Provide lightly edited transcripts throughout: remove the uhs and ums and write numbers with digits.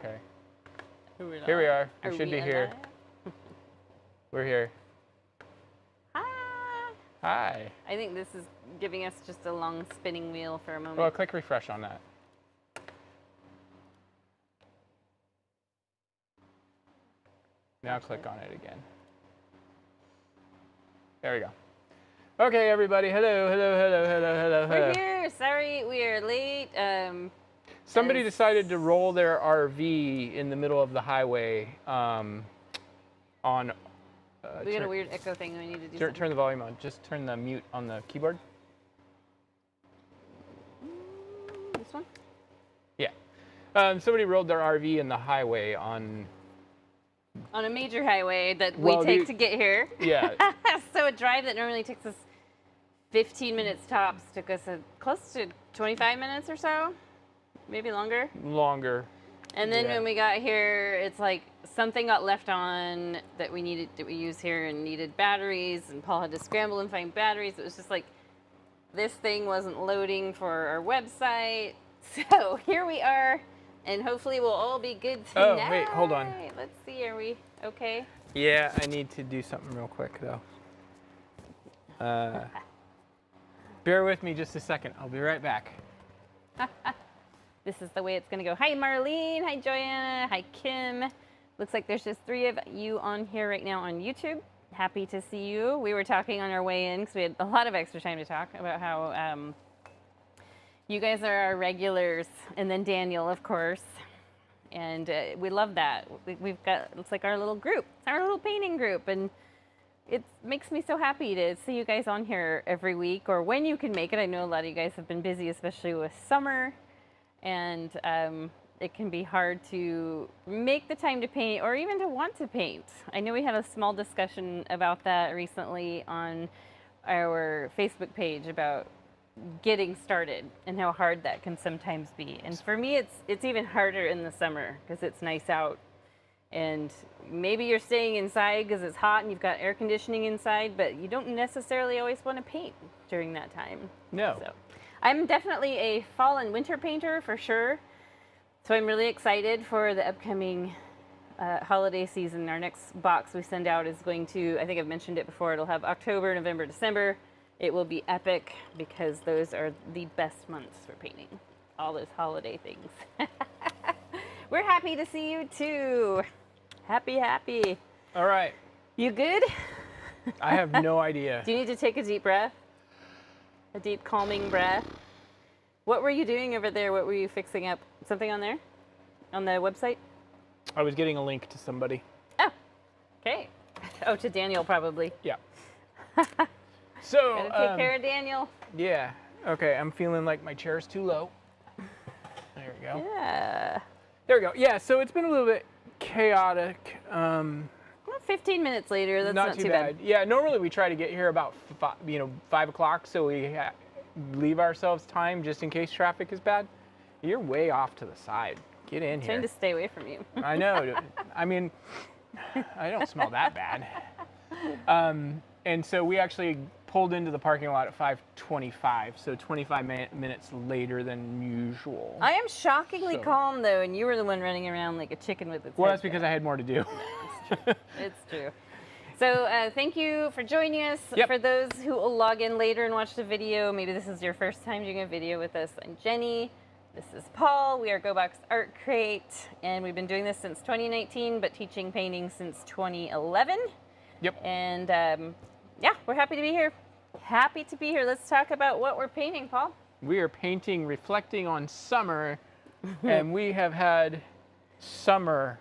Okay. Here we are. We should be here. We're here. Hi. Hi. I think this is giving us just a long spinning wheel for a moment. Well, click refresh on that. Now click on it again. There we go. Okay, everybody. Hello. We're here. Sorry, we are late. Somebody decided to roll their RV in the middle of the highway on... we got a weird echo thing. We need to do turn the volume on. Just turn the mute on the keyboard. This one? Yeah. Somebody rolled their RV in the highway on a major highway that we take to get here. Yeah. So a drive that normally takes us 15 minutes tops took us close to 25 minutes or so. Maybe longer. Longer. And then when we got here, it's like something got left on that we use here and needed batteries, and Paul had to scramble and find batteries. It was just like this thing wasn't loading for our website. So here we are, and hopefully we'll all be good tonight. Oh, wait, hold on. Let's see, are we okay? Yeah, I need to do something real quick though. Bear with me just a second. I'll be right back. This is the way it's going to go. Hi, Marlene. Hi, Joanna. Hi, Kim. Looks like there's just 3 of you on here right now on YouTube. Happy to see you. We were talking on our way in because we had a lot of extra time to talk about how you guys are our regulars, and then Daniel, of course. And we love that. We've got, it's like our little group. It's our little painting group. And it makes me so happy to see you guys on here every week, or when you can make it. I know a lot of you guys have been busy, especially with summer. And it can be hard to make the time to paint, or even to want to paint. I know we had a small discussion about that recently on our Facebook page about getting started and how hard that can sometimes be. And for me, it's even harder in the summer because it's nice out. And maybe you're staying inside because it's hot and you've got air conditioning inside, but you don't necessarily always want to paint during that time. No. So I'm definitely a fall and winter painter for sure. So I'm really excited for the upcoming holiday season. Our next box we send out is going to, I think I've mentioned it before, it'll have October, November, December. It will be epic because those are the best months for painting. All those holiday things. We're happy to see you too. Happy. All right. You good? I have no idea. Do you need to take a deep breath? A deep calming breath? What were you doing over there? What were you fixing up? Something on there? On the website? I was getting a link to somebody. Oh, okay. Oh, to Daniel probably. Yeah. So, gotta take care of Daniel. Yeah. Okay, I'm feeling like my chair's too low. There we go. Yeah. There we go. Yeah, so it's been a little bit chaotic. Well, 15 minutes later, that's not too bad. Yeah, normally we try to get here about 5 o'clock, so we leave ourselves time just in case traffic is bad. You're way off to the side. Get in here. Trying to stay away from you. I know. I mean, I don't smell that bad. And so we actually pulled into the parking lot at 5:25, so 25 minutes later than usual. I am shockingly calm though, and you were the one running around like a chicken with its Well, head that's because down. I had more to do. It's true. So thank you for joining us. Yep. For those who will log in later and watch the video, maybe this is your first time doing a video with us. I'm Jenny. This is Paul. We are GoBox Art Crate, and we've been doing this since 2019, but teaching painting since 2011. Yep. And yeah, we're happy to be here. Happy to be here. Let's talk about what we're painting, Paul. We are painting reflecting on summer, and we have had summer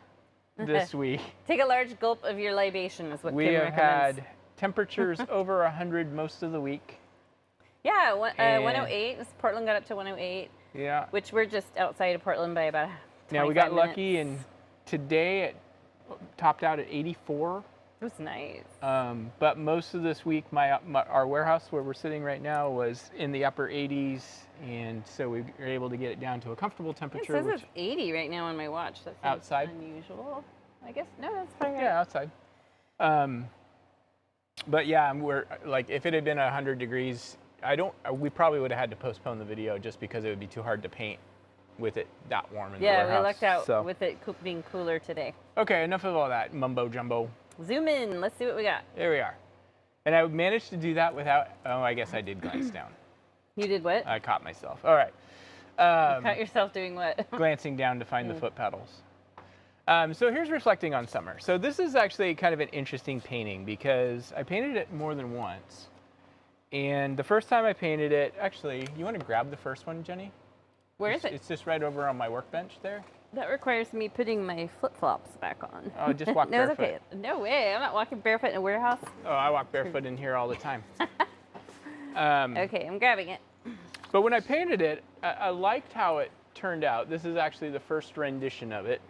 this week. Take a large gulp of your libation is what We Kim have recommends. had temperatures over 100 most of the week. Yeah, 108. Portland got up to 108. Yeah. Which we're just outside of Portland by about 25 Now we got minutes. lucky, and today it topped out at 84. It was nice. But most of this week, our warehouse where we're sitting right now was in the upper 80s, and so we were able to get it down to a comfortable temperature. It says it's 80 right now on my watch. That's outside. Unusual. I guess no, that's probably right. Yeah, outside. But yeah, we're like, if it had been 100 degrees, we probably would have had to postpone the video just because it would be too hard to paint with it that warm in the Yeah, warehouse. we lucked out So. with it being cooler today. Okay, enough of all that mumbo jumbo. Zoom in. Let's see what we got. There we are. And I managed to do that without, oh, I guess I did glance down. You did what? I caught myself. All right. Caught yourself doing what? Glancing down to find the foot pedals. So here's reflecting on summer. So this is actually kind of an interesting painting because I painted it more than once. And the first time I painted it, actually, you want to grab the first one, Jenny? Where is it? It's just right over on my workbench there. That requires me putting my flip-flops back on. Oh, just walk No, barefoot. it's okay. No way. I'm not walking barefoot in a warehouse. Oh, I walk barefoot in here all the time. Okay, I'm grabbing it. But when I painted it, I liked how it turned out. This is actually the first rendition of it.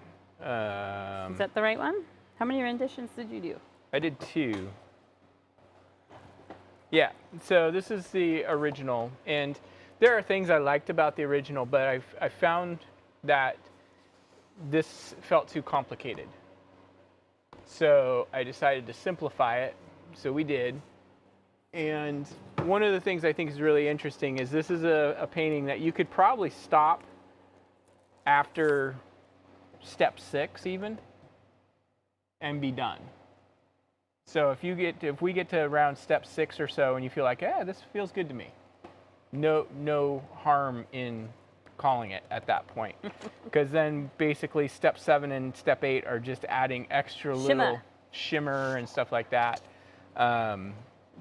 Is that the right one? How many renditions did you do? I did 2. Yeah, so this is the original. And there are things I liked about the original, but I found that this felt too complicated. So I decided to simplify it. So we did. And one of the things I think is really interesting is this is a painting that you could probably stop after step 6 even and be done. So if we get to around step 6 or so and you feel like, this feels good to me, no harm in calling it at that point. Because then basically step 7 and step 8 are just adding extra little shimmer and stuff like that.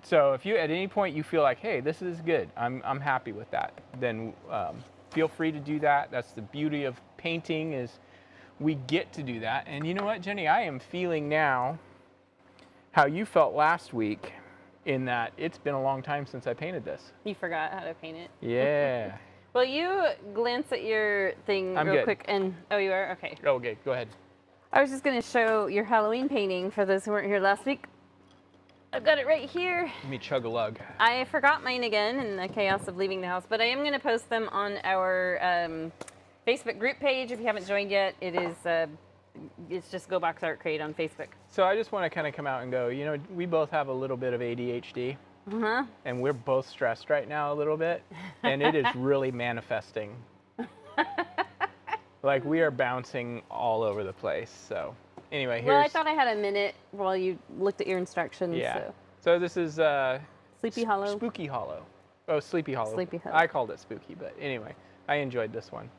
So if you at any point you feel like, hey, this is good, I'm happy with that, then feel free to do that. That's the beauty of painting, is we get to do that. And you know what, Jenny, I am feeling now how you felt last week, in that it's been a long time since I painted this. You forgot how to paint it. Yeah. Well, you glance at your thing I'm real good. quick, and oh, you are? Okay. Okay, go ahead. I was just going to show your Halloween painting for those who weren't here last week. I've got it right here. Let me chug a lug. I forgot mine again in the chaos of leaving the house, but I am going to post them on our Facebook group page. If you haven't joined yet, it's just Go Box Art Crate on Facebook. So I just want to kind of come out and go, you know, we both have a little bit of ADHD. And we're both stressed right now a little bit, and it is really manifesting. Like, we are bouncing all over the place. So anyway, here's... Well, I thought I had a minute while you looked at your instructions. Yeah. So this is Sleepy Hollow. Spooky Hollow. Oh, Sleepy Hollow. Sleepy Hollow. I called it Spooky, but anyway, I enjoyed this one.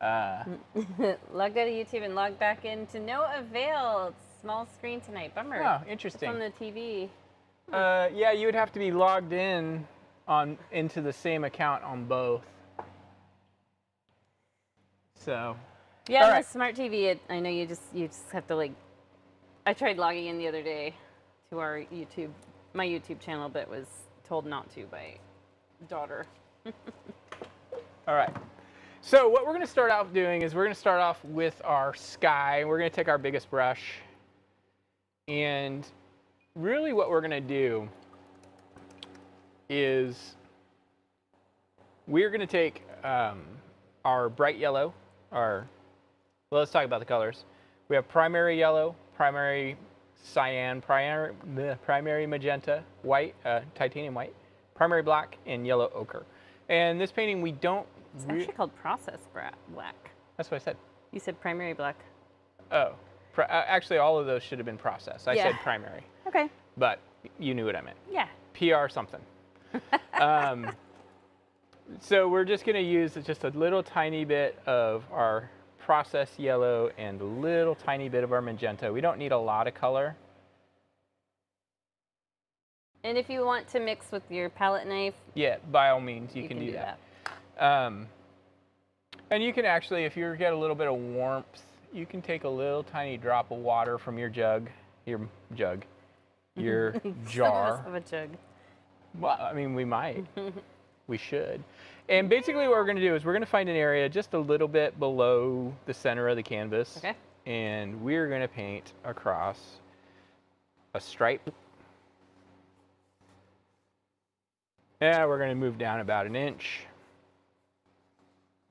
Logged out of YouTube and logged back in to no avail. It's small screen tonight. Bummer. Oh, interesting. It's on the TV. Yeah, you would have to be logged in into the same account on both. So. Yeah, all on right. the smart TV, I know you just have to, like, I tried logging in the other day to my YouTube channel, but was told not to by daughter. All right. So what we're going to start out doing is we're going to start off with our sky. We're going to take our biggest brush, and really what we're going to do is we're going to take our bright yellow, well, let's talk about the colors. We have primary yellow, primary cyan, primary magenta, white, titanium white, primary black, and yellow ochre. And this painting we don't... It's actually called process black. That's what I said. You said primary black. Oh, actually all of those should have been processed. I said primary. Okay. But you knew what I meant. Yeah. PR something. So we're just going to use just a little tiny bit of our processed yellow and a little tiny bit of our magenta. We don't need a lot of color. And if you want to mix with your palette knife, Yeah, by all means, you can do that. And you can actually, if you get a little bit of warmth, you can take a little tiny drop of water from your jar. Some of us have a jug. Well, I mean, we might. We should. And basically what we're going to do is we're going to find an area just a little bit below the center of the canvas. Okay. And we're going to paint across a stripe. Yeah, we're going to move down about an inch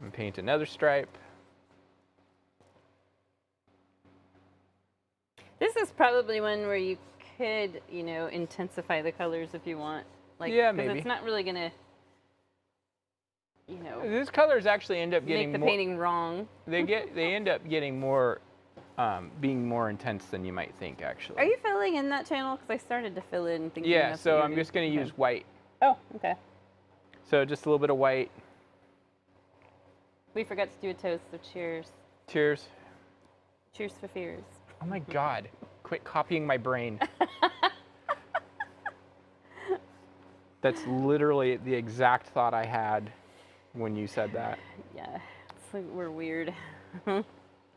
and paint another stripe. This is probably one where you could, intensify the colors if you want. Like, Yeah, 'cause maybe. it's not really gonna. you know, These colors actually end up getting make the more, painting wrong. they end up getting more, being more intense than you might think, actually. Are you filling in that channel? Because I started to fill in thinking Yeah, that's so what you I'm were just going doing. to use white. Oh, okay. So just a little bit of white. We forgot to do a toast, so cheers. Cheers. Cheers for fears. Oh my God. Quit copying my brain. That's literally the exact thought I had when you said that. Yeah, it's like we're weird. All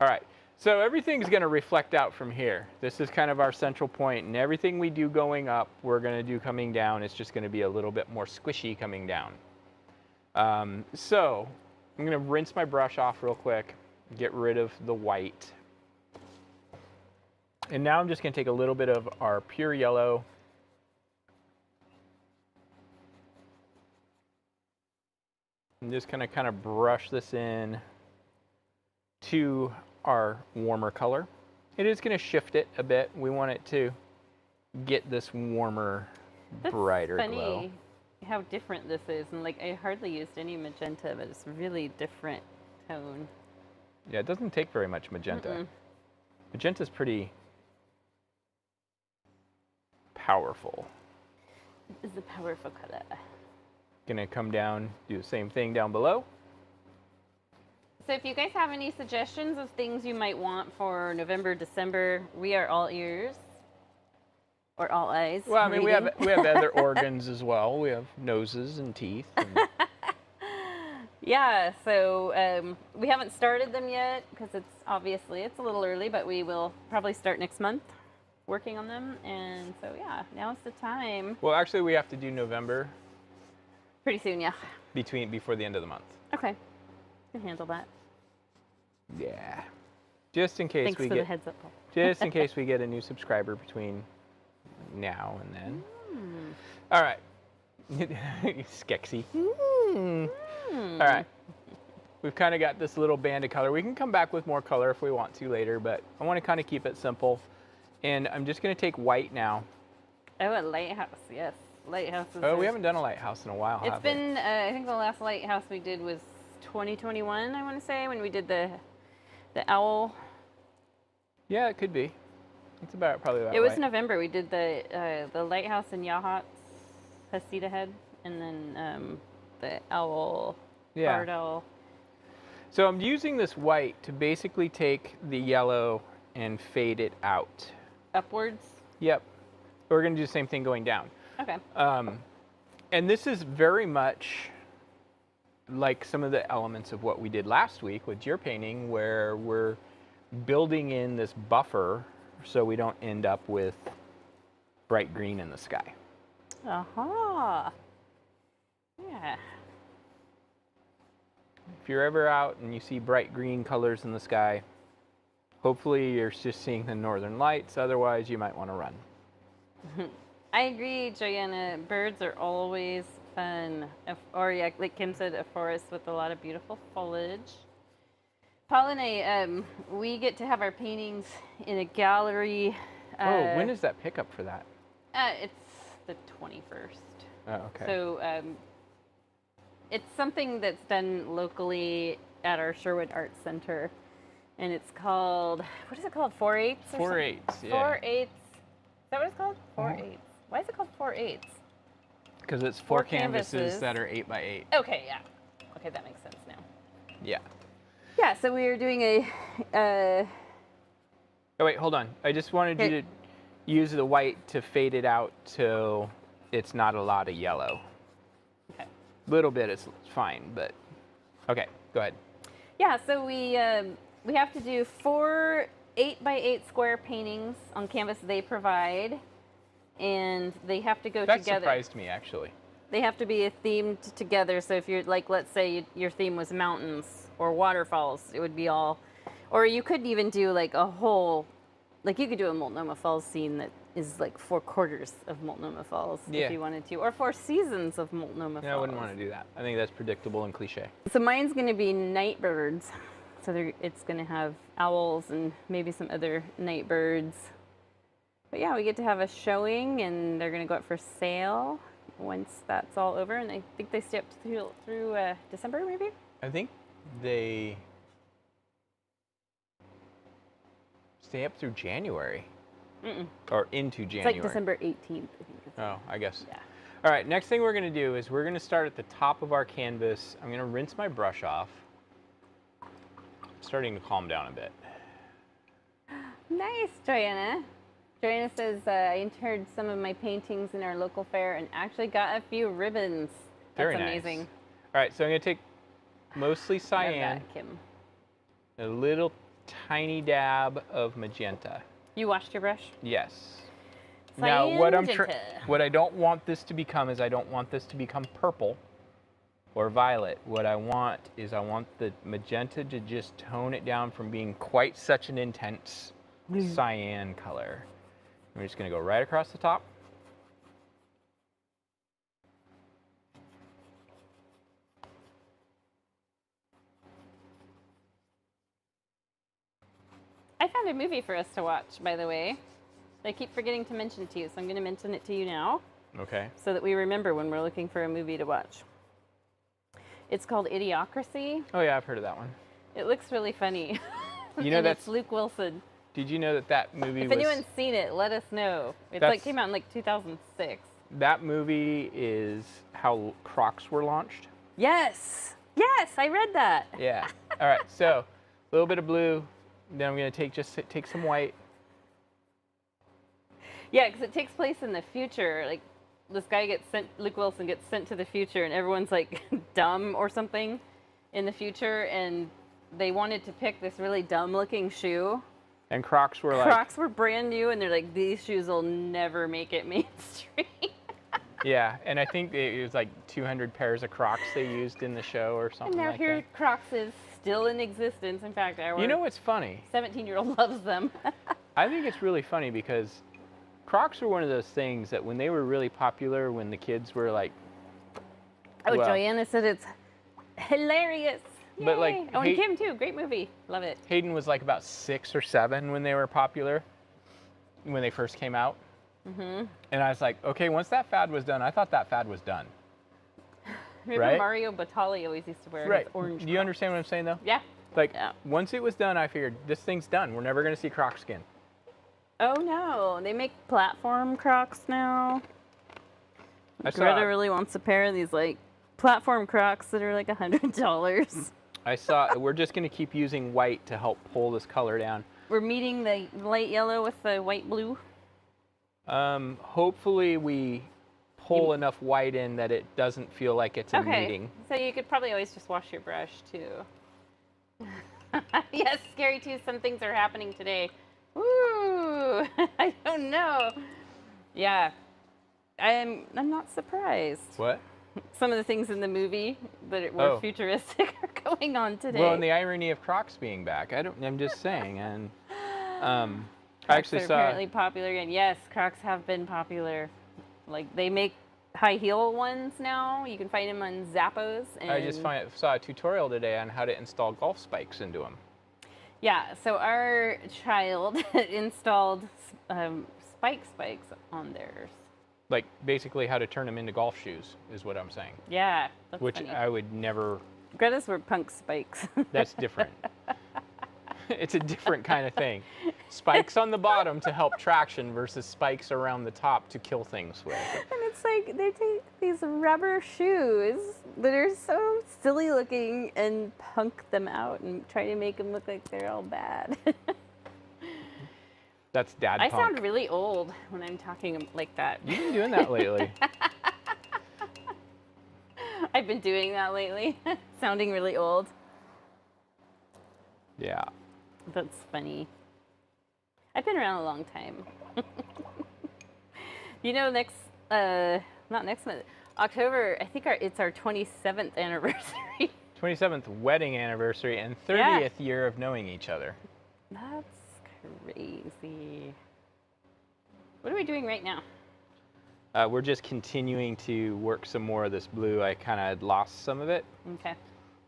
right. So everything's going to reflect out from here. This is kind of our central point, and everything we do going up, we're going to do coming down. It's just going to be a little bit more squishy coming down. So I'm going to rinse my brush off real quick, get rid of the white. And now I'm just going to take a little bit of our pure yellow. I'm just going to kind of brush this in to our warmer color. It is going to shift it a bit. We want it to get this warmer, brighter funny glow. How different this is, and like I hardly used any magenta, but it's really different tone. Yeah, it doesn't take very much magenta. Magenta's pretty powerful. This is a powerful color. Gonna come down, do the same thing down below. So if you guys have any suggestions of things you might want for November, December, we are all ears. Or all eyes. Well, I mean, we have reading. other organs as well. We have noses and teeth. And Yeah, so we haven't started them yet because it's a little early, but we will probably start next month working on them. And so yeah, now's the time. well, actually, we have to do November Pretty soon, yeah. before the end of the month. Okay, can handle that. Yeah, just in case Thanks we for get the heads up. Paul. just in case we get a new subscriber between now and then. All right, Skexy. All right, we've kind of got this little band of color. We can come back with more color if we want to later, but I want to kind of keep it simple. And I'm just going to take white now. Oh, a lighthouse, yes. Lighthouse is Oh, we haven't done a lighthouse in a while, It's have we? been, I think the last lighthouse we did was 2021, I want to say, when we did the owl. Yeah, it could be. It's about probably about It was right. November. We did the lighthouse in Yahat's Hasita Head, and then the owl, Yeah. barred owl. So I'm using this white to basically take the yellow and fade it out. Upwards. Yep. We're going to do the same thing going down. Okay. And this is very much like some of the elements of what we did last week with your painting, where we're building in this buffer so we don't end up with bright green in the sky. Aha. Yeah. If you're ever out and you see bright green colors in the sky, hopefully you're just seeing the northern lights. Otherwise, you might want to run. I agree, Joanna. Birds are always fun. Or yeah, like Kim said, a forest with a lot of beautiful foliage. Paul and I, we get to have our paintings in a gallery. Oh, when is that pickup for that? It's the 21st. Oh, okay. So it's something that's done locally at our Sherwood Arts Center. And it's called, what is it called? 4/8? 4/8, yeah. 4/8. Is that what it's called? 4/8. Why is it called 4/8? Because it's Four four canvases canvases. that are 8 by 8. Okay, yeah. Okay, that makes sense now. Yeah. Yeah, so we are doing a, Oh, wait, hold on. I just wanted you to use the white to fade it out till it's not a lot of yellow. okay. Little bit is fine, but okay, go ahead. Yeah, so we have to do 4 8x8 square paintings on canvas they provide, and they have to go That together. surprised me, actually. They have to be themed together. So if you're like, let's say your theme was mountains or waterfalls, it would be all, or you could even do like a whole, like you could do a Multnomah Falls scene that is like 4/4 of Multnomah Falls Yeah. if you wanted to, or 4 seasons of Multnomah Falls. No, I wouldn't want to do that. I think that's predictable and cliche. So mine's going to be night birds. So it's going to have owls and maybe some other night birds. But yeah, we get to have a showing, and they're going to go up for sale once that's all over, and I think they stay up through December, maybe? I think they stay up through January. Or into January. It's like December 18th, I think. Oh, I guess. Yeah. All right, next thing we're going to do is we're going to start at the top of our canvas. I'm going to rinse my brush off. It's starting to calm down a bit. Nice, Joanna. Joanna says, I entered some of my paintings in our local fair and actually got a few ribbons. Very That's nice. amazing. All right, so I'm going to take mostly Love cyan, that, Kim. a little tiny dab of magenta. You washed your brush? Yes. Cyan Now, magenta. what I don't want this to become is I don't want this to become purple or violet. What I want is I want the magenta to just tone it down from being quite such an intense cyan color. I'm just going to go right across the top. I found a movie for us to watch, by the way. I keep forgetting to mention it to you, so I'm going to mention it to you now Okay. so that we remember when we're looking for a movie to watch. It's called Idiocracy. Oh yeah, I've heard of that one. It looks really funny. You know, and that's it's Luke Wilson. Did you know that that movie If was anyone's seen it, let us know. It's That's- like came out in like 2006. that movie is how Crocs were launched? Yes. Yes, I read that. Yeah. All right. So, a little bit of blue, then I'm going to take some white. Yeah, because it takes place in the future. Like this guy gets sent, Luke Wilson gets sent to the future, and everyone's like dumb or something in the future, and they wanted to pick this really dumb-looking shoe. And Crocs were like Crocs were brand new, and they're like, these shoes will never make it mainstream. Yeah, and I think it was like 200 pairs of Crocs they used in the show or And something now like here that. Crocs is still in existence. In fact, our You know what's funny? 17-year-old loves them. I think it's really funny because Crocs were one of those things that when they were really popular, when the kids were like, Oh, well, Joanna said it's hilarious. But, like, Yay. Oh, and Kim too. Great movie. Love it. Hayden was like about 6 or 7 when they were popular, when they first came out. Mm-hmm. And I was like, okay, once that fad was done, I thought that fad was done. Remember Right? Mario Batali always used to wear Right. his orange Do you Crocs. understand what I'm saying though? Yeah. Like, Yeah. once it was done, I figured this thing's done. We're never going to see Croc skin. Oh no, they make platform Crocs now. I saw, Greta really wants a pair of these like platform Crocs that are like $100. we're just going to keep using white to help pull this color down. We're meeting the light yellow with the white blue. Hopefully we pull enough white in that it doesn't feel like it's a meeting. So you could probably always just wash your brush too. Yes, scary too. Some things are happening today. Woo! I don't know. Yeah, I'm not surprised. What? Some of the things in the movie that were futuristic are going on today. Well, and the irony of Crocs being back. I'm just saying. And I actually Crocs are saw. apparently popular again. Yes, Crocs have been popular. Like they make high heel ones now. You can find them on Zappos. And I just saw a tutorial today on how to install golf spikes into them. yeah. So our child installed spikes on theirs. Like basically how to turn them into golf shoes is what I'm saying. Yeah, that's Which funny. I would never. Greta's were punk spikes. That's different. It's a different kind of thing. Spikes on the bottom to help traction versus spikes around the top to kill things with. And it's like they take these rubber shoes that are so silly looking and punk them out and try to make them look like they're all bad. That's dad I punk. sound really old when I'm talking like that. You've been doing that lately. I've been doing that lately, sounding really old. Yeah. That's funny. I've been around a long time. You know, not next month, October, I think it's our 27th anniversary. 27th wedding anniversary and 30th year of knowing each other. That's crazy. What are we doing right now? We're just continuing to work some more of this blue. I kind of lost some of it. Okay.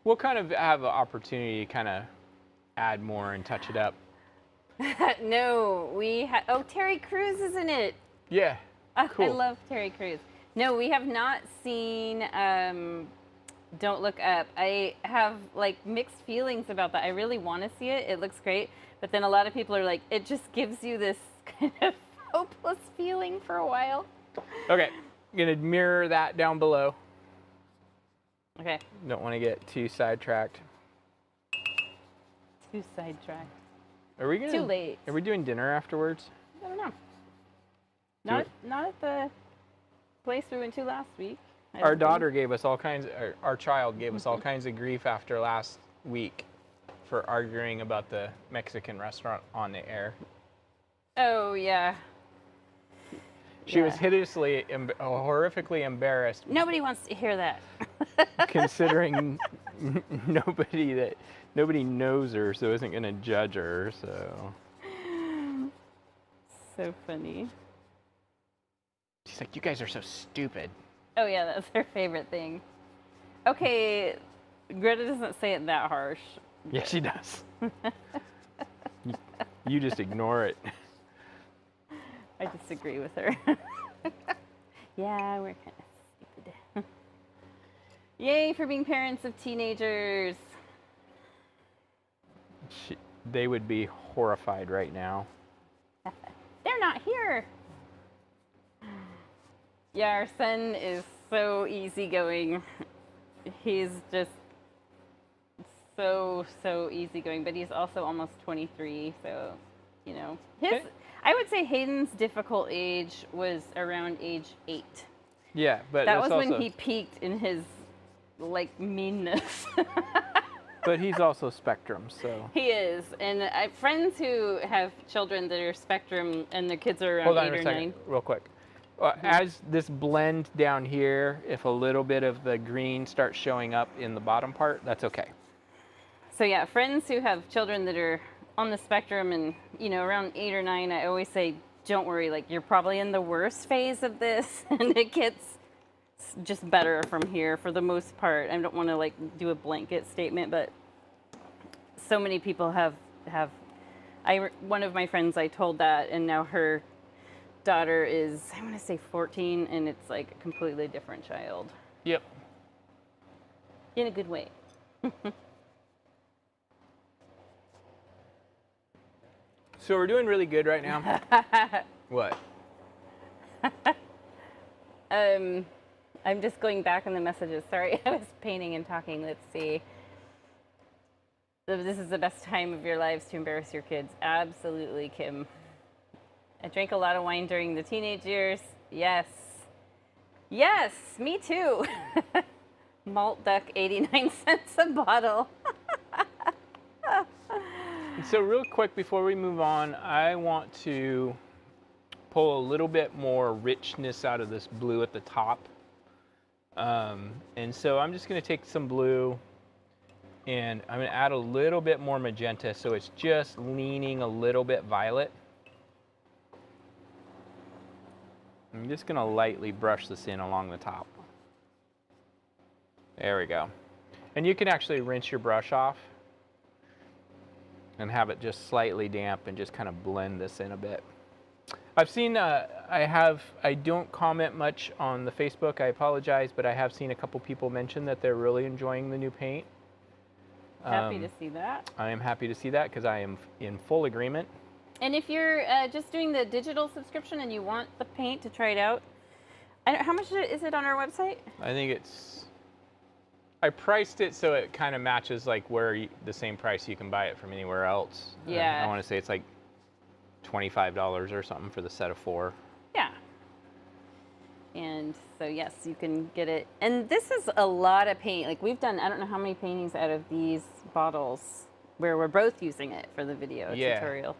We'll kind of have an opportunity to kind of add more and touch it up. No, Terry Crews is in it. Yeah. Oh, I Cool. love Terry Crews. No, we have not seen Don't Look Up. I have like mixed feelings about that. I really want to see it. It looks great. But then a lot of people are like, it just gives you this kind of hopeless feeling for a while. Okay, I'm gonna mirror that down below. Okay. Don't want to get too sidetracked. Too sidetracked. Are we gonna? Too late. Are we doing dinner afterwards? I don't know. Do Not at the place we went to last week. Our daughter gave us all kinds. Our child gave us all kinds of grief after last week for arguing about the Mexican restaurant on the air. Oh yeah. She was hideously, horrifically embarrassed. Nobody wants to hear that. Considering nobody knows her, so isn't gonna judge her. So. So funny. She's like, you guys are so stupid. Oh yeah, that's her favorite thing. Okay, Greta doesn't say it that harsh. Yeah, she does. You just ignore it. I disagree with her. Yeah, we're kind of stupid. Yay for being parents of teenagers. They would be horrified right now. They're not here. Yeah, our son is so easygoing. He's just so easygoing, but he's also almost 23, so, you know. I would say Hayden's difficult age was around age 8. Yeah, but that was also, when he peaked in his, like, meanness. But he's also spectrum, so. He is, and I have friends who have children that are spectrum, and their kids are around Hold on 8 or a second, 9. real quick. As this blend down here, if a little bit of the green starts showing up in the bottom part, that's okay. So yeah, friends who have children that are on the spectrum and, you know, around 8 or 9, I always say, don't worry, like, you're probably in the worst phase of this, and it gets just better from here for the most part. I don't want to, like, do a blanket statement, but so many people have one of my friends, I told that, and now her daughter is, I want to say 14, and it's like a completely different child. Yep. In a good way. So we're doing really good right now. What? I'm just going back on the messages. Sorry, I was painting and talking. Let's see. This is the best time of your lives to embarrass your kids. Absolutely, Kim. I drank a lot of wine during the teenage years. Yes. Yes, me too. Malt Duck, 89 cents a bottle. So real quick before we move on, I want to pull a little bit more richness out of this blue at the top. And so I'm just going to take some blue and I'm going to add a little bit more magenta so it's just leaning a little bit violet. I'm just going to lightly brush this in along the top. There we go. And you can actually rinse your brush off and have it just slightly damp and just kind of blend this in a bit. I've seen, I don't comment much on the Facebook, I apologize, but I have seen a couple people mention that they're really enjoying the new paint. Happy to see that. I am happy to see that because I am in full agreement. And if you're just doing the digital subscription and you want the paint to try it out, how much is it on our website? I think I priced it so it kind of matches like where the same price you can buy it from anywhere else. Yeah. I want to say it's like $25 or something for the set of 4. Yeah. And so yes, you can get it. And this is a lot of paint. Like we've done, I don't know how many paintings out of these bottles where we're both using it for the video tutorial.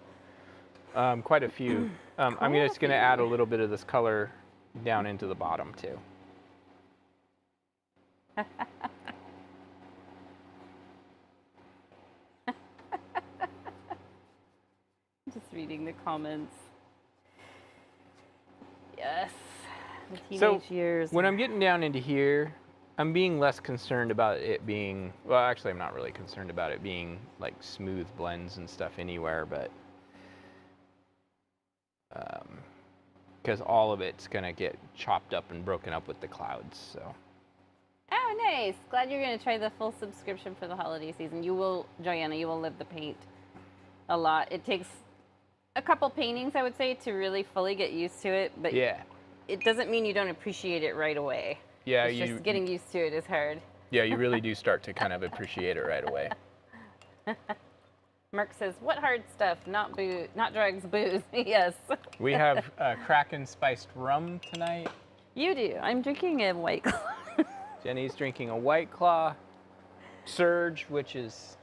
Quite a few. I'm just going to add a little bit of this color down into the bottom too. Just reading the comments. Yes. The teenage years. When I'm getting down into here, I'm being less concerned about it being, well, actually I'm not really concerned about it being like smooth blends and stuff anywhere, but because all of it's gonna get chopped up and broken up with the clouds. So. Oh, nice. Glad you're going to try the full subscription for the holiday season. You will, Joanna, you will live the paint a lot. It takes a couple paintings, I would say, to really fully get used to it. But Yeah. it doesn't mean you don't appreciate it right away. Yeah, it's just getting used to it is hard. Yeah, you really do start to kind of appreciate it right away. Mark says, "What hard stuff? Not drugs, booze." Yes. We have Kraken spiced rum tonight. You do. I'm drinking a White Claw. Jenny's drinking a White Claw. Surge, which is...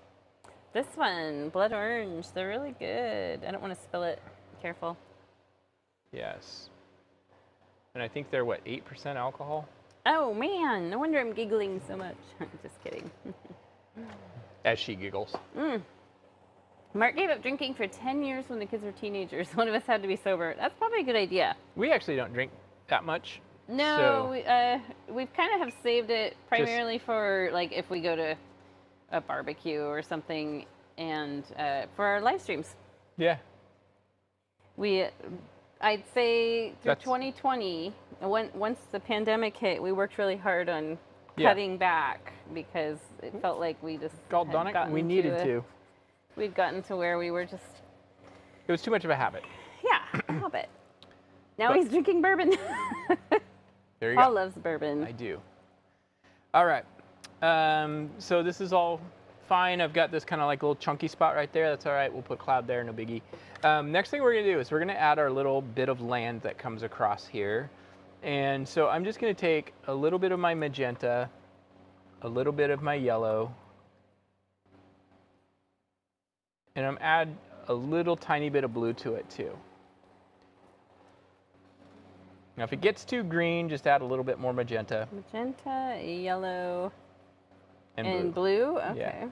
This one, blood orange. They're really good. I don't want to spill it. Careful. Yes. And I think they're, what, 8% alcohol? Oh, man. No wonder I'm giggling so much. Just kidding. As she giggles. Mark gave up drinking for 10 years when the kids were teenagers. One of us had to be sober. That's probably a good idea. We actually don't drink that much. No, So we've kind of have saved it primarily for like if we go to a barbecue or something, and for our live streams. yeah. I'd say through That's- 2020, once the pandemic hit, we worked really hard on Yeah. cutting back because it felt like we just God had darn it, gotten we needed to. We'd gotten to where we were just It was too much of a habit. a habit. Now But- he's drinking bourbon. There you Paul go. loves bourbon. I do. All right. So this is all fine. I've got this kind of like little chunky spot right there. That's all right. We'll put cloud there, no biggie. Next thing we're going to do is we're going to add our little bit of land that comes across here. And so I'm just going to take a little bit of my magenta, a little bit of my yellow, and I'm add a little tiny bit of blue to it too. Now, if it gets too green, just add a little bit more magenta Magenta, yellow, and blue. blue. Okay. Oops.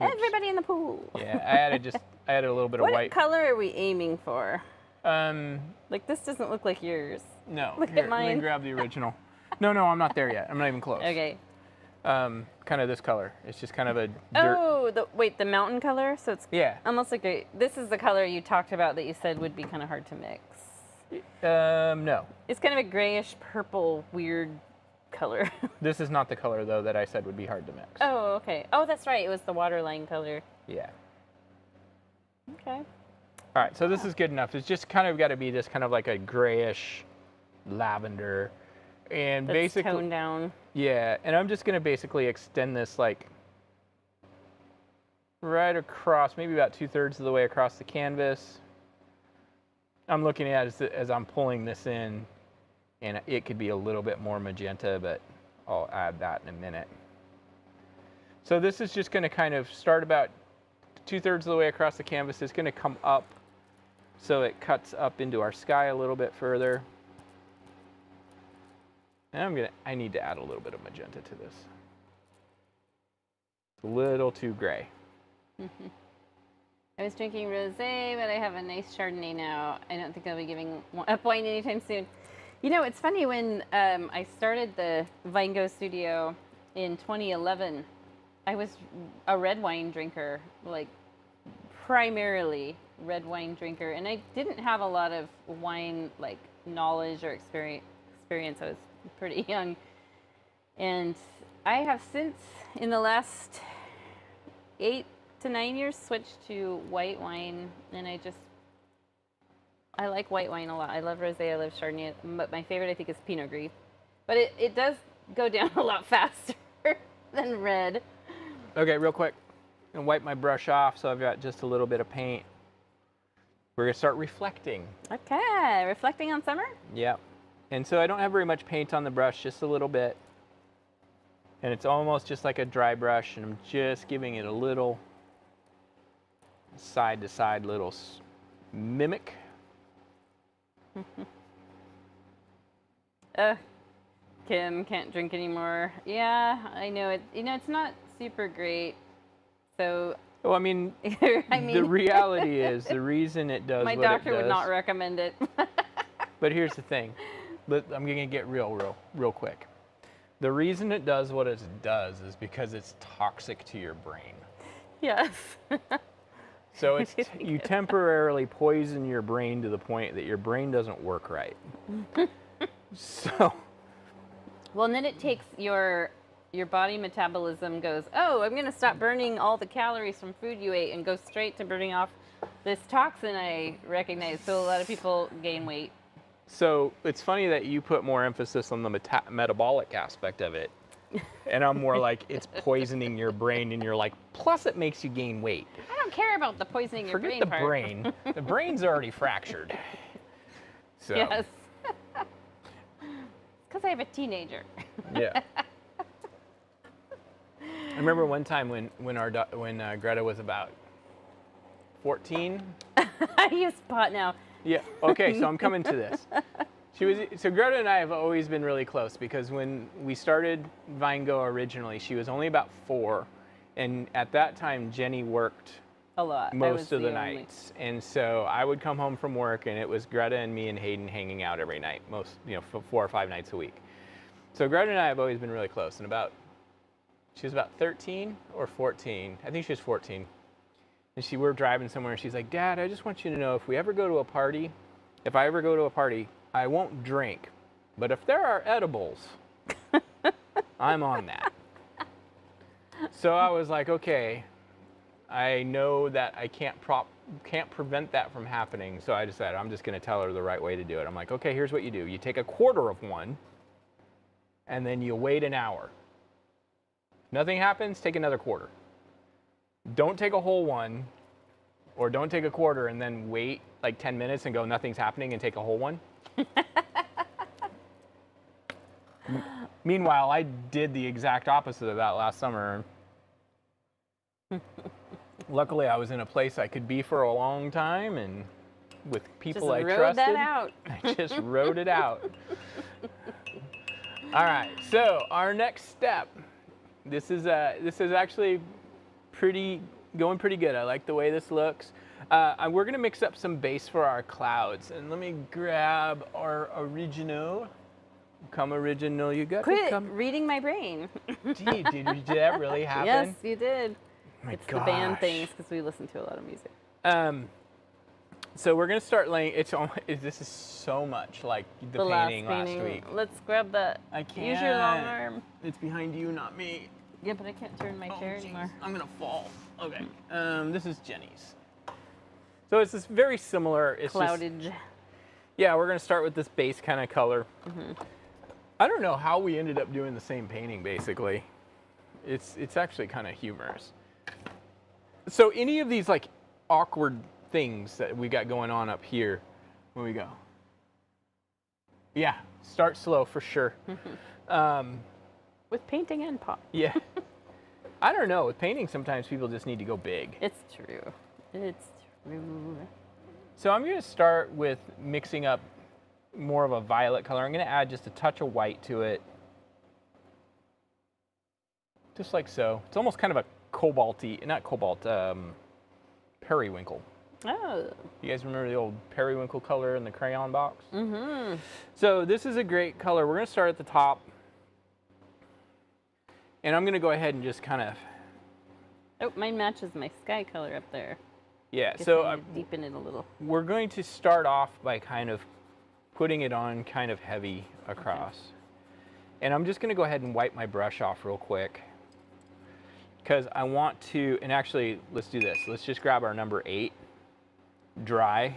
Everybody in the pool. Yeah, I added a little bit of What white. color are we aiming for? No. Like this doesn't look like yours. Look at Here, let mine. me grab the original. No, I'm not there yet. I'm not even close. Okay. Kind of this color. It's just kind of a dirt. Oh, the mountain color. So it's Yeah. almost like this is the color you talked about that you said would be kind of hard to mix. No. It's kind of a grayish purple weird color. This is not the color though that I said would be hard to mix. Oh, okay. Oh, that's right. It was the waterline color. Yeah. Okay. All right. So this is good enough. It's just kind of got to be this kind of like a grayish lavender, and That's basically toned down. Yeah, and I'm just gonna basically extend this like right across, maybe about 2/3 of the way across the canvas. I'm looking at it as I'm pulling this in, and it could be a little bit more magenta, but I'll add that in a minute. So this is just gonna kind of start about 2/3 of the way across the canvas. It's gonna come up, so it cuts up into our sky a little bit further. And I need to add a little bit of magenta to this. It's a little too gray. I was drinking rosé, but I have a nice Chardonnay now. I don't think I'll be giving up wine anytime soon. You know, it's funny when I started the Gogh studio in 2011, I was a red wine drinker, like primarily red wine drinker, and I didn't have a lot of wine like knowledge or experience. I was pretty young, and I have since, in the last 8 to 9 years, switched to white wine, and I like white wine a lot. I love rosé, I love Chardonnay, but my favorite I think is Pinot Gris. But it does go down a lot faster than red. Okay, real quick. I'm gonna wipe my brush off so I've got just a little bit of paint. We're gonna start reflecting. Okay, reflecting on summer? Yep. And so I don't have very much paint on the brush, just a little bit. And it's almost just like a dry brush, and I'm just giving it a little side to side little mimic. Kim can't drink anymore. Yeah, I know it. You know, it's not super great. So, Well, I mean, I the reality is the reason it does my what it doctor would does- not recommend it. But here's the thing. I'm going to get real quick. The reason it does what it does is because it's toxic to your brain. Yes. So it's you temporarily poison your brain to the point that your brain doesn't work right. So. Well, and then it takes your body metabolism goes, oh, I'm going to stop burning all the calories from food you ate and go straight to burning off this toxin I recognize. So a lot of people gain weight. So it's funny that you put more emphasis on the metabolic aspect of it. And I'm more like, it's poisoning your brain, and you're like, plus it makes you gain weight. I don't care about the poisoning your brain Forget the part. brain. The brain's already fractured. So. Yes. Because I have a teenager. Yeah. I remember one time when Greta was about 14. I use pot now. Yeah. Okay. So I'm coming to this. So Greta and I have always been really close because when we started Gogh originally, she was only about 4, and at that time Jenny worked a lot most of the nights, and so I would come home from work and it was Greta and me and Hayden hanging out every night, most 4 or 5 nights a week. So Greta and I have always been really close, and she was about 13 or 14. I think she was 14. And we were driving somewhere, and she's like, Dad, I just want you to know if I ever go to a party, I won't drink. But if there are edibles, I'm on that. So I was like, okay, I know that I can't prevent that from happening. So I decided I'm just going to tell her the right way to do it. I'm like, okay, here's what you do. You take a quarter of one, and then you wait an hour. Nothing happens, take another quarter. Don't take a whole one, or don't take a quarter and then wait like 10 minutes and go, nothing's happening, and take a whole one. Meanwhile, I did the exact opposite of that last summer. Luckily, I was in a place I could be for a long time, and with people I trusted. Just rode that out. I just rode it out. All right, so our next step. This is actually going pretty good. I like the way this looks. We're gonna mix up some base for our clouds, and let me grab our original. Come original, you got Quit to come. reading my brain. Did that really happen? Yes, you did. It's the band things because we listen to a lot of music. So we're gonna start laying. This is so much like the painting last week. Let's grab that. I can't. Use your long arm. It's behind you, not me. Yeah, but I can't turn my chair anymore. I'm gonna fall. Okay. This is Jenny's. So it's this very similar. It's cloudage. Yeah, we're gonna start with this base kind of color. Mm-hmm. I don't know how we ended up doing the same painting. Basically, it's actually kind of humorous. So any of these like awkward things that we got going on up here, where we go? Yeah, start slow for sure. With painting and pop. Yeah. I don't know. With painting, sometimes people just need to go big. It's true. It's true. So I'm going to start with mixing up more of a violet color. I'm going to add just a touch of white to it. Just like so. It's almost kind of a cobalty, not cobalt, periwinkle. Oh. You guys remember the old periwinkle color in the crayon box? Mm-hmm. So this is a great color. We're going to start at the top. And I'm going to go ahead and just kind of... Oh, mine matches my sky color up there. Yeah, so... deepen it a little. We're going to start off by kind of putting it on kind of heavy across. Okay. And I'm just going to go ahead and wipe my brush off real quick. Because I want to... And actually, let's do this. Let's just grab our number 8. Dry.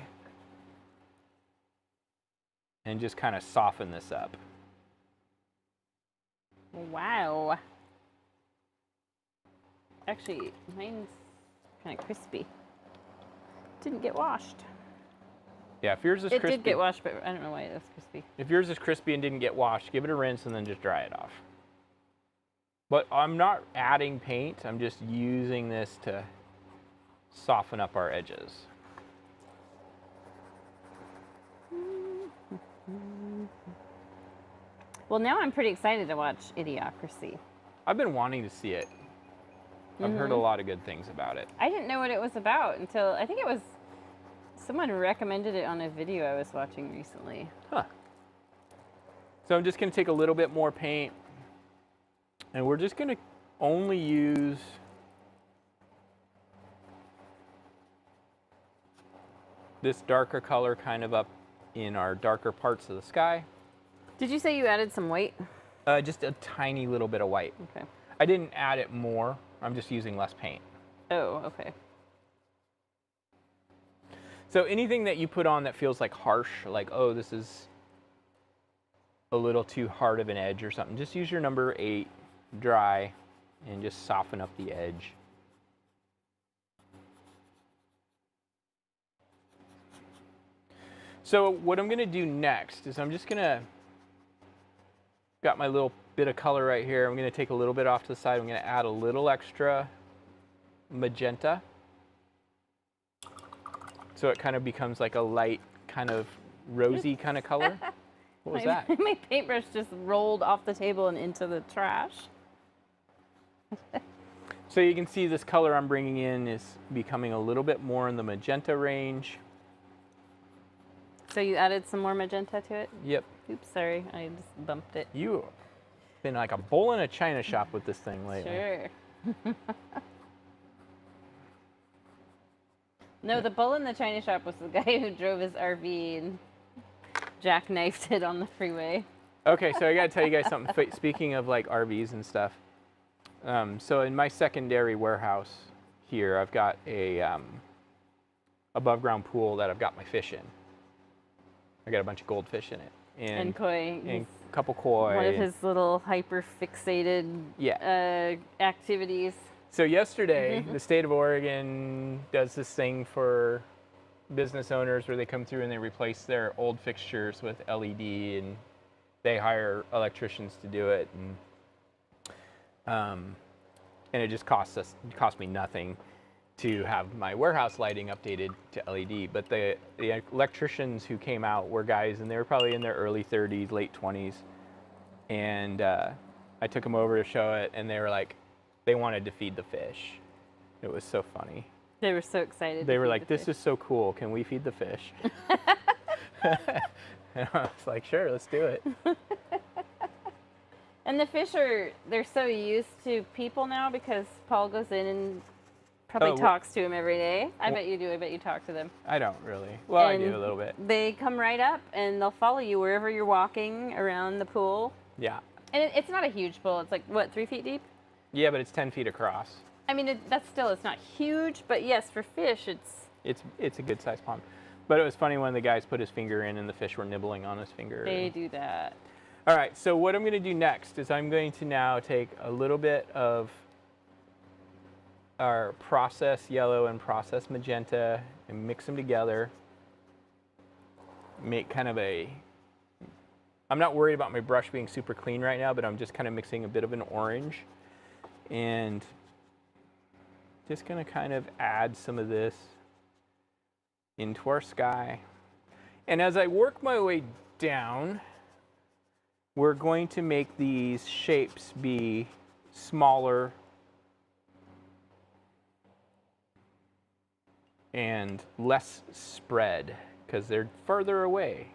And just kind of soften this up. Wow. Actually, mine's kind of crispy. Didn't get washed. Yeah, if yours is crispy. It did get washed, but I don't know why it was crispy. If yours is crispy and didn't get washed, give it a rinse and then just dry it off. But I'm not adding paint. I'm just using this to soften up our edges. Well, now I'm pretty excited to watch Idiocracy. I've been wanting to see it. I've heard a lot of good things about it. I didn't know what it was about until, I think it was, someone recommended it on a video I was watching recently. Huh. So I'm just going to take a little bit more paint, and we're just going to only use this darker color kind of up in our darker parts of the sky. Did you say you added some white? Just a tiny little bit of white. Okay. I didn't add it more. I'm just using less paint. Oh, okay. So anything that you put on that feels like harsh, like, oh, this is a little too hard of an edge or something, just use your number 8 dry and just soften up the edge. So what I'm going to do next is I'm just going to, got my little bit of color right here. I'm going to take a little bit off to the side. I'm going to add a little extra magenta. So it kind of becomes like a light, kind of rosy kind of color. What was that? My paintbrush just rolled off the table and into the trash. So you can see this color I'm bringing in is becoming a little bit more in the magenta range. So you added some more magenta to it? Yep. Oops, sorry, I just bumped it. You've been like a bull in a china shop with this thing lately. Sure. No, the bull in the china shop was the guy who drove his RV and jackknifed it on the freeway. Okay, so I gotta tell you guys something. Speaking of like RVs and stuff, so in my secondary warehouse here, I've got a above ground pool that I've got my fish in. I got a bunch of goldfish in it. And koi. And a couple koi. One of his little hyper fixated activities. So yesterday, the state of Oregon does this thing for business owners where they come through and they replace their old fixtures with LED, and they hire electricians to do it, and it just cost me nothing to have my warehouse lighting updated to LED. But the electricians who came out were guys, and they were probably in their early 30s, late 20s, and I took them over to show it, and they were like, they wanted to feed the fish. It was so funny. They were so excited. They were like, this is so cool. Can we feed the fish? And I was like, sure, let's do it. And the fish they're so used to people now because Paul goes in and probably talks to him every day. I bet you do. I bet you talk to them. I don't really. Well, And I do a little bit. They come right up and they'll follow you wherever you're walking around the pool. Yeah. And it's not a huge pool. It's like, what, 3 feet deep? Yeah, but it's 10 feet across. I mean, it's not huge, but yes, for fish, It's a good sized pond. But it was funny when the guys put his finger in and the fish were nibbling on his finger. They do that. All right, so what I'm going to do next is I'm going to now take a little bit of our processed yellow and processed magenta and mix them together. Make kind of I'm not worried about my brush being super clean right now, but I'm just kind of mixing a bit of an orange. And just going to kind of add some of this into our sky. And as I work my way down, we're going to make these shapes be smaller and less spread because they're further away.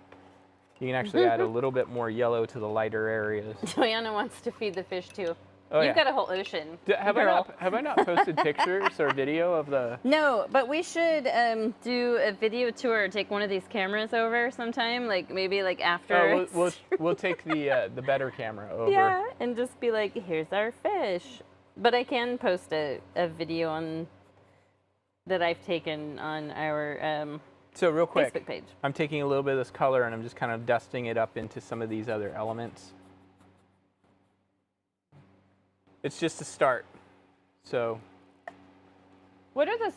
You can actually add a little bit more yellow to the lighter areas. Joanna wants to feed the fish too. Oh, You've yeah. got a whole ocean. Have I not posted pictures or video of the? No, but we should do a video tour. Take one of these cameras over sometime, like maybe like after. Oh, we'll take the better camera over. Yeah, and just be like, here's our fish. But I can post a video on that I've taken on our So real quick, Facebook page. I'm taking a little bit of this color and I'm just kind of dusting it up into some of these other elements. It's just a start. So. What are those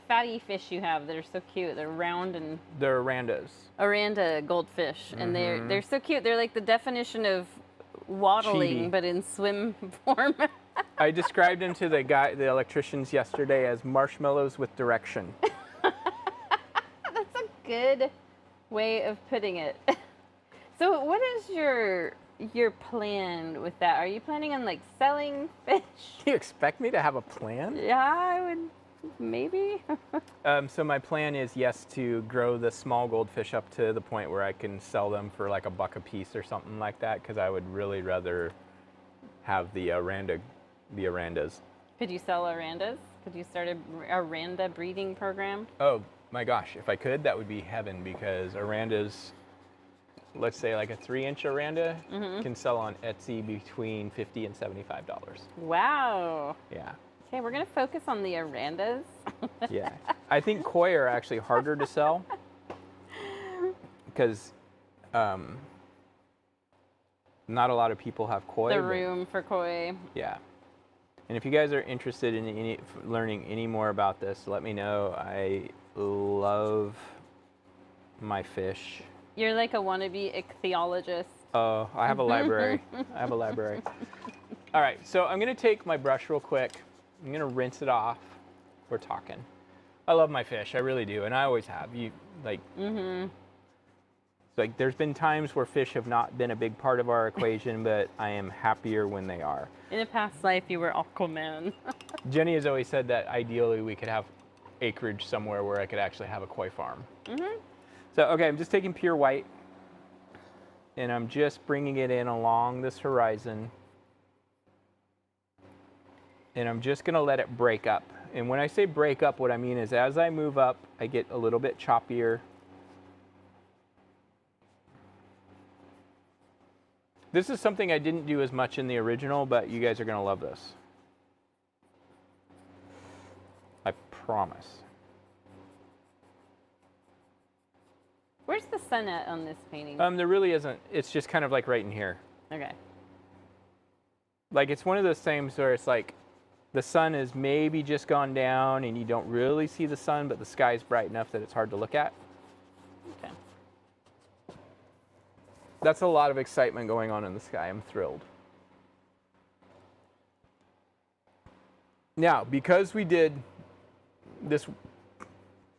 fatty fish you have that are so cute? They're round and. They're Arandas. Aranda goldfish, and they're so cute. They're like the definition of waddling, Chibi. But in swim form. I described them to the electricians yesterday as marshmallows with direction. That's a good way of putting it. So what is your plan with that? Are you planning on like selling fish? You expect me to have a plan? Yeah, I would maybe. So my plan is, yes, to grow the small goldfish up to the point where I can sell them for like $1 a piece or something like that, because I would really rather have the Arandas. Could you sell Arandas? Could you start a Aranda breeding program? Oh, my gosh, if I could, that would be heaven, because Aranda's, let's say like a 3-inch Aranda can sell on Etsy between $50 and $75. Wow. Yeah. Okay, we're gonna focus on the Arandas. Yeah. I think koi are actually harder to sell because not a lot of people have koi. The room for koi. Yeah. And if you guys are interested in learning any more about this, let me know. I love my fish. You're like a wannabe ichthyologist. Oh, I have a library. I have a library. All right, so I'm gonna take my brush real quick. I'm gonna rinse it off. We're talking. I love my fish, I really do, and I always have. Like there's been times where fish have not been a big part of our equation, but I am happier when they are. In a past life, you were Aquaman. Jenny has always said that ideally we could have acreage somewhere where I could actually have a koi farm. So, okay, I'm just taking pure white, and I'm just bringing it in along this horizon, and I'm just gonna let it break up. And when I say break up, what I mean is as I move up, I get a little bit choppier. This is something I didn't do as much in the original, but you guys are gonna love this. I promise. Where's the sun at on this painting? There really isn't. It's just kind of like right in here. Okay. Like it's one of those things where it's like the sun is maybe just gone down and you don't really see the sun, but the sky's bright enough that it's hard to look at. Okay. That's a lot of excitement going on in the sky. I'm thrilled. Now, because we did this,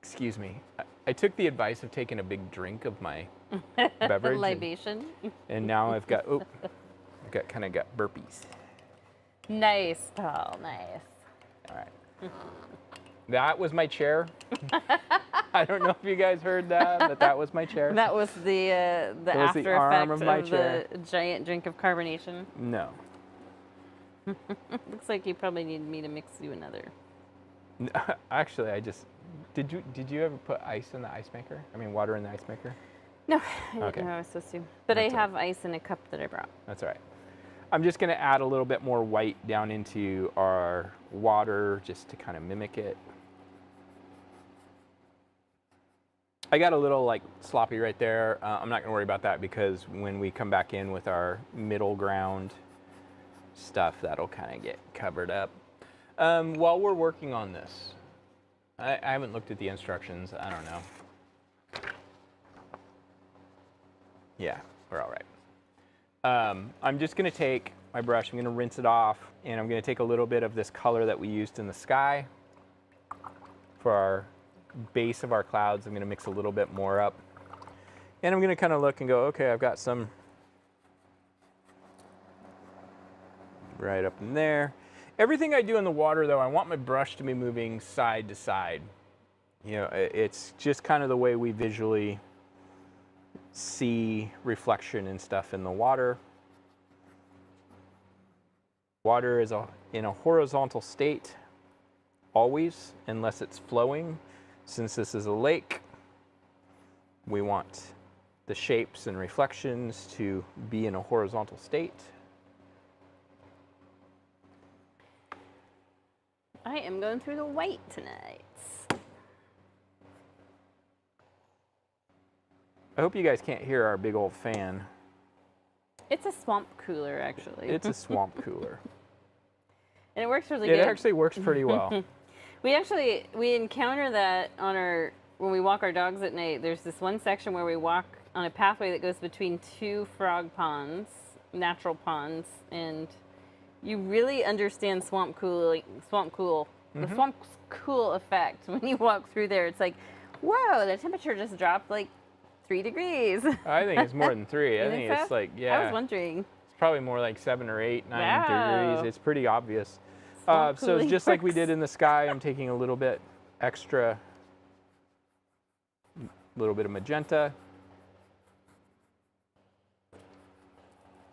excuse me, I took the advice of taking a big drink of my beverage. Libation. And now I've got, kind of got burpees. Nice, Paul, nice. All right. That was my chair. I don't know if you guys heard that, but that was my chair. That was the after arm effect of my of chair. the giant drink of carbonation. No. Looks like you probably need me to mix you another. Actually, did you ever put ice in the ice maker? I mean, water in the ice maker? No, I Okay. didn't know I was supposed to. But That's I have ice in a cup that I brought. That's all right. I'm just going to add a little bit more white down into our water just to kind of mimic it. I got a little like sloppy right there. I'm not going to worry about that because when we come back in with our middle ground stuff, that'll kind of get covered up. While we're working on this, I haven't looked at the instructions. I don't know. Yeah, we're all right. I'm just going to take my brush, I'm going to rinse it off, and I'm going to take a little bit of this color that we used in the sky for our base of our clouds. I'm going to mix a little bit more up. And I'm going to kind of look and go, okay, I've got some right up in there. Everything I do in the water, though, I want my brush to be moving side to side. You know, it's just kind of the way we visually see reflection and stuff in the water. Water is in a horizontal state always, unless it's flowing. Since this is a lake, we want the shapes and reflections to be in a horizontal state. I am going through the white tonight. I hope you guys can't hear our big old fan. It's a swamp cooler, actually. It's a swamp cooler. And it works really It good. actually works pretty well. We encounter that on when we walk our dogs at night. There's this one section where we walk on a pathway that goes between two frog ponds, natural ponds, and you really understand swamp cool, the swamp cool effect when you walk through there. It's like, whoa, the temperature just dropped like 3 degrees. I think it's more than 3. I think it's so? like, yeah. I was wondering. It's probably more like 7 or 8, 9 Wow. degrees. It's pretty obvious. Swamp So cooling just like we works. did in the sky, I'm taking a little bit extra, little bit of magenta.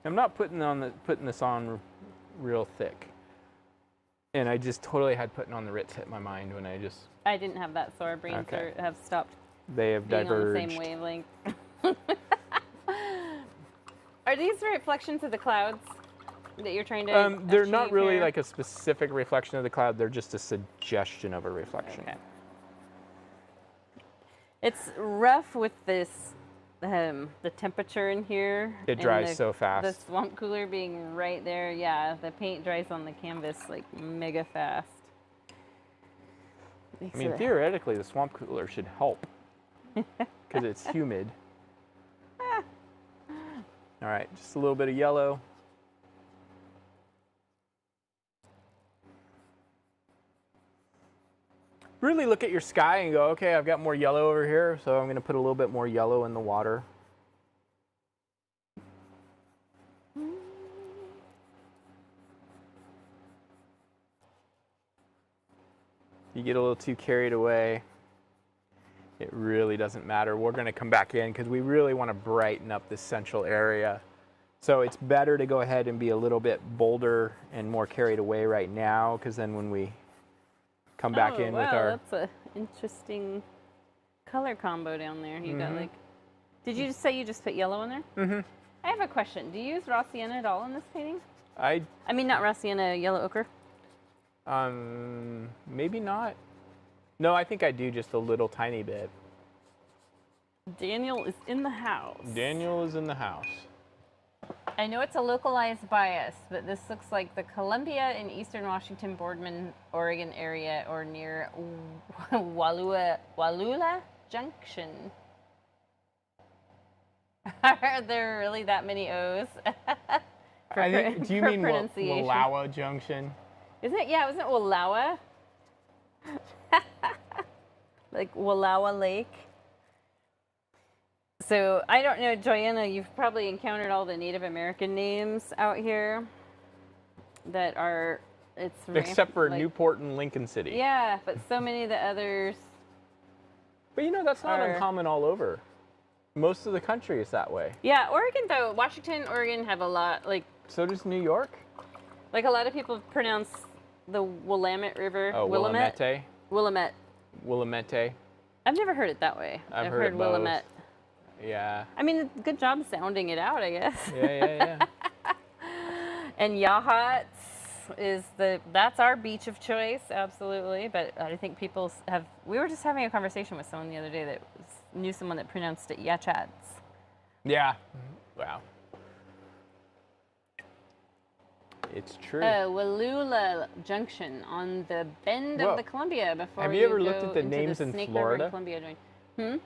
I'm not putting this on real thick. And I just totally had putting on the Ritz hit my mind when I just I didn't have that, so our brains have stopped They have being diverged. on the same wavelength. Are these reflections of the clouds that you're trying to They're not achieve really here? like a specific reflection of the cloud. They're just a suggestion of a reflection. Okay. It's rough with this, the temperature in here. It and dries so fast. The swamp cooler being right there. Yeah, the paint dries on the canvas like mega fast. I mean, theoretically, the swamp cooler should help because it's humid. All right, just a little bit of yellow. Really look at your sky and go, okay, I've got more yellow over here, so I'm going to put a little bit more yellow in the water. You get a little too carried away, it really doesn't matter. We're going to come back in because we really want to brighten up this central area. So it's better to go ahead and be a little bit bolder and more carried away right now, because then when we come back in with our... that's an interesting color combo down there. You got like... Did you just say you just put yellow in there? Mm-hmm. I have a question. Do you use raw sienna at all in this painting? I mean, not raw sienna, yellow ochre? Maybe not. No, I think I do just a little tiny bit. Daniel is in the house. Daniel is in the house. I know it's a localized bias, but this looks like the Columbia and Eastern Washington, Boardman, Oregon area, or near Wallula Junction. Are there really that many O's? I think, do you mean pronunciation? Wallowa Junction? Isn't it? Yeah, wasn't it Wallowa? Like Wallowa Lake. So I don't know, Joanna, you've probably encountered all the Native American names out here that are, except for like, Newport and Lincoln City. Yeah, but so many of the others. But you know, that's not uncommon all over. Most of the country is that way. Yeah, Oregon though, Washington, Oregon have a lot, like. So does New York. Like a lot of people pronounce the Willamette River. Oh, Willamette. Willamette. Willamette. I've never heard it that way. I've heard Willamette. Yeah. I mean, good job sounding it out, I guess. Yeah. And Yachats is that's our beach of choice, absolutely. But I think people have. We were just having a conversation with someone the other day that knew someone that pronounced it Yachats. Yeah. Wow. It's true. Wallula Junction on the bend of the Columbia before Have you ever looked at the into names the in Snake Florida? River and Columbia joint.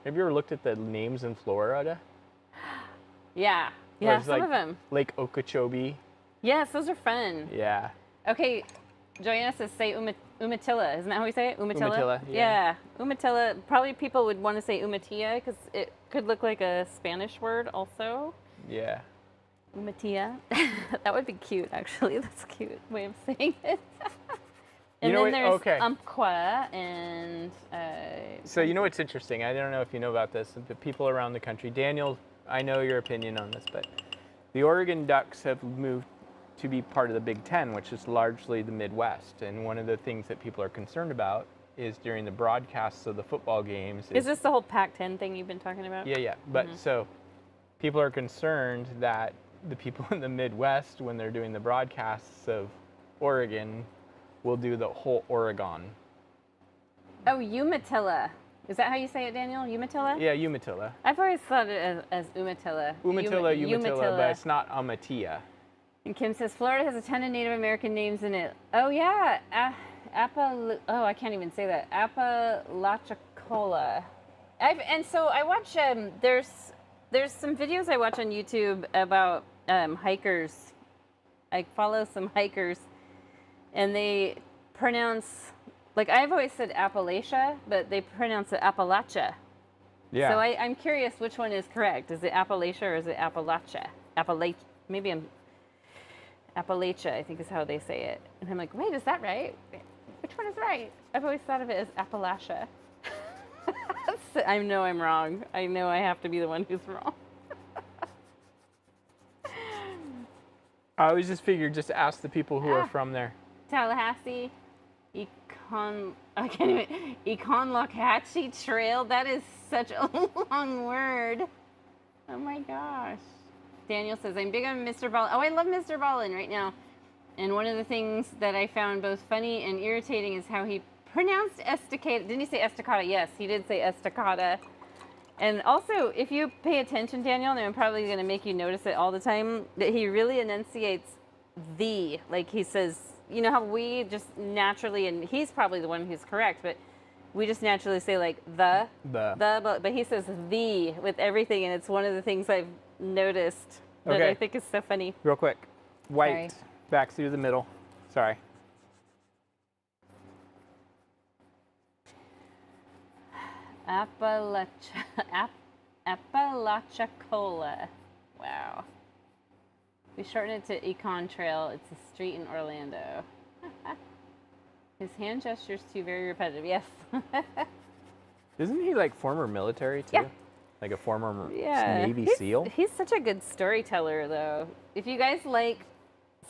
Have you ever looked at the names in Florida? Yeah, Or some of them. Lake Okeechobee. Yes, those are fun. Yeah. Okay, Joanna says say Umatilla. Isn't that how we say it? Umatilla? Umatilla, yeah. Umatilla. Probably people would want to say Umatilla because it could look like a Spanish word also. Yeah. Umatilla. That would be cute, actually. That's a cute way of saying it. And you know then there's okay. Umpqua and... So you know what's interesting? I don't know if you know about this, but people around the country, Daniel, I know your opinion on this, but the Oregon Ducks have moved to be part of the Big Ten, which is largely the Midwest. And one of the things that people are concerned about is during the broadcasts of the football games. Is this the whole Pac-10 thing you've been talking about? Yeah. But so people are concerned that the people in the Midwest, when they're doing the broadcasts of Oregon, will do the whole Oregon. Oh, Umatilla. Is that how you say it, Daniel? Umatilla? Yeah, Umatilla. I've always thought it as Umatilla. Umatilla, but it's not Amatia. And Kim says, Florida has a ton of Native American names in it. Oh, yeah. I can't even say that. Apalachicola. And so I watch, there's some videos I watch on YouTube about hikers. I follow some hikers, and they pronounce, like I've always said Appalachia, but they pronounce it Appalachia. Yeah. So I'm curious which one is correct. Is it Appalachia or is it Appalachia? Appalachia, I think is how they say it. And I'm like, wait, is that right? Which one is right? I've always thought of it as Appalachia. I know I'm wrong. I know I have to be the one who's wrong. I always just figured just ask the people who are from there. Tallahassee. I can't even. Econlocachi Trail. That is such a long word. Oh my gosh. Daniel says, I'm big on Mr. Ballin. Oh, I love Mr. Ballin right now. And one of the things that I found both funny and irritating is how he pronounced estacada. Didn't he say estacada? Yes, he did say estacada. And also, if you pay attention, Daniel, and I'm probably going to make you notice it all the time, that he really enunciates the. Like he says, you know how we just naturally, and he's probably the one who's correct, but we just naturally say like the, but he says the with everything, and it's one of the things I've noticed that I think is so funny. Real quick, white, Sorry. back through the middle. Sorry. Apalachicola. Wow. We shorten it to Econ Trail. It's a street in Orlando. His hand gestures too very repetitive. Yes. Isn't he like former military too? Yeah. Like a former Navy SEAL? He's such a good storyteller, though. If you guys like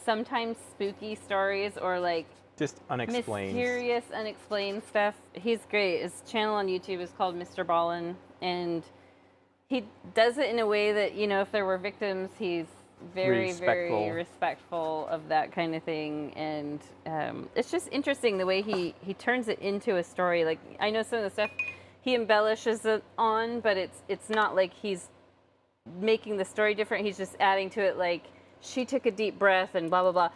sometimes spooky stories or like Just unexplained. mysterious, unexplained stuff, he's great. His channel on YouTube is called Mr. Ballin, and he does it in a way that, you know, if there were victims, he's very respectful of that kind of thing. And it's just interesting the way he turns it into a story. Like, I know some of the stuff he embellishes it on, but it's not like he's making the story different. He's just adding to it, like, she took a deep breath and blah, blah, blah,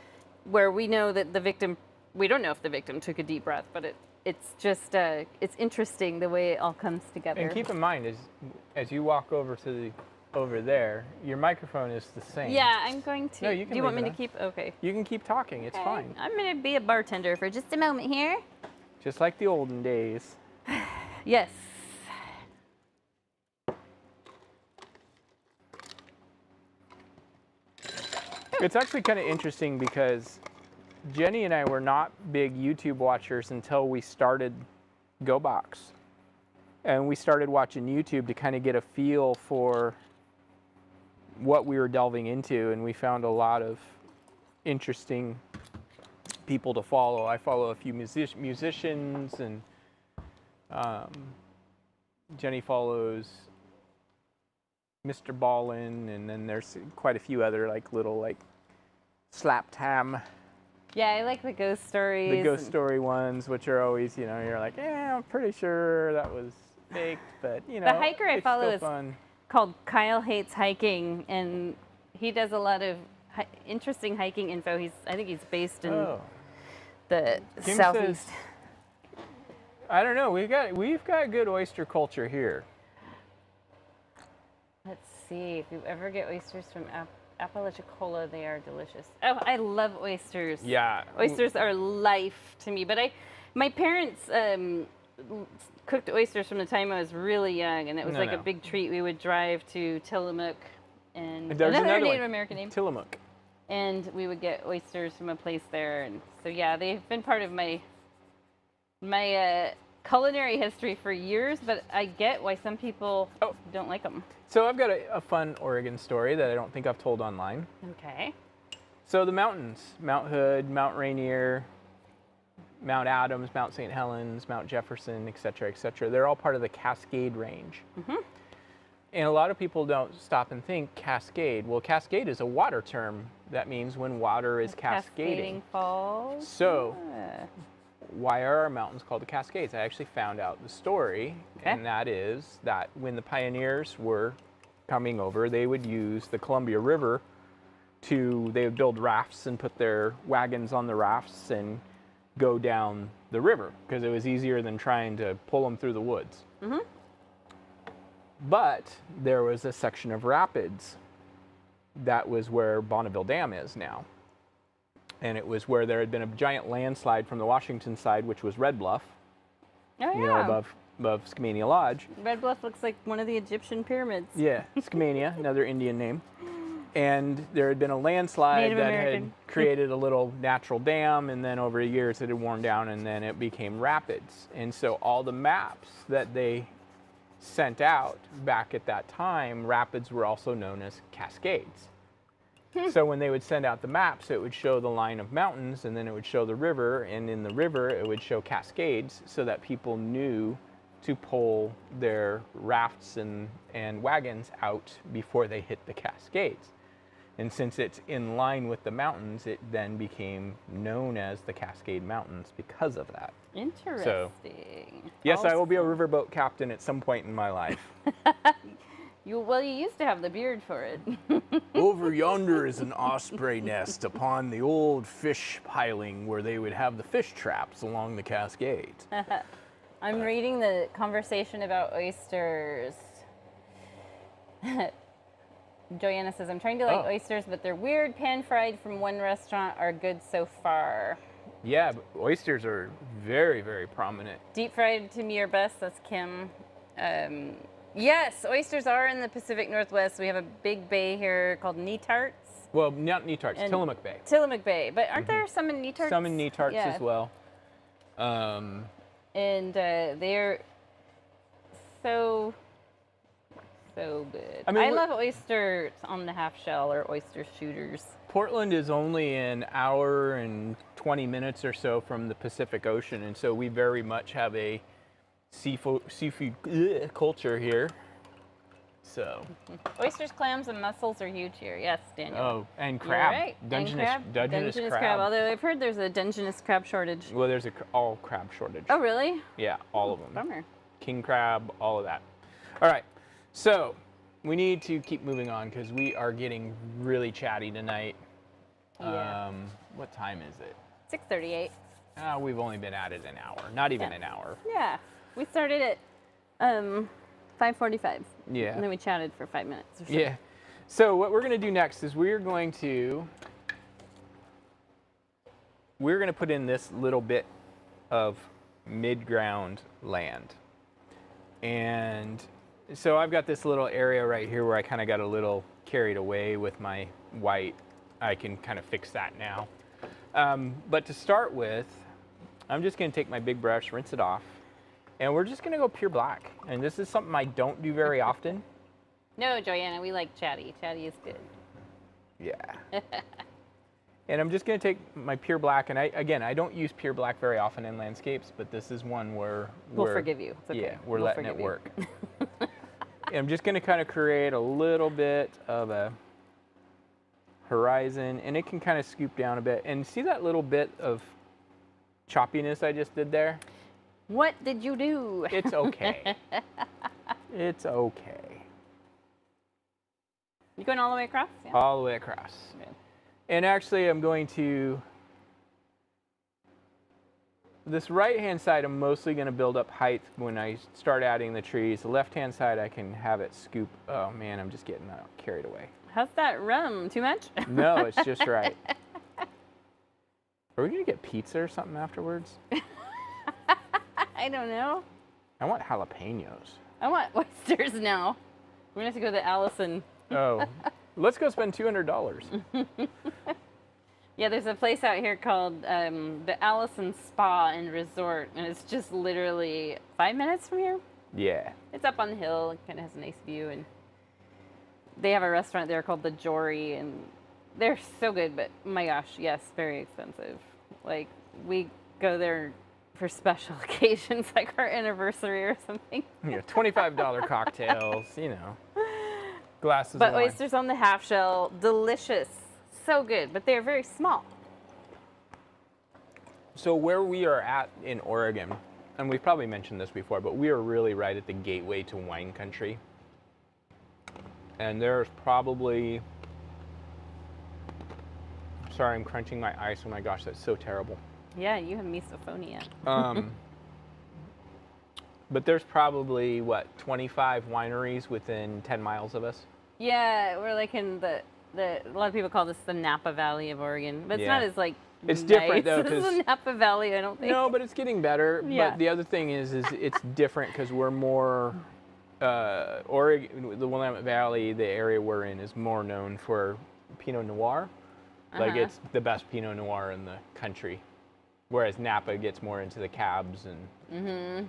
where we know that the victim, we don't know if the victim took a deep breath, but it's just, it's interesting the way it all comes together. And keep in mind, as you walk over over there, your microphone is the same. Yeah, I'm going to. No, you can do you want me leave to it keep? Okay. You can keep talking. It's fine. I'm going to be a bartender for just a moment here. Just like the olden days. Yes. It's actually kind of interesting because Jenny and I were not big YouTube watchers until we started Gogh. And we started watching YouTube to kind of get a feel for what we were delving into, and we found a lot of interesting people to follow. I follow a few musicians, and Jenny follows Mr. Ballin, and then there's quite a few other little slap tam. Yeah, I like the ghost stories. The ghost story ones, which are always, you're like, I'm pretty sure that was faked, but the hiker I follow is fun. Called Kyle Hates Hiking, and he does a lot of interesting hiking info. I think he's based in the Kim southeast. Says, I don't know. We've got good oyster culture here. Let's see if you ever get oysters from Apalachicola. They are delicious. Oh, I love oysters. Yeah, oysters are life to me. But my parents cooked oysters from the time I was really young, and it was a big treat. We would drive to Tillamook, and another Native American name. Tillamook. And we would get oysters from a place there, and so yeah, they've been part of my culinary history for years. But I get why some people don't like them. So I've got a fun Oregon story that I don't think I've told online. Okay. So the mountains, Mount Hood, Mount Rainier, Mount Adams, Mount St. Helens, Mount Jefferson, et cetera, they're all part of the Cascade Range. Mm-hmm. And a lot of people don't stop and think Cascade. Well, Cascade is a water term. That means when water is cascading. Falls. So, why are our mountains called the Cascades? I actually found out the story, and that is that when the pioneers were coming over, they would use the Columbia River they would build rafts and put their wagons on the rafts and go down the river because it was easier than trying to pull them through the woods. Mm-hmm. But there was a section of rapids that was where Bonneville Dam is now. And it was where there had been a giant landslide from the Washington side, which was Red Bluff. Oh, yeah. Above Skamania Lodge. Red Bluff looks like one of the Egyptian pyramids. Yeah, Skamania, another Indian name. And there had been a landslide that had created a little natural dam, and then over the years it had worn down, and then it became rapids. And so all the maps that they sent out back at that time, rapids were also known as cascades. So when they would send out the maps, it would show the line of mountains, and then it would show the river, and in the river it would show cascades, so that people knew to pull their rafts and wagons out before they hit the cascades. And since it's in line with the mountains, it then became known as the Cascade Mountains because of that. Interesting. So, yes, I will be a riverboat captain at some point in my life. You used to have the beard for it. Over yonder is an osprey nest upon the old fish piling where they would have the fish traps along the Cascades. I'm reading the conversation about oysters. Joanna says, I'm trying to like oysters, but they're weird. Pan-fried from one restaurant are good so far. Yeah, but oysters are very, very prominent. Deep fried to me are best. That's Kim. Yes, oysters are in the Pacific Northwest. We have a big bay here called Netarts. Well, not Netarts, Tillamook Bay. Tillamook Bay. But aren't there some in Netarts? Some in Netarts as well. And they're so good. I love oysters on the half shell or oyster shooters. Portland is only an hour and 20 minutes or so from the Pacific Ocean, and so we very much have a seafood culture here. So oysters, clams, and mussels are huge here. Yes, Daniel. Oh, and crab. You're right. Dungeness crab. Although I've heard there's a Dungeness crab shortage. Well, there's all crab shortage. Oh, really? Yeah, all of them. Bummer. King crab, all of that. All right. So we need to keep moving on because we are getting really chatty tonight. Yeah. What time is it? 6:38. We've only been at it an hour, not even an hour. Yeah, we started at 5:45. Yeah. And then we chatted for 5 minutes or so. Yeah. So what we're going to do next is we're going to put in this little bit of mid-ground land. And so I've got this little area right here where I kind of got a little carried away with my white. I can kind of fix that now. But to start with, I'm just going to take my big brush, rinse it off, and we're just going to go pure black. And this is something I don't do very often. No, Joanna, we like chatty. Chatty is good. Yeah. And I'm just going to take my pure black, and I don't use pure black very often in landscapes, but this is one where we'll forgive you. It's okay. Yeah, we're letting it work. I'm just going to kind of create a little bit of a horizon, and it can kind of scoop down a bit. And see that little bit of choppiness I just did there? What did you do? It's okay. It's okay. You going all the way across? Yeah. All the way across. Good. And actually, I'm going to, this right-hand side, I'm mostly going to build up height when I start adding the trees. The left-hand side, I can have it scoop. Oh man, I'm just getting carried away. How's that rum? Too much? No, it's just right. Are we going to get pizza or something afterwards? I don't know. I want jalapenos. I want oysters now. We're going to have to go to the Allison. Oh, let's go spend $200. Yeah, there's a place out here called the Allison Spa and Resort, and it's just literally 5 minutes from here. Yeah. It's up on the hill. It kind of has a nice view, and they have a restaurant there called the Jory, and they're so good, but my gosh, yes, very expensive. Like, we go there for special occasions, like our anniversary or something. Yeah, $25 cocktails, you know, glasses of wine. But oysters on the half shell, delicious, so good, but they're very small. So where we are at in Oregon, and we've probably mentioned this before, but we are really right at the gateway to wine country. And there's probably, sorry, I'm crunching my ice. Oh my gosh, that's so terrible. Yeah, you have misophonia. But there's probably, what, 25 wineries within 10 miles of us? Yeah, we're like in a lot of people call this the Napa Valley of Oregon, but it's not as like it's nice. different though, This is the Napa Valley, I don't think. No, but it's getting better. Yeah. But the other thing is it's different because we're more, Oregon, the Willamette Valley, the area we're in is more known for Pinot Noir. Like it's the best Pinot Noir in the country. Whereas Napa gets more into the cabs and,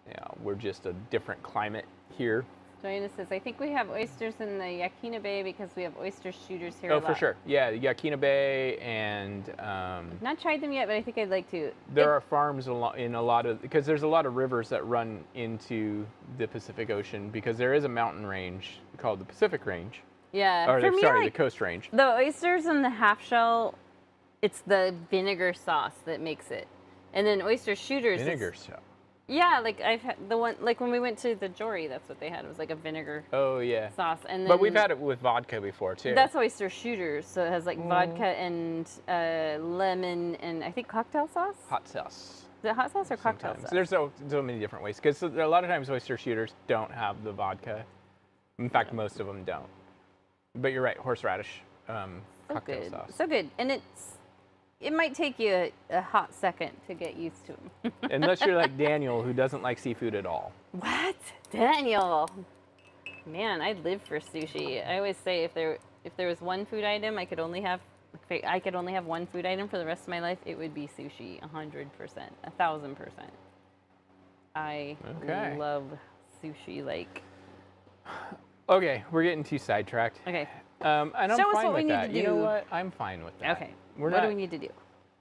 yeah, we're just a different climate here. Joanna says, I think we have oysters in the Yakina Bay because we have oyster shooters here. Oh, for sure. Yeah, the Yakina Bay and Not tried them yet, but I think I'd like to. there are farms in a lot of, because there's a lot of rivers that run into the Pacific Ocean, because there is a mountain range called the Pacific Range. Yeah. Or For me, sorry, like, the Coast Range. the oysters and the half shell, it's the vinegar sauce that makes it. And then oyster shooters. Vinegar sauce. Yeah, like I've had the one, like when we went to the Jory, that's what they had. It was like a vinegar Oh, yeah. sauce. And then But we've had it with vodka before, too. that's oyster shooters. So it has like vodka and lemon and I think cocktail sauce. Hot sauce. Is it hot sauce or cocktail Sometimes. sauce? There's so many different ways, because a lot of times oyster shooters don't have the vodka. In fact, most of them don't. But you're right, horseradish So cocktail good. sauce. So good. And it might take you a hot second to get used to them. Unless you're like Daniel, who doesn't like seafood at all. What? Daniel. Man, I'd live for sushi. I always say if there was one food item I could only have one food item for the rest of my life, it would be sushi. 100%. 1,000%. I love sushi like. Okay, we're getting too sidetracked. Okay. And I'm Show us fine what we with need that. to You know do. what? I'm fine with that. Okay. What do we need to do?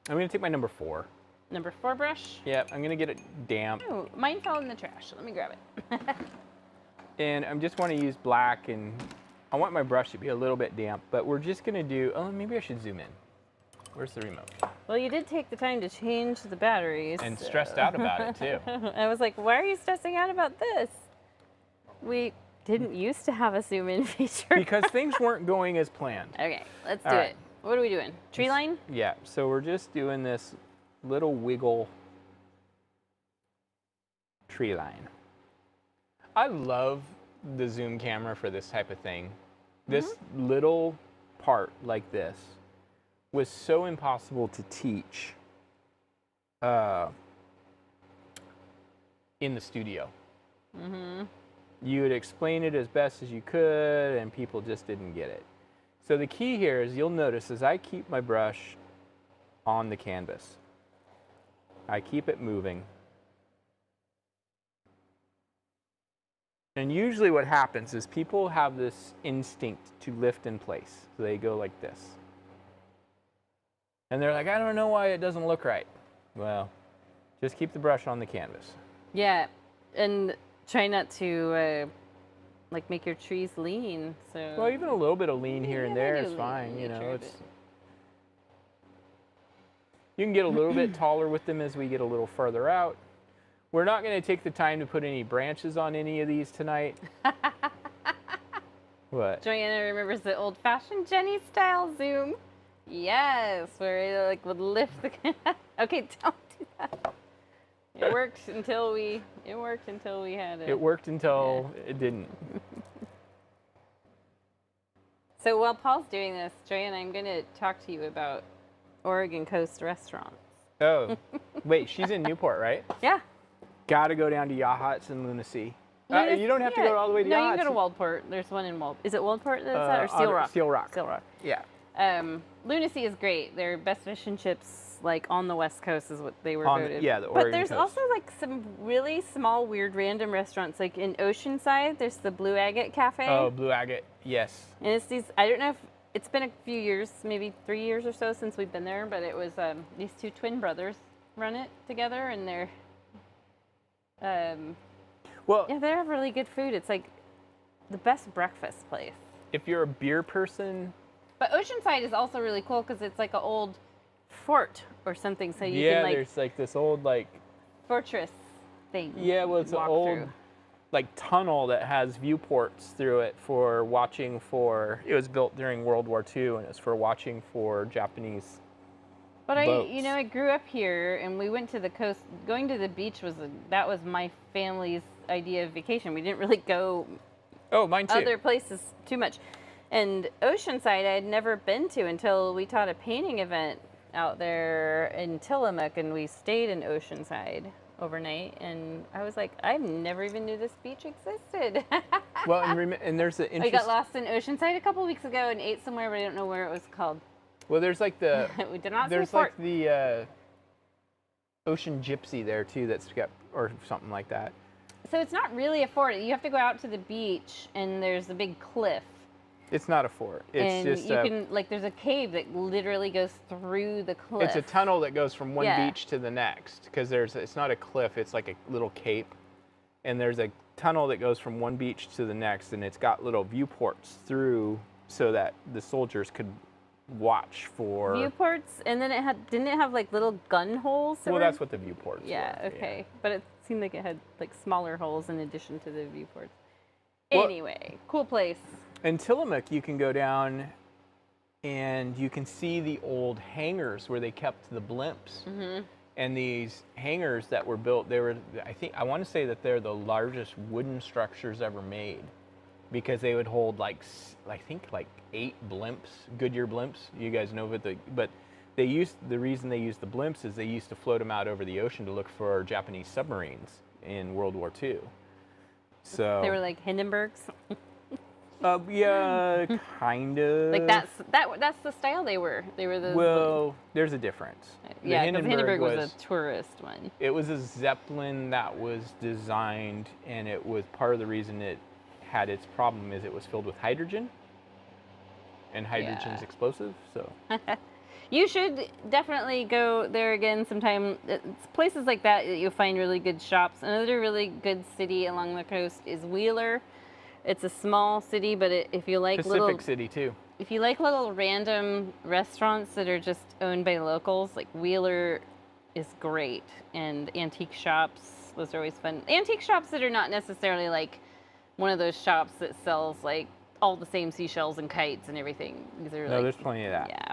I'm going to take my number 4. Number 4 brush. Yep, I'm going to get it damp. Oh, mine fell in the trash. Let me grab it. And I just want to use black, and I want my brush to be a little bit damp, but we're just going to do, oh, maybe I should zoom in. Where's the remote? Well, you did take the time to change the batteries. And so- stressed out about it, too. I was like, why are you stressing out about this? We didn't used to have a zoom in feature. Because things weren't going as planned. Okay, let's do All right. it. What are we doing? Tree line? Yeah, so we're just doing this little wiggle tree line. I love the zoom camera for this type of thing. This little part like this was so impossible to teach in the studio. You would explain it as best as you could, and people just didn't get it. So the key here is, you'll notice as I keep my brush on the canvas, I keep it moving. And usually what happens is people have this instinct to lift in place. So they go like this. And they're like, I don't know why it doesn't look right. Well, just keep the brush on the canvas. Yeah, and try not to like make your trees lean. So. Well, even a little bit of lean here and Yeah, they there do is lean. fine. They You know, try a it's. bit. You can get a little bit taller with them as we get a little further out. We're not going to take the time to put any branches on any of these tonight. What? Joanna remembers the old-fashioned Jenny style zoom. Yes, where it like would lift the. Okay, don't do that. It worked until we. It worked until we had it. It worked until it didn't. So while Paul's doing this, Joanna, I'm going to talk to you about Oregon Coast restaurants. Oh, wait, she's in Newport, right? Yeah. Got to go down to Yahat's and Lunacy. You don't have to go all the way to No, Yahat's. you can go to Waldport. There's one in Wald. Is it Waldport that's that, or Steel Rock? Steel Rock. Steel Rock. Yeah. Lunacy is great. Their best fish and chips, like on the West Coast, is what they were On- voted. yeah, the But Oregon there's coast. also like some really small, weird, random restaurants. Like in Oceanside, there's the Blue Agate Cafe. Oh, Blue Agate, yes. And it's these. I don't know if it's been a few years, maybe 3 years or so since we've been there, but it was these two twin brothers run it together, and they're. Well, Yeah, they have really good food. It's like the best breakfast place. if you're a beer person, But Oceanside is also really cool because it's like an old fort or something, so you yeah, can like there's like this old fortress thing. yeah, well, it's an walk old through. like tunnel that has viewports through it for watching for. It was built during World War II, and it's for watching for Japanese. But boats. I grew up here, and we went to the coast. Going to the beach that was my family's idea of vacation. We didn't really go Oh, mine too. other places too much. And Oceanside I had never been to until we taught a painting event out there in Tillamook, and we stayed in Oceanside overnight. And I was like, I never even knew this beach existed. Well, and there's the We interest. got lost in Oceanside a couple weeks ago and ate somewhere, but I don't know where it was called. Well, there's like the We did not see a there's fort. like the Ocean Gypsy there too. That's got or something like that. So it's not really a fort. You have to go out to the beach, and there's a big cliff. It's not a fort. It's And just you can, like, there's a cave that literally goes through the cliff. it's a tunnel that goes from one Yeah. beach to the next, because it's not a cliff, it's like a little cape. And there's a tunnel that goes from one beach to the next, and it's got little viewports through so that the soldiers could watch for Viewports, and then didn't it have like little gun holes? Well, that's what the viewports Yeah, were. okay. But it seemed like it had like smaller holes in addition to the viewports. Well- Anyway, cool place. In Tillamook, you can go down and you can see the old hangars where they kept the blimps. Mm-hmm. And these hangars that were built, I want to say that they're the largest wooden structures ever made, because they would hold like 8 blimps, Goodyear blimps. You guys know what but the reason they used the blimps is they used to float them out over the ocean to look for Japanese submarines in World War II. So They were like Hindenburgs. yeah, kind of. Like that's the style they were. They were the Well, there's a difference. The yeah, because Hindenburg was was a tourist one. It was a Zeppelin that was designed, and it was part of the reason it had its problem is it was filled with hydrogen, and hydrogen's Yeah. explosive. So You should definitely go there again sometime. It's places like that you'll find really good shops. Another really good city along the coast is Wheeler. It's a small city, but if you like Pacific City too. if you like little random restaurants that are just owned by locals, like Wheeler is great. And antique shops, those are always fun. Antique shops that are not necessarily like one of those shops that sells like all the same seashells and kites and everything. These are No, there's plenty of that. yeah,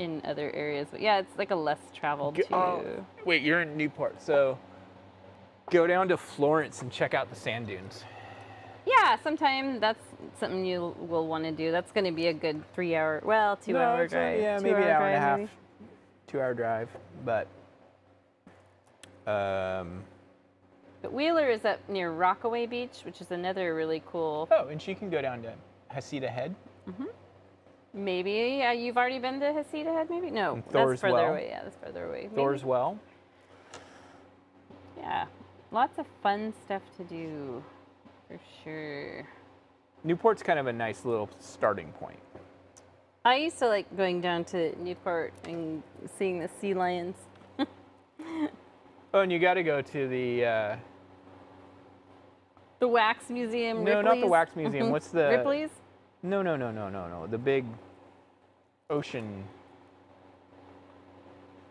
in other areas. But yeah, it's like a less traveled too. Wait, you're in Newport, so go down to Florence and check out the sand dunes. Yeah, sometime that's something you will want to do. That's going to be a good 3-hour, well, 2-hour drive. Yeah, maybe an hour and a half, 2-hour drive. But But Wheeler is up near Rockaway Beach, which is another really cool. oh, and she can go down to Hasita Head. Maybe you've already been to Hasita Head, maybe? No, And that's Thor's further Well. away. Yeah, that's further away. Maybe. Thor's Well. Yeah, lots of fun stuff to do, for sure. Newport's kind of a nice little starting point. I used to like going down to Newport and seeing the sea lions. Oh, and you got to go to the The Wax Museum. no, not the Ripley's. Wax Museum. What's the Ripley's? No. The big ocean.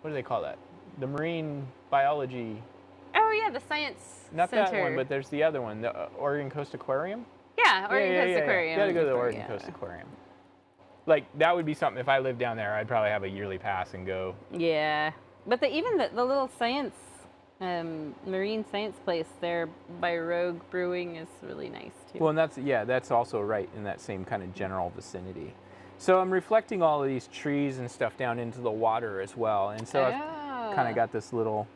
What do they call that? The marine biology. Oh yeah, the science Not center. that one, but there's the other one, the Oregon Coast Aquarium. yeah, Oregon Coast Aquarium. You got to go to the Newport, Oregon yeah. Coast Aquarium. Like that would be something. If I lived down there, I'd probably have a yearly pass and go. Yeah, but even the little science, marine science place there by Rogue Brewing is really nice too. Well, and that's also right in that same kind of general vicinity. So I'm reflecting all of these trees and stuff down into the water as well, and so I've kind of got this little.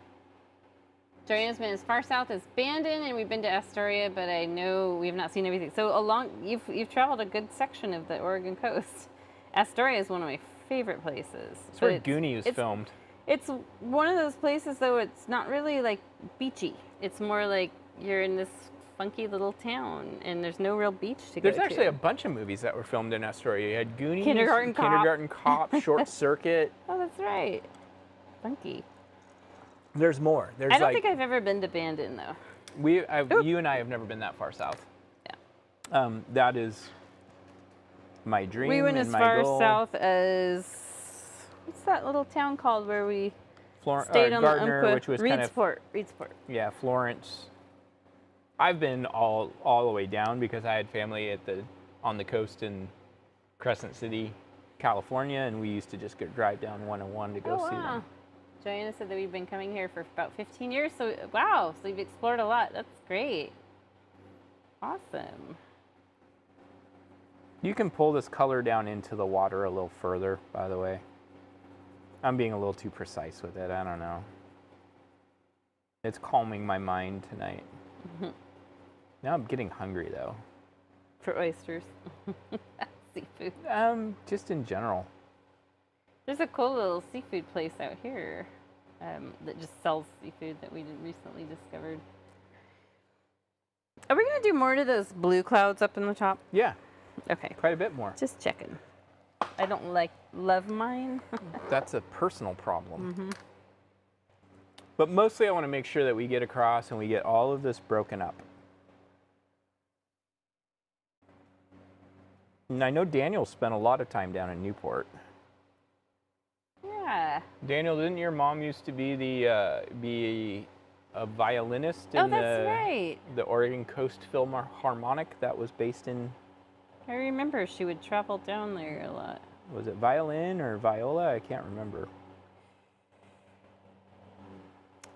Joanna's been as far south as Bandon, and we've been to Astoria, but I know we have not seen everything. So you've traveled a good section of the Oregon coast. Astoria is one of my favorite places. It's but where Goonie was filmed. It's one of those places, though, it's not really like beachy. It's more like you're in this funky little town, and there's no real beach to go to. There's actually a bunch of movies that were filmed in Astoria. You had Goonies, Kindergarten Cop. Short Circuit. Oh, that's right. Funky. There's more. There's I don't like think I've ever been to Bandon, though. you and I have never been that far south. Yeah. That is my dream. We went and as my far goal. south as, what's that little town called where we stayed on Gardner, the Umpqua? which was kind of Reedsport. yeah, Florence. I've been all the way down because I had family on the coast in Crescent City, California, and we used to just drive down 101 to go see them. Joanna said that we've been coming here for about 15 years, so wow, so you've explored a lot. That's great. Awesome. You can pull this color down into the water a little further, by the way. I'm being a little too precise with it. I don't know. It's calming my mind tonight. Now I'm getting hungry, though. For oysters. Seafood. Just in general. There's a cool little seafood place out here that just sells seafood that we recently discovered. Are we going to do more to those blue clouds up in the top? Yeah, Okay. quite a bit more. Just checking. I don't love mine. That's a personal problem. But mostly I want to make sure that we get across and we get all of this broken up. And I know Daniel spent a lot of time down in Newport. Yeah. Daniel, didn't your mom used to be a violinist Oh, in that's right. the Oregon Coast Philharmonic that was based in, I remember she would travel down there a lot. was it violin or viola? I can't remember.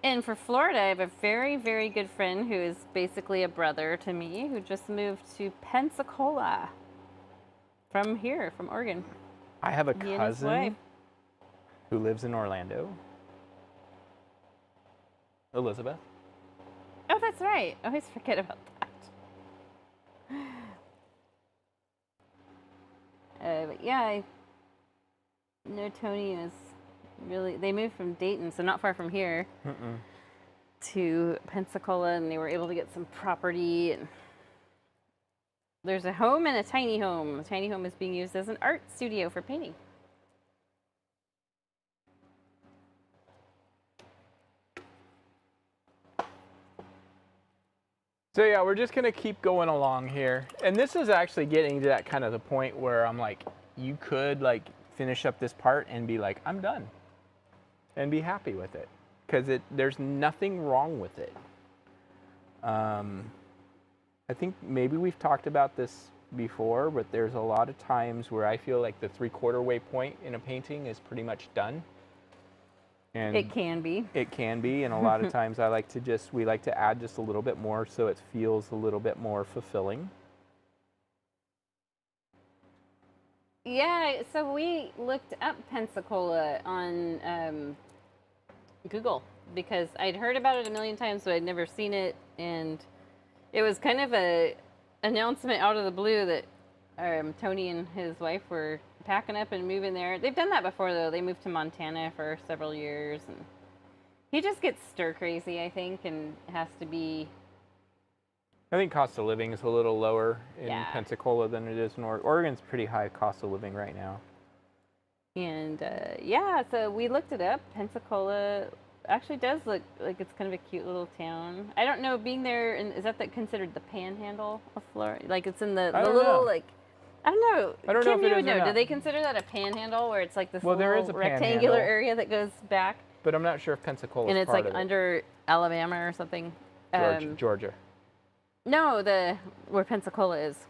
And for Florida, I have a very, very good friend who is basically a brother to me who just moved to Pensacola from here, from Oregon. I have a He and his wife. cousin who lives in Orlando. Elizabeth. Oh, that's right. I always forget about that. But yeah, I know Tony is really, they moved from Dayton, so not far from here, to Pensacola, and they were able to get some property. And there's a home and a tiny home. The tiny home is being used as an art studio for painting. So yeah, we're just gonna keep going along here. And this is actually getting to that kind of the point where I'm like, you could like finish up this part and be like, I'm done. And be happy with it. Because there's nothing wrong with it. I think maybe we've talked about this before, but there's a lot of times where I feel like the 3/4 way point in a painting is pretty much done. And It can be. It can be, and a lot of times we like to add just a little bit more so it feels a little bit more fulfilling. Yeah, so we looked up Pensacola on Google because I'd heard about it a million times, but I'd never seen it, and it was kind of a announcement out of the blue that Tony and his wife were packing up and moving there. They've done that before, though. They moved to Montana for several years, and he just gets stir crazy, I think, and has to be. I think cost of living is a little lower in Yeah. Pensacola than it is in Oregon. Oregon's pretty high cost of living right now. And yeah, so we looked it up. Pensacola actually does look like it's kind of a cute little town. I don't know, being there, is that considered the panhandle of Florida? Like it's in the don't little, know. like, I don't know. I don't know Kim, if it you is would or know. not. Do they consider that a panhandle where it's like this Well, there is little a rectangular panhandle. area that goes back? But I'm not sure if Pensacola And is it's part like of it. under Alabama or something. Georgia. No, where Pensacola is.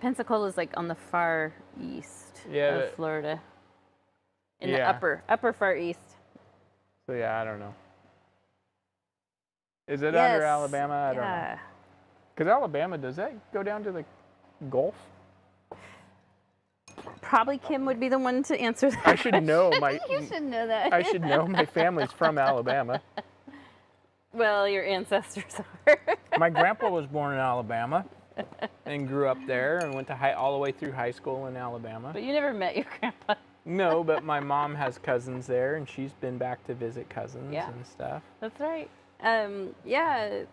Pensacola is like on the far east of Florida. In the upper far east. So yeah, I don't know. Is it under Alabama? I don't know. Because Alabama, does that go down to the Gulf? Probably Kim would be the one to answer that. I should know You should know that. I should know my family's from Alabama. Well, your ancestors are. My grandpa was born in Alabama and grew up there and went to all the way through high school in Alabama. But you never met your grandpa. No, but my mom has cousins there, and she's been back to visit cousins and stuff. That's right. Yeah.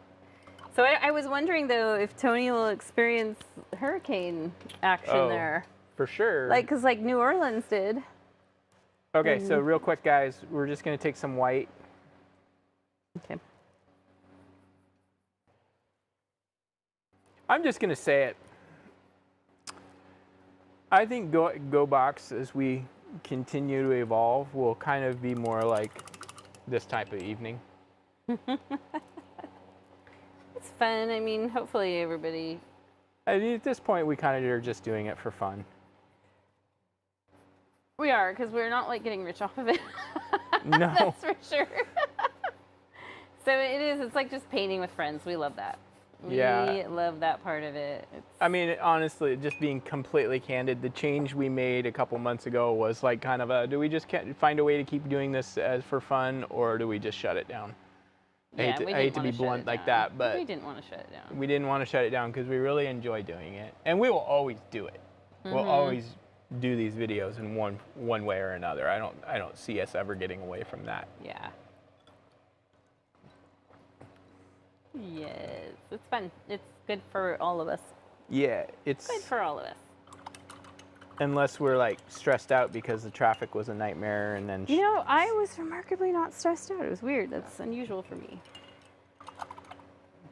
So I was wondering, though, if Tony will experience hurricane action there. For sure. Because New Orleans did. Okay, so real quick, guys, we're just going to take some white. Okay. I'm just going to say it. I think Gogh as we continue to evolve, will kind of be more like this type of evening. It's fun. I mean, hopefully everybody... I mean, at this point, we kind of are just doing it for fun. We are, because we're not getting rich off of it. No. That's for sure. So it is. It's like just painting with friends. We love that. We love that part of it. I mean, honestly, just being completely candid, the change we made a couple months ago was like kind of do we just find a way to keep doing this as for fun, or do we just shut it down? I hate to be blunt like that, but we didn't want to shut it down. We didn't want to shut it down because we really enjoy doing it, and we will always do it. We'll always do these videos in one way or another. I don't see us ever getting away from that. Yeah. Yes, it's fun. It's good for all of us. Yeah, it's Good for all of us. unless we're like stressed out because the traffic was a nightmare, and then You know, I was remarkably not stressed out. It was weird. That's unusual for me.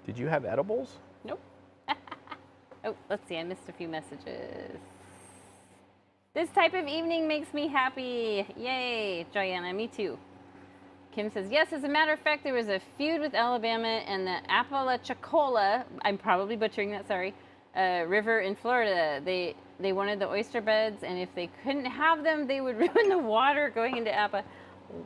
Did you have edibles? Nope. Oh, let's see. I missed a few messages. This type of evening makes me happy. Yay, Joanna. Me too. Kim says, yes, as a matter of fact, there was a feud with Alabama and the Apalachicola, I'm probably butchering that, sorry, river in Florida. They wanted the oyster beds, and if they couldn't have them, they would ruin the water going into Appa.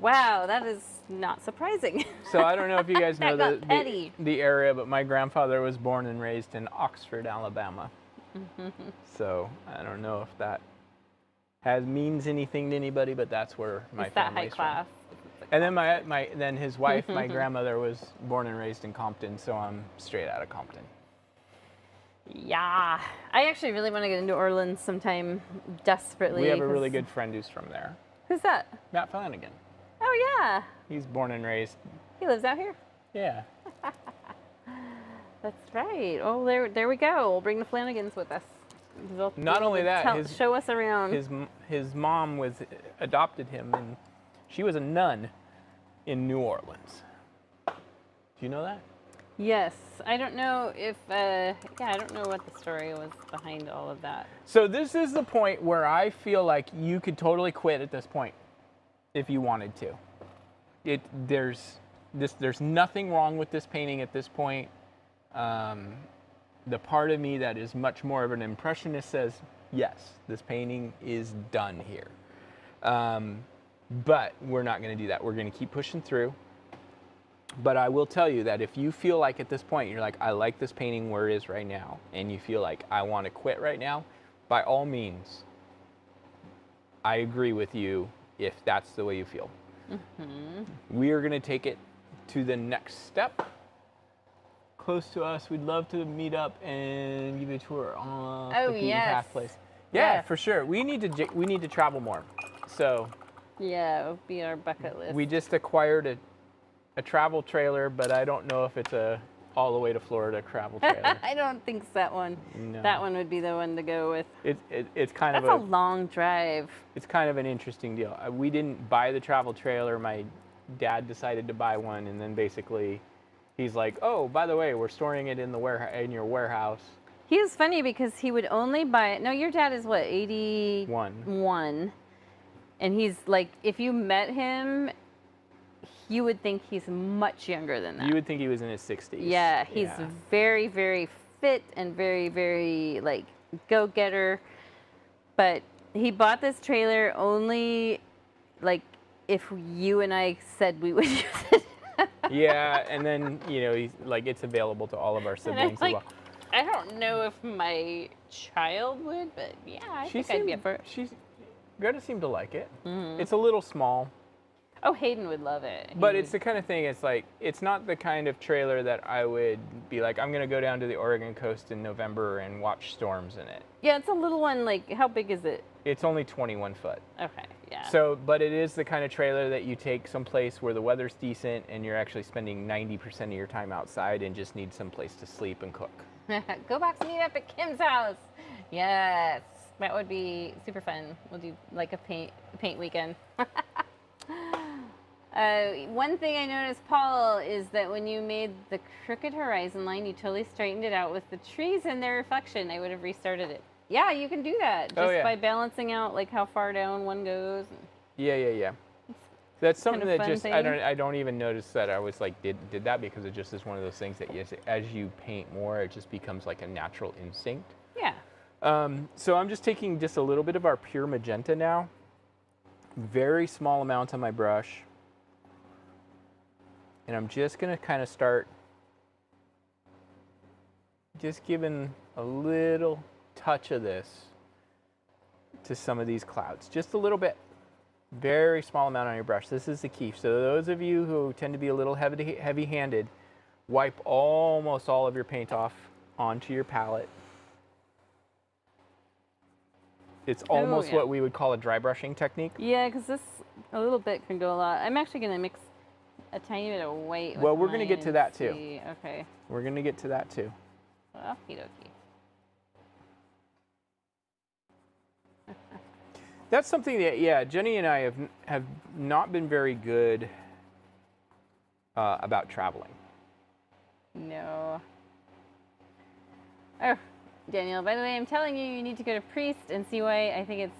Wow, that is not surprising. So I don't know if you guys know That got petty. the area, but my grandfather was born and raised in Oxford, Alabama. So I don't know if that means anything to anybody, but that's where my Is that high family's from. class? And then then his wife, my grandmother, was born and raised in Compton, so I'm straight out of Compton. Yeah. I actually really want to get into Orleans sometime, desperately. We have a really good friend who's from there, Who's that? Matt Flanagan. Oh, yeah. He's born and raised. He lives out here. Yeah. That's right. Oh, there we go. We'll bring the Flanagans with us. They'll Not only that, show us around. his mom adopted him, and she was a nun in New Orleans. Do you know that? Yes. I don't know if, I don't know what the story was behind all of that. So this is the point where I feel like you could totally quit at this point if you wanted to. There's nothing wrong with this painting at this point. The part of me that is much more of an impressionist says, yes, this painting is done here. But we're not going to do that. We're going to keep pushing through. But I will tell you that if you feel like at this point, you're like, I like this painting where it is right now, and you feel like I want to quit right now, by all means, I agree with you if that's the way you feel. We are going to take it to the next step. Close to us, we'd love to meet up and give you a tour on the beaten path place. Yeah, Yes. for sure. We need to travel more. So Yeah, it would be our bucket list. we just acquired a travel trailer, but I don't know if it's a all the way to Florida travel trailer. I don't think so, that one. No. That one would be the one to go with. It's kind That's of a long drive. it's kind of an interesting deal. We didn't buy the travel trailer. My dad decided to buy one, and then basically he's like, "Oh, by the way, we're storing it in in your warehouse." He was funny because he would only buy it. No, your dad is what, 81? One. And he's like, if you met him, you would think he's much younger than that. You would think he was in his 60s. Yeah, he's very, very fit and very, very like go-getter. But he bought this trailer only like if you and I said we would use it. Yeah, and then he's like, it's available to all of our siblings as well. I don't know if my child would, but yeah, I think I'd be up for it. Greta seemed to like it. It's a little small. Oh, Hayden would love it. But it's the kind of thing, it's like, it's not the kind of trailer that I would be like, I'm going to go down to the Oregon coast in November and watch storms in it. Yeah, it's a little one. Like, how big is it? It's only 21 foot. Okay, yeah. So, but it is the kind of trailer that you take someplace where the weather's decent and you're actually spending 90% of your time outside and just need some place to sleep and cook. Go back to meet up at Kim's house. Yes, that would be super fun. We'll do like a paint weekend. One thing I noticed, Paul, is that when you made the crooked horizon line, you totally straightened it out with the trees and their reflection. I would have restarted it. Yeah, you can do that just by balancing out like how far down one goes. Yeah. That's something kind of that fun just thing. I don't even notice that I was like did that, because it just is one of those things that as you paint more, it just becomes like a natural instinct. Yeah. So I'm just taking just a little bit of our pure magenta now. Very small amount on my brush. And I'm just going to kind of start just giving a little touch of this to some of these clouds. Just a little bit. Very small amount on your brush. This is the key. So those of you who tend to be a little heavy-handed, wipe almost all of your paint off onto your palette. It's almost what we would call a dry brushing technique. Yeah, because this a little bit can go a lot. I'm actually going to mix a tiny bit of white. Well, with we're going to get to mine, that too. see. Okay. We're going to get to that too. Okie dokie. That's something that, yeah, Jenny and I have not been very good about traveling. No. Oh, Daniel, by the way, I'm telling you, you need to go to Priest and see why I think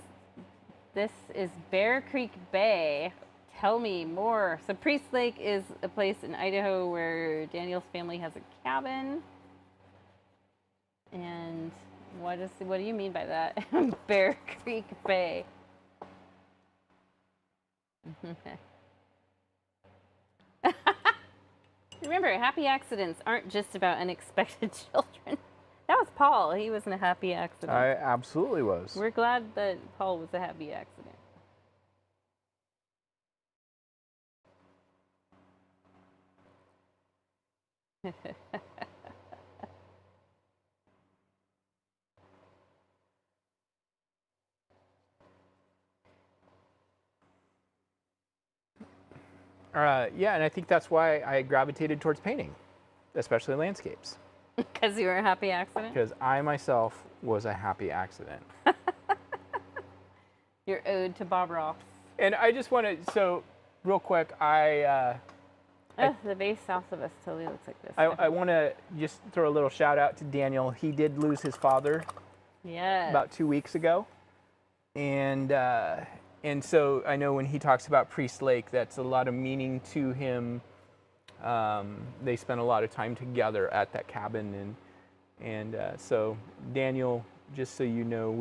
this is Bear Creek Bay. Tell me more. So Priest Lake is a place in Idaho where Daniel's family has a cabin. And what do you mean by that? Bear Creek Bay. Remember, happy accidents aren't just about unexpected children. That was Paul. He was in a happy accident. I absolutely was. We're glad that Paul was a happy accident. Yeah, and I think that's why I gravitated towards painting, especially landscapes. Because you were a happy accident? Because I myself was a happy accident. Your ode to Bob Ross. And I just want to, so real quick, The base south of us totally looks like this. I want to just throw a little shout out to Daniel. He did lose his father about 2 weeks ago. And so I know when he talks about Priest Lake, that's a lot of meaning to him. They spent a lot of time together at that cabin. And so Daniel, just so you know,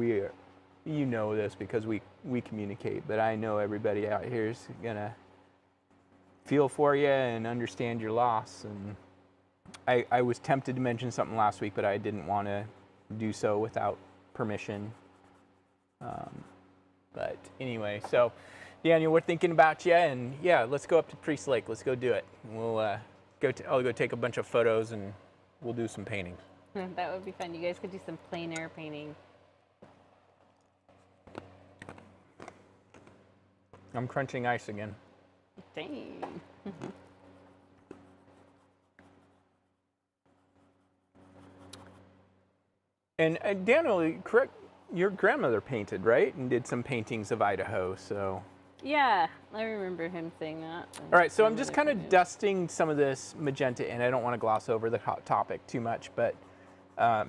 you know this because we communicate, but I know everybody out here is going to feel for you and understand your loss. And I was tempted to mention something last week, but I didn't want to do so without permission. But anyway, so Daniel, we're thinking about you, and yeah, let's go up to Priest Lake. Let's go do it. We'll I'll go take a bunch of photos, and we'll do some painting. That would be fun. You guys could do some plein air painting. I'm crunching ice again. Dang. And Daniel, correct, your grandmother painted, right? And did some paintings of Idaho, so. Yeah, I remember him saying that. All right, so I'm just kind of dusting some of this magenta in. I don't want to gloss over the hot topic too much, but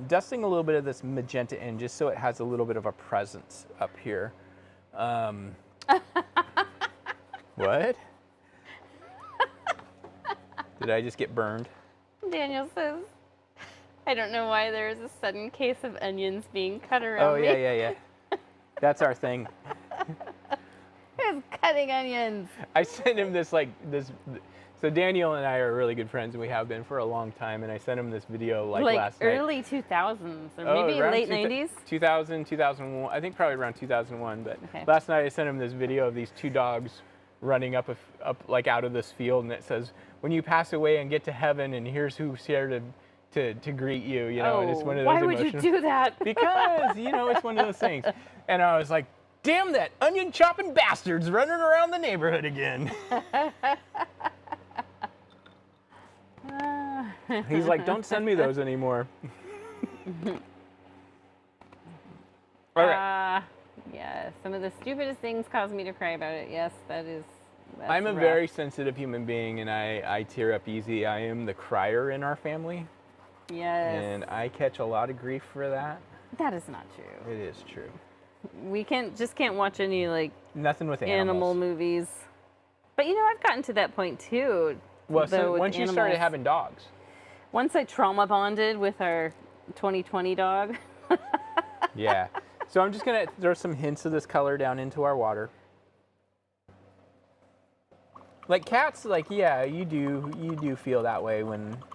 dusting a little bit of this magenta in just so it has a little bit of a presence up here. What? Did I just get burned? Daniel says, I don't know why there is a sudden case of onions being cut around me. Oh, yeah. That's our thing. Who's cutting onions? I sent him this. So Daniel and I are really good friends, and we have been for a long time, and I sent him this video like last night. Early 2000s, or maybe late 90s? 2000, 2001, I think probably around 2001, but okay. Last night I sent him this video of these two dogs running up like out of this field, and it says, when you pass away and get to heaven, and here's who's here to greet you, you know, and it's one of those why would you do that? Because, it's one of those things. And I was like, damn that onion chopping bastard's running around the neighborhood again. He's like, don't send me those anymore. All right. Yeah, some of the stupidest things cause me to cry about it. Yes, that's I'm a rough. very sensitive human being, and I tear up easy. I am the crier in our family. Yes. And I catch a lot of grief for that. That is not true. It is true. We can't watch any nothing with animal movies. But I've gotten to that point too. Well, so once you started having dogs. Once I trauma bonded with our 2020 dog. Yeah. So I'm just gonna throw some hints of this color down into our water. Like cats, you do feel that way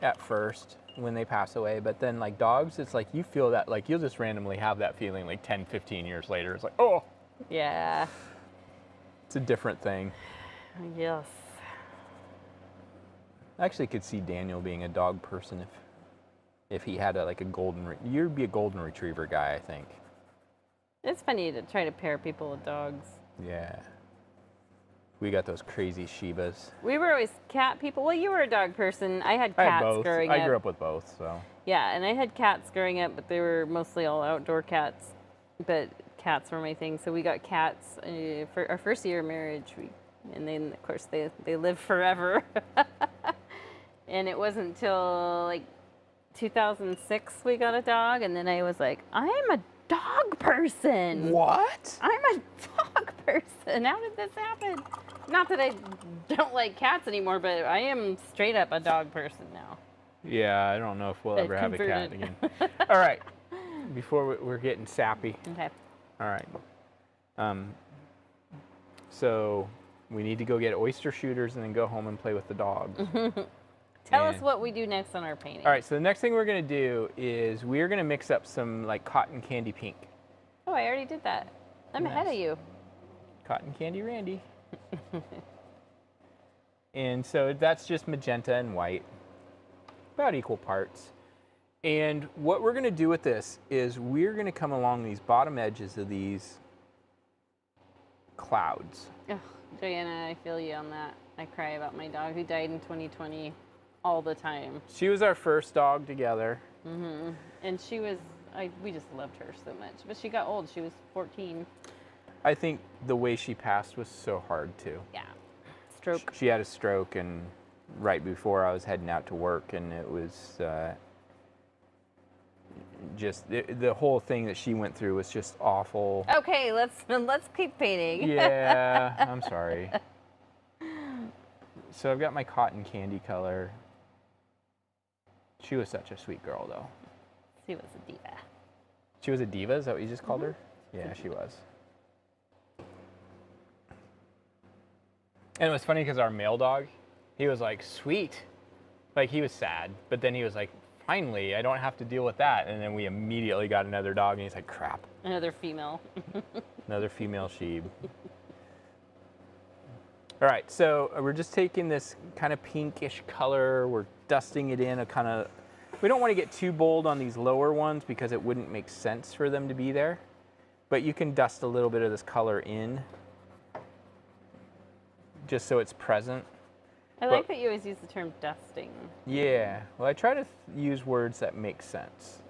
at first when they pass away, but then like dogs, it's like you feel that, like you'll just randomly have that feeling like 10, 15 years later. It's like, oh. Yeah. It's a different thing. Yes. I actually could see Daniel being a dog person if he had you'd be a golden retriever guy, I think. It's funny to try to pair people with dogs. Yeah. We got those crazy Shibas. We were always cat people. Well, you were a dog person. I had I cats had both. growing up. I grew up with both, so. Yeah, and I had cats growing up, but they were mostly all outdoor cats. But cats were my thing, so we got cats for our first year of marriage. And then, of course, they live forever. And it wasn't until like 2006 we got a dog, and then I was like, I'm a dog person. What? I'm a dog person. How did this happen? Not that I don't like cats anymore, but I am straight up a dog person now. Yeah, I don't know if we'll ever have a cat Converted. again. All right, before we're getting sappy. Okay. All right. So we need to go get oyster shooters and then go home and play with the dogs. Tell us what we do next on our painting. All right, so the next thing we're gonna do is we're gonna mix up some like cotton candy pink. Oh, I already did that. I'm ahead of you. Cotton candy Randy. And so that's just magenta and white, about equal parts. And what we're gonna do with this is we're gonna come along these bottom edges of these clouds. Ugh, Joanna, I feel you on that. I cry about my dog who died in 2020 all the time. She was our first dog together. And she was, we just loved her so much. But she got old. She was 14. I think the way she passed was so hard too. Yeah. Stroke. She had a stroke, and right before I was heading out to work, and it was just the whole thing that she went through was just awful. Okay, let's keep painting. Yeah, I'm sorry. So I've got my cotton candy color. She was such a sweet girl, though. She was a diva. She was a diva? Is that what you just called her? Yeah, she was. And it was funny because our male dog, he was like, sweet. Like, he was sad. But then he was like, finally, I don't have to deal with that. And then we immediately got another dog, and he's like, crap. Another female. Another female sheep. All right, so we're just taking this kind of pinkish color. We're dusting it in a kind of, we don't want to get too bold on these lower ones because it wouldn't make sense for them to be there. But you can dust a little bit of this color in just so it's present. I like that you always use the term dusting. Yeah, well, I try to use words that make sense.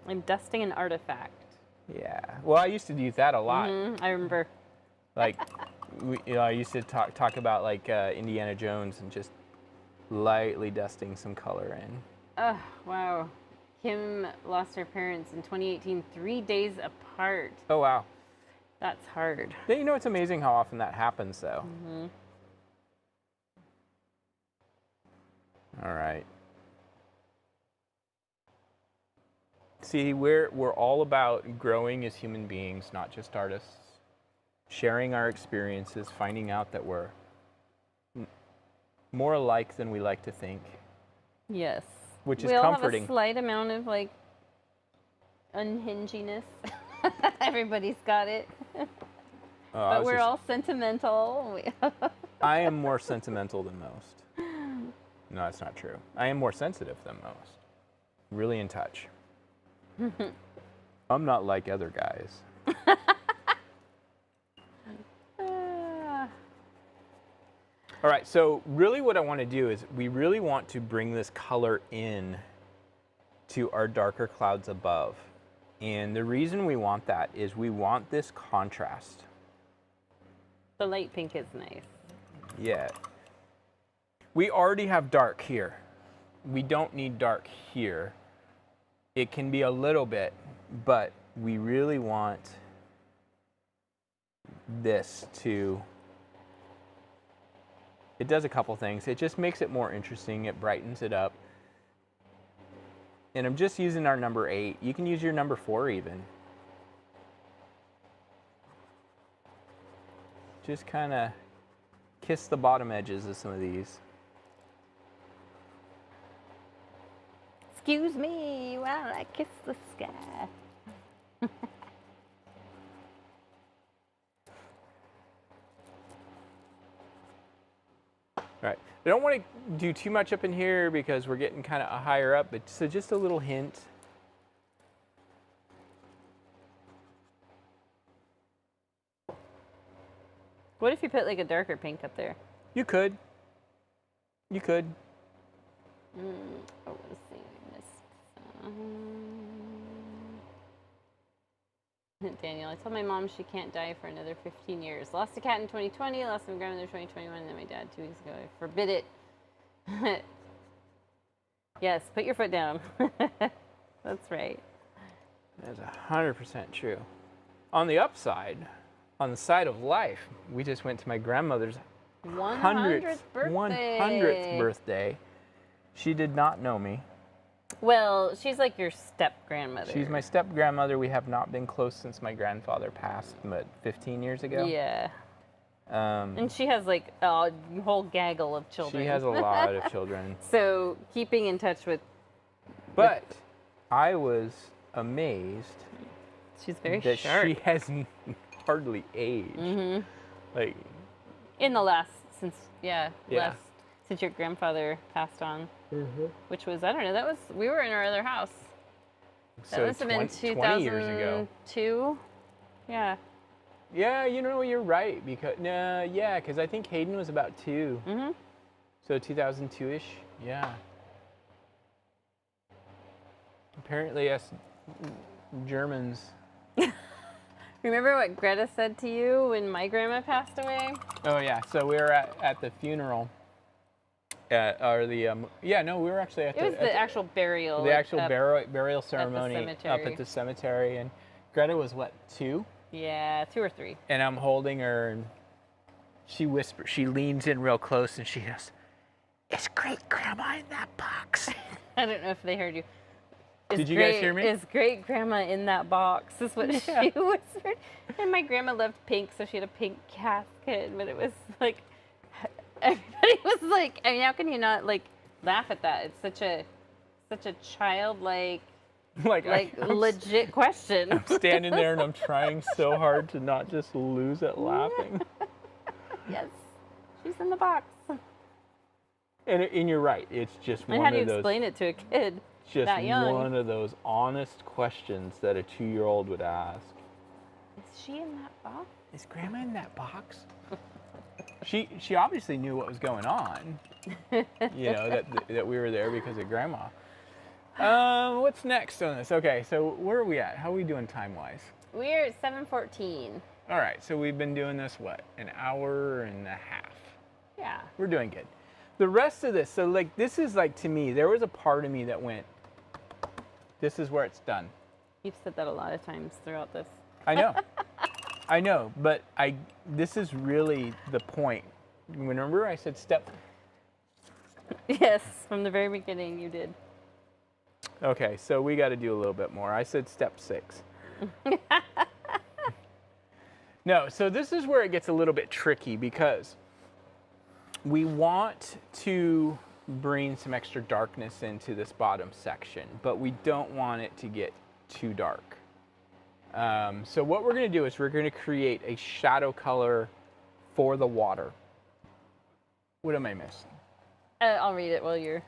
I'm dusting an artifact. Yeah, well, I used to use that a lot. I remember. Like, I used to talk about like Indiana Jones and just lightly dusting some color in. Oh, wow. Kim lost her parents in 2018, 3 days apart. Oh, wow. That's hard. Yeah, you know, it's amazing how often that happens, though. All right. See, we're all about growing as human beings, not just artists. Sharing our experiences, finding out that we're more alike than we like to think. Yes. Which is we all comforting. have a slight amount of like unhinginess. Everybody's got it. But we're all sentimental. I am more sentimental than most. No, that's not true. I am more sensitive than most. Really in touch. I'm not like other guys. All right, so really what I want to do is we really want to bring this color in to our darker clouds above. And the reason we want that is we want this contrast. The light pink is nice. Yeah. We already have dark here. We don't need dark here. It can be a little bit, but we really want this to, it does a couple things. It just makes it more interesting. It brightens it up. And I'm just using our number 8. You can use your number 4 even. Just kind of kiss the bottom edges of some of these. Excuse me while I kiss the sky. All right, I don't want to do too much up in here because we're getting kind of higher up, but so just a little hint. What if you put like a darker pink up there? You could. You could. Oh, let's see. Daniel, I told my mom she can't die for another 15 years. Lost a cat in 2020, lost my grandmother in 2021, and then my dad 2 weeks ago. I forbid it. Yes, put your foot down. That's right. That's 100% true. On the upside, on the side of life, we just went to my grandmother's 100th birthday. 100th birthday. She did not know me. Well, she's like your step-grandmother. She's my step-grandmother. We have not been close since my grandfather passed, 15 years ago? Yeah. And she has like a whole gaggle of children. She has a lot of children. So keeping in touch with... But I was amazed She's very that sharp. she has hardly aged. Mm-hmm. Like, in the last, since Yeah. since your grandfather passed on, which was, I don't know, we were in our other house. That so must have been 20 years ago. 2002. Yeah. Yeah, you know, you're right. Because I think Hayden was about 2. Mm-hmm. So 2002-ish. Yeah. Apparently, us Germans. Remember what Greta said to you when my grandma passed away? Oh yeah. So we were at the funeral. We were actually at It was the actual burial. The actual up burial ceremony up at the cemetery, and Greta was what, 2? Yeah, 2 or 3. And I'm holding her, and she whispers. She leans in real close, and she goes, "Is great grandma in that box?" I don't know if they heard you. Did you guys hear me? Is great grandma in that box? Is what she whispered. And my grandma loved pink, so she had a pink casket. But it was like, everybody was like, I mean, how can you not like laugh at that? It's such a childlike, legit question. I'm standing there and I'm trying so hard to not just lose it laughing. Yes, she's in the box. And you're right. It's just one of those. And how do you explain it to a kid? Just that young? one of those honest questions that a 2-year-old would ask. Is she in that box? Is grandma in that box? She obviously knew what was going on. You know, that we were there because of grandma. What's next on this? Okay, so where are we at? How are we doing time-wise? We're at 7:14. All right, so we've been doing this, what, an hour and a half? Yeah. We're doing good. The rest of this, so like, this is like, to me, there was a part of me that went, this is where it's done. You've said that a lot of times throughout this. I know. I know, but this is really the point. Remember I said step? Yes, from the very beginning you did. Okay, so we got to do a little bit more. I said step 6. No, so this is where it gets a little bit tricky because we want to bring some extra darkness into this bottom section, but we don't want it to get too dark. So what we're going to do is we're going to create a shadow color for the water. What am I missing? I'll read it while you're...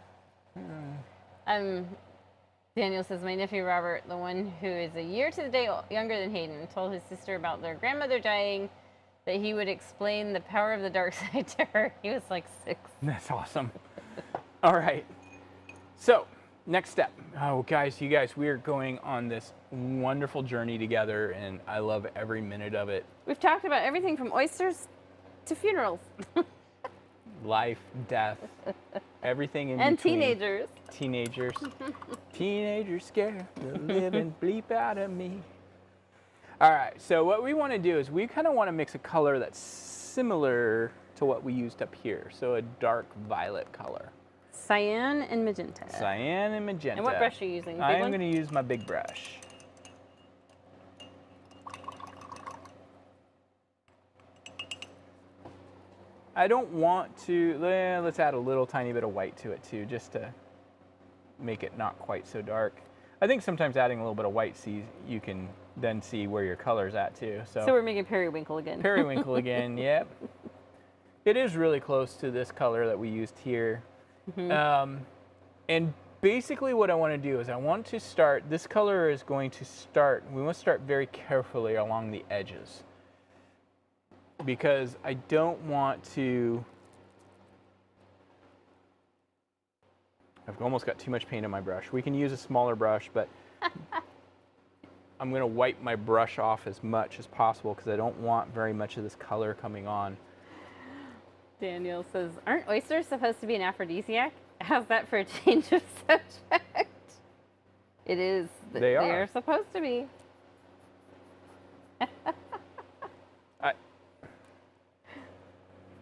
Daniel says, my nephew Robert, the one who is a year to the day younger than Hayden, told his sister about their grandmother dying, that he would explain the power of the dark side to her. He was like 6. That's awesome. All right. So, next step. Oh, guys, you guys, we are going on this wonderful journey together, and I love every minute of it. We've talked about everything from oysters to funerals. Life, death, everything in and between. teenagers. Teenagers. Teenagers scare the living bleep out of me. All right, so what we want to do is we kind of want to mix a color that's similar to what we used up here. So a dark violet color. Cyan and magenta. Cyan and magenta. And what brush are you using? I'm going to use my big brush. I don't want to, let's add a little tiny bit of white to it too, just to make it not quite so dark. I think sometimes adding a little bit of white, you can then see where your color's at too. So we're making periwinkle again. Periwinkle again, yep. It is really close to this color that we used here. Mm-hmm. And basically what I want to do is I want to start, this color is going to start, we want to start very carefully along the edges. because I don't want to. I've almost got too much paint on my brush. We can use a smaller brush, but I'm going to wipe my brush off as much as possible because I don't want very much of this color coming on. Daniel says, aren't oysters supposed to be an aphrodisiac? How's that for a change of subject? It is. They are. They are supposed to be.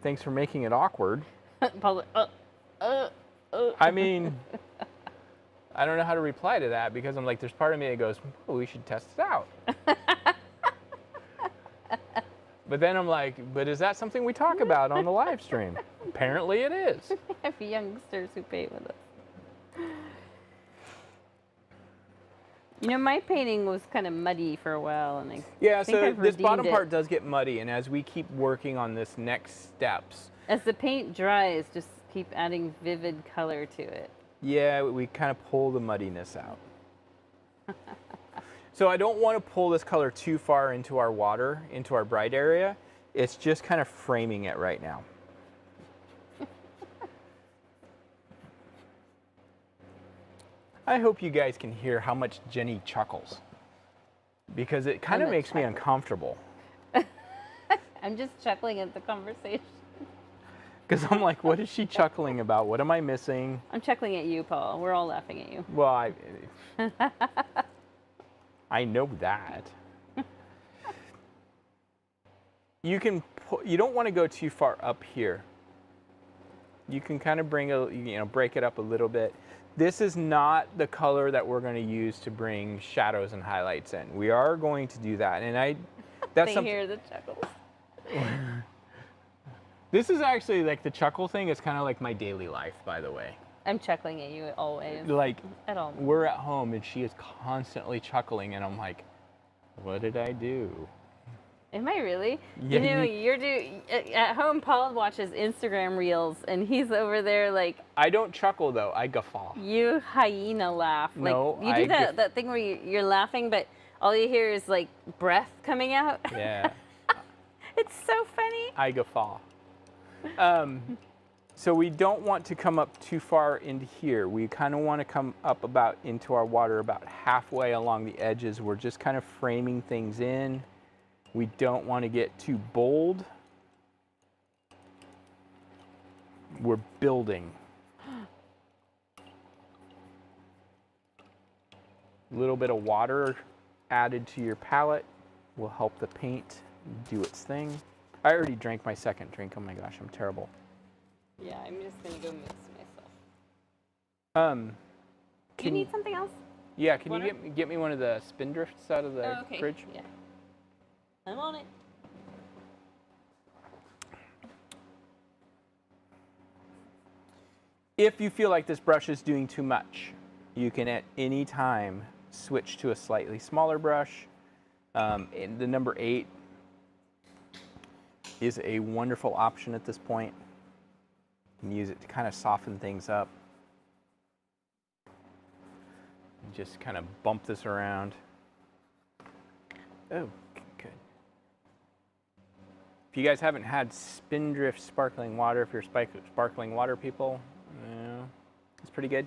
Thanks for making it awkward. Paul, I mean, I don't know how to reply to that because I'm like, there's part of me that goes, oh, we should test it out. But then I'm like, but is that something we talk about on the live stream? Apparently it is. We have youngsters who paint with us. You know, my painting was kind of muddy for a while, and Yeah, think so I've this bottom redeemed part it. does get muddy, and as we keep working on this next steps, As the paint dries, just keep adding vivid color to it. yeah, we kind of pull the muddiness out. So I don't want to pull this color too far into our water, into our bright area. It's just kind of framing it right now. I hope you guys can hear how much Jenny chuckles, because it kind of makes me uncomfortable. I'm just chuckling at the conversation. Because I'm like, what is she chuckling about? What am I missing? I'm chuckling at you, Paul. We're all laughing at you. Well, I know that. You can, you don't want to go too far up here. You can kind of bring break it up a little bit. This is not the color that we're going to use to bring shadows and highlights in. We are going to do that, and that's They hear the chuckles. This is actually like the chuckle thing. It's kind of like my daily life, by the way. I'm chuckling at you always. Like, at all. we're at home and she is constantly chuckling, and I'm like, what did I do? Am I really? Yeah, you know, at home, Paul watches Instagram reels, and he's over there like, I don't chuckle though. I guffaw. you hyena laugh. No, like, you do that thing where you're laughing, but all you hear is like breath coming out. Yeah. It's so funny. I guffaw. So we don't want to come up too far into here. We kind of want to come up about into our water about halfway along the edges. We're just kind of framing things in. We don't want to get too bold. We're building. A little bit of water added to your palette will help the paint do its thing. I already drank my second drink. Oh my gosh, I'm terrible. Yeah, I'm just gonna go mix myself. Do you need something else? Yeah, can Water? you get me one of the Spindrifts out of the Okay. fridge? Yeah. I'm on it. If you feel like this brush is doing too much, you can at any time switch to a slightly smaller brush. And the number 8 is a wonderful option at this point. You can use it to kind of soften things up. Just kind of bump this around. Oh, good. If you guys haven't had Spindrift sparkling water, if you're sparkling water people, it's pretty good.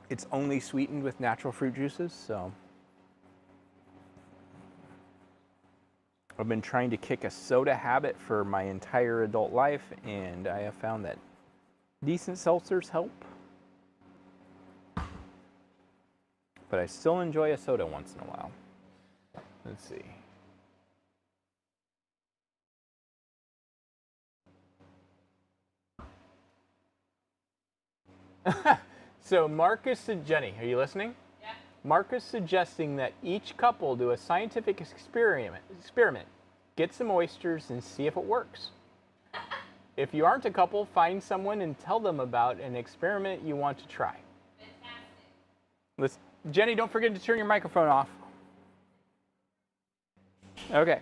It's only sweetened with natural fruit juices, so. I've been trying to kick a soda habit for my entire adult life, and I have found that decent seltzers help. But I still enjoy a soda once in a while. Let's see. So Marcus and Jenny, are you listening? Yeah. Marcus suggesting that each couple do a scientific experiment. Get some oysters and see if it works. If you aren't a couple, find someone and tell them about an experiment you want to try. Fantastic. Jenny, don't forget to turn your microphone off. Okay.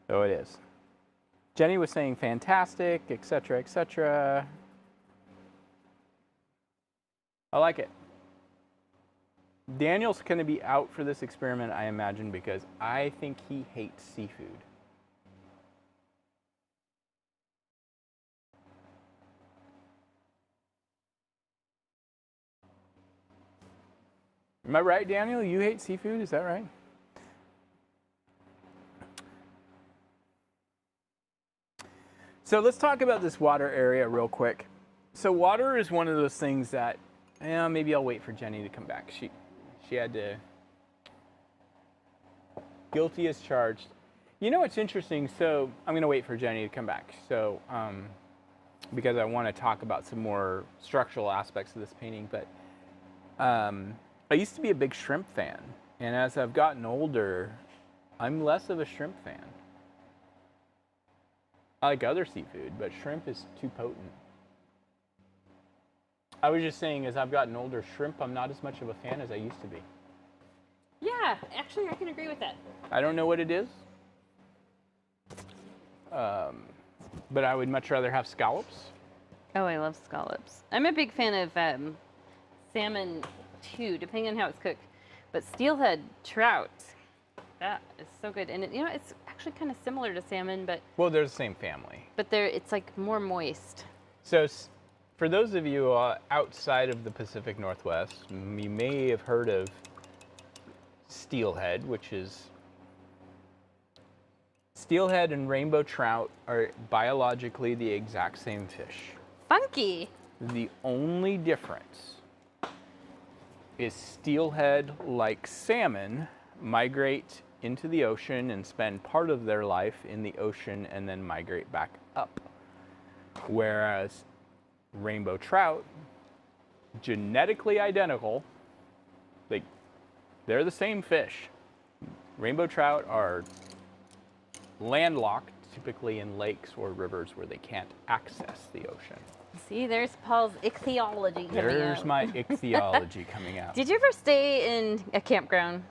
So it is. Jenny was saying fantastic, etc., etc. I like it. Daniel's going to be out for this experiment, I imagine, because I think he hates seafood. Am I right, Daniel? You hate seafood, is that right? So let's talk about this water area real quick. So water is one of those things that, maybe I'll wait for Jenny to come back. She had to, guilty as charged. You know what's interesting? So I'm going to wait for Jenny to come back. So, because I want to talk about some more structural aspects of this painting, but I used to be a big shrimp fan, and as I've gotten older, I'm less of a shrimp fan. I like other seafood, but shrimp is too potent. I was just saying, as I've gotten older, shrimp, I'm not as much of a fan as I used to be. Yeah, actually, I can agree with that. I don't know what it is, but I would much rather have scallops. Oh, I love scallops. I'm a big fan of salmon too, depending on how it's cooked. But steelhead trout, that is so good. And it's actually kind of similar to salmon, but Well, they're the same family. it's like more moist. So for those of you outside of the Pacific Northwest, you may have heard of steelhead, which is steelhead and rainbow trout are biologically the exact same fish. Funky. The only difference is steelhead, like salmon, migrate into the ocean and spend part of their life in the ocean and then migrate back up. Whereas rainbow trout, genetically identical, they're the same fish. Rainbow trout are landlocked, typically in lakes or rivers where they can't access the ocean. See, there's Paul's ichthyology coming out. There's my ichthyology coming out. Did you ever stay in a campground?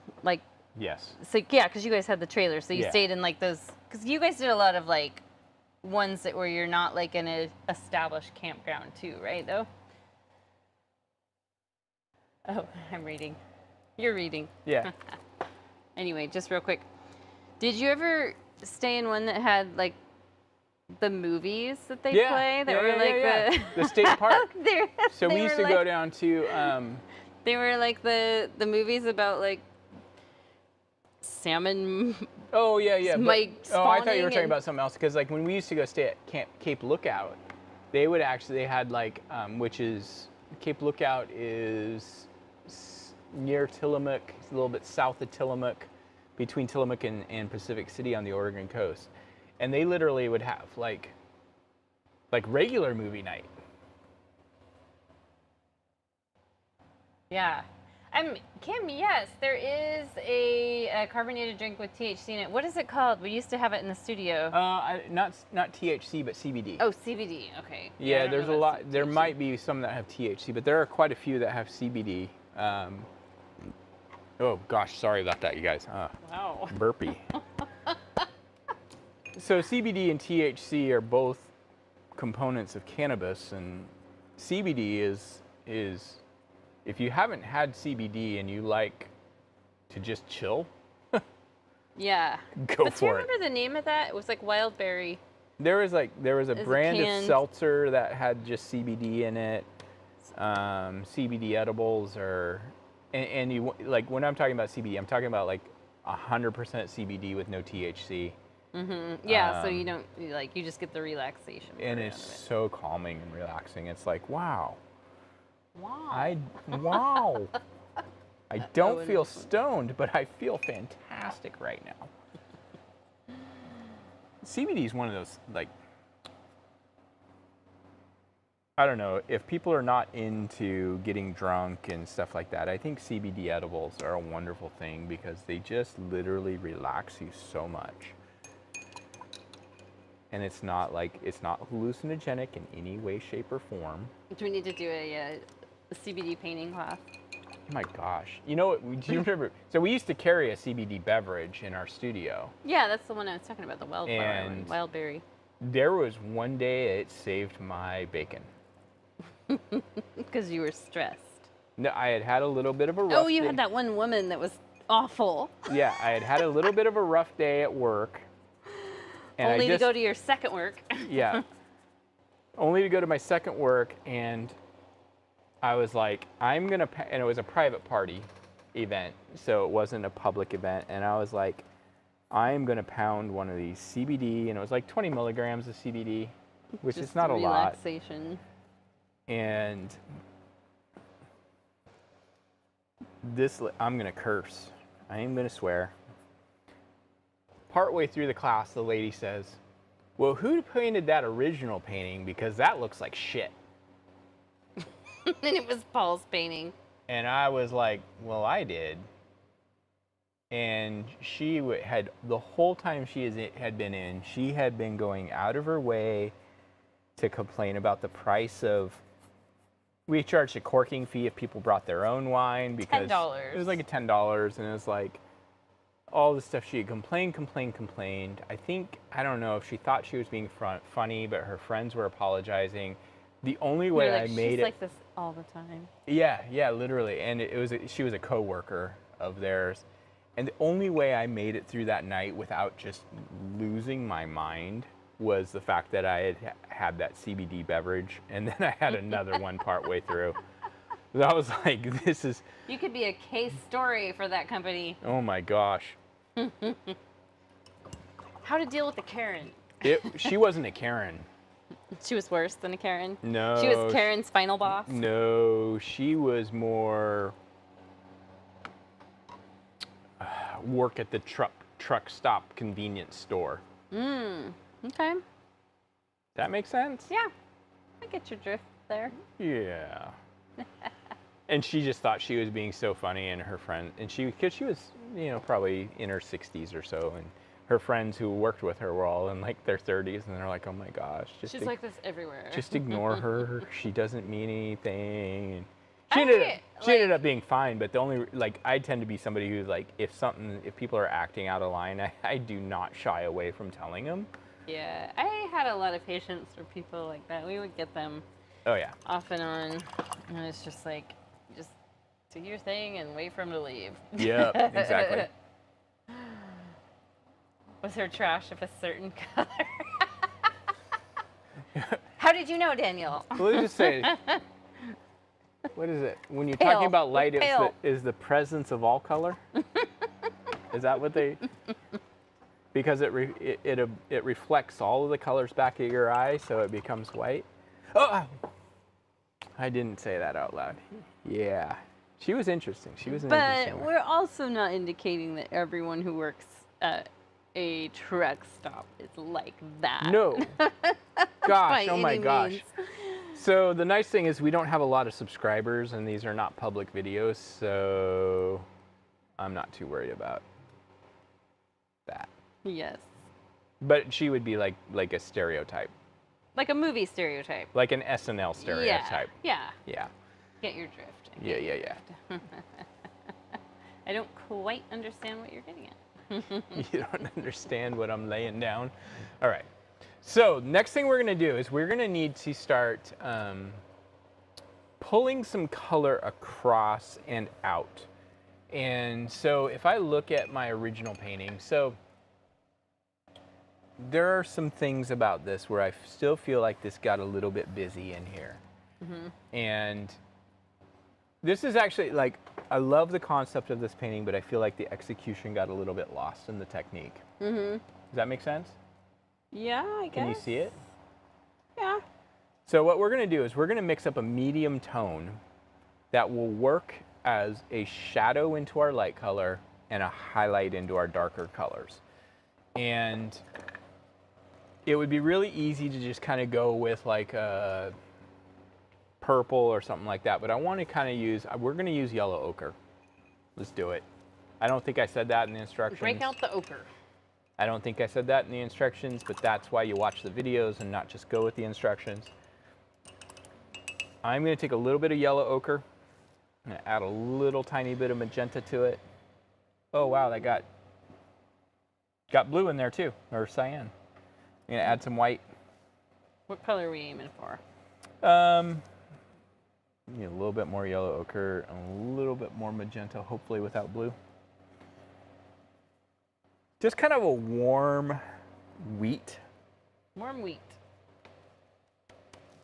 Yes. So yeah, because you guys had the trailer, so you Yeah. stayed in those. Because you guys did a lot of ones where you're not in an established campground too, right? Though. Oh, I'm reading. You're reading. Yeah. Anyway, just real quick, did you ever stay in one that had the movies that they play that were the state park. So they we used were to go down to they were the movies about salmon. Oh yeah, yeah. I thought you were talking about something else, because when we used to go stay at Cape Lookout, they had which is Cape Lookout is near Tillamook, a little bit south of Tillamook, between Tillamook and Pacific City on the Oregon coast, and they literally would have like regular movie night. Yeah. Kim, yes, there is a carbonated drink with THC in it. What is it called? We used to have it in the studio. Not THC, but CBD. Oh, CBD. Okay. Yeah, I don't there's know a about lot. There THC. might be some that have THC, but there are quite a few that have CBD. Oh gosh, sorry about that, you guys. Wow. Burpee. So CBD and THC are both components of cannabis, and CBD is if you haven't had CBD and you like to just chill, Yeah. go But do for you it. remember the name of that? It was wild berry. There was a Is it brand of canned? seltzer that had just CBD in it. CBD edibles and you when I'm talking about CBD, I'm talking about 100% CBD with no THC. Mm-hmm. Yeah, so you don't you just get the relaxation. And part it's out of it. so calming and relaxing. It's wow. Wow. Wow. I don't and feel stoned, but I feel fantastic right now. CBD is one of those I don't know, if people are not into getting drunk and stuff like that, I think CBD edibles are a wonderful thing because they just literally relax you so much. And it's not hallucinogenic in any way, shape, or form. Do we need to do a CBD painting class? Oh my gosh. You know what, do you remember? So we used to carry a CBD beverage in our studio. Yeah, that's the one I was talking about, the wildflower one, And- wild berry. There was one day it saved my bacon. Because you were stressed. No, I had had a little bit of a rough Oh, you day. had that one woman that was awful. Yeah, I had had a little bit of a rough day at work. And Only I just, to go to your second work. yeah. Only to go to my second work, and I was like, and it was a private party event, so it wasn't a public event, and I was like, I'm gonna pound one of these CBD, and it was like 20 milligrams of CBD, which Just is not a lot. relaxation. And I'm gonna curse. I am gonna swear. Partway through the class, the lady says, well, who painted that original painting? Because that looks like shit. And it was Paul's painting. And I was like, well, I did. And she had, the whole time had been in, she had been going out of her way to complain about the price of, we charged a corking fee if people brought their own wine, because $10. it was like a $10, and it was like all the stuff she had complained. I don't know if she thought she was being funny, but her friends were apologizing. The only way I made She's it, like this all the time. yeah, literally, and she was a coworker of theirs, and the only way I made it through that night without just losing my mind was the fact that I had that CBD beverage, and then I had another one partway through. I was like, this is... You could be a case story for that company. Oh my gosh. How to deal with a Karen. She wasn't a Karen. She was worse than a Karen? No. She was Karen's final boss? No, she was more work at the truck stop convenience store. Okay. That makes sense? Yeah. I get your drift there. Yeah. And she just thought she was being so funny, and her friend, and because she was, probably in her 60s or so, and her friends who worked with her were all in like their 30s, and they're like, oh my gosh. She's like this everywhere. Just ignore her. She doesn't mean anything. And she ended up being fine, but the only, I tend to be somebody who's like, if people are acting out of line, I do not shy away from telling them. Yeah, I had a lot of patience for people like that. We would get them Oh yeah. off and on, and it's just like, just do your thing and wait for them to leave. Yeah, exactly. Was her trash of a certain color? How did you know, Daniel? Let me just say, what is it? When you're Pale. talking about light, Pale. is the presence of all color? Is that what they? Because it reflects all of the colors back at your eye, so it becomes white. Oh, I didn't say that out loud. Yeah, she was interesting. She was an interesting But one. we're also not indicating that everyone who works at a truck stop is like that. No. Gosh, By oh my any gosh. means. So the nice thing is we don't have a lot of subscribers, and these are not public videos, so I'm not too worried about that. Yes. But she would be like a stereotype, Like a movie stereotype. like an SNL stereotype. Yeah. Yeah. Get your drift. Yeah. I don't quite understand what you're getting at. You don't understand what I'm laying down. All right. So next thing we're gonna do is we're gonna need to start pulling some color across and out. And so if I look at my original painting, so there are some things about this where I still feel like this got a little bit busy in here. And this is actually, I love the concept of this painting, but I feel like the execution got a little bit lost in the technique. Does that make sense? Yeah, I guess. Can you see it? Yeah. So what we're going to do is we're going to mix up a medium tone that will work as a shadow into our light color and a highlight into our darker colors. And it would be really easy to just kind of go with like a purple or something like that, but I want to kind of we're going to use yellow ochre. Let's do it. I don't think I said that in the instructions. Break out the ochre. I don't think I said that in the instructions, but that's why you watch the videos and not just go with the instructions. I'm going to take a little bit of yellow ochre. I'm going to add a little tiny bit of magenta to it. Oh wow, that got blue in there too, or cyan. I'm going to add some white. What color are we aiming for? You know, a little bit more yellow ochre and a little bit more magenta, hopefully without blue. Just kind of a warm wheat. Warm wheat.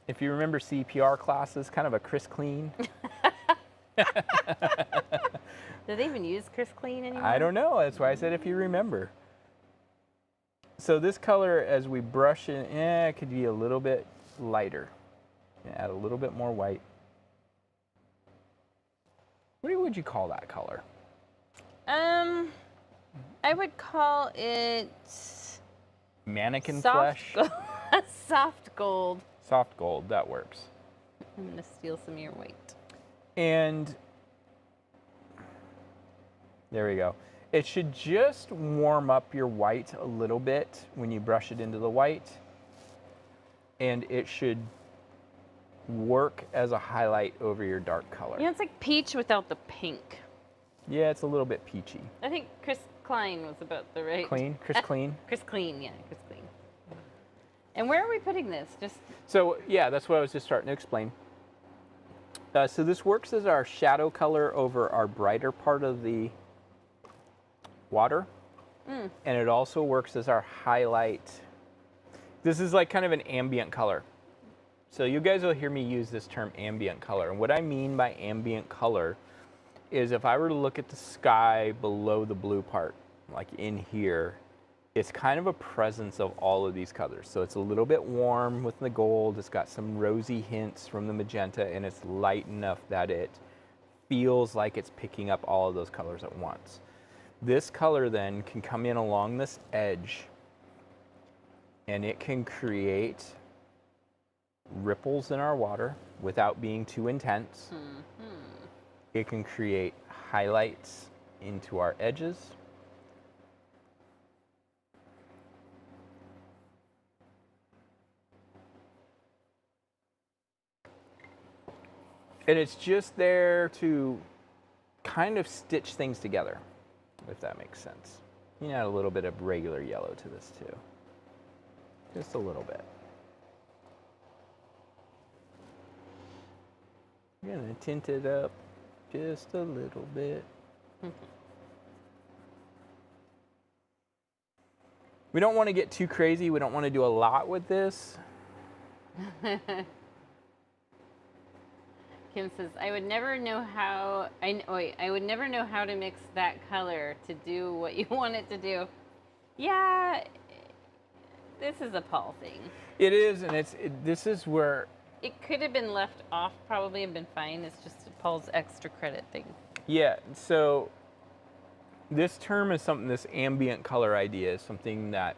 If you remember CPR classes, kind of a crisp clean. Do they even use crisp clean anymore? I don't know. That's why I said if you remember. So this color, as we brush it, it could be a little bit lighter. Add a little bit more white. What would you call that color? I would call it Mannequin soft flesh? soft gold. Soft gold, that works. I'm gonna steal some of your white. And there we go. It should just warm up your white a little bit when you brush it into the white. And it should work as a highlight over your dark color. Yeah, it's like peach without the pink. Yeah, it's a little bit peachy. I think Chris Klein was about the right. Clean? Chris Clean? Chris Clean, yeah, Chris Clean. And where are we putting this? Just So, yeah, that's what I was just starting to explain. So this works as our shadow color over our brighter part of the water. And it also works as our highlight. This is like kind of an ambient color. So you guys will hear me use this term ambient color. And what I mean by ambient color is if I were to look at the sky below the blue part, like in here, it's kind of a presence of all of these colors. So it's a little bit warm with the gold. It's got some rosy hints from the magenta, and it's light enough that it feels like it's picking up all of those colors at once. This color then can come in along this edge, and it can create ripples in our water without being too intense. It can create highlights into our edges. And it's just there to kind of stitch things together, if that makes sense. You can add a little bit of regular yellow to this too. Just a little bit. I'm gonna tint it up just a little bit. We don't want to get too crazy. We don't want to do a lot with this. Kim says, I would never know how I would never know how to mix that color to do what you want it to do. Yeah, this is a Paul thing. It is, and this is where it could have been left off, probably have been fine. It's just Paul's extra credit thing. Yeah, so this term is something, this ambient color idea is something that,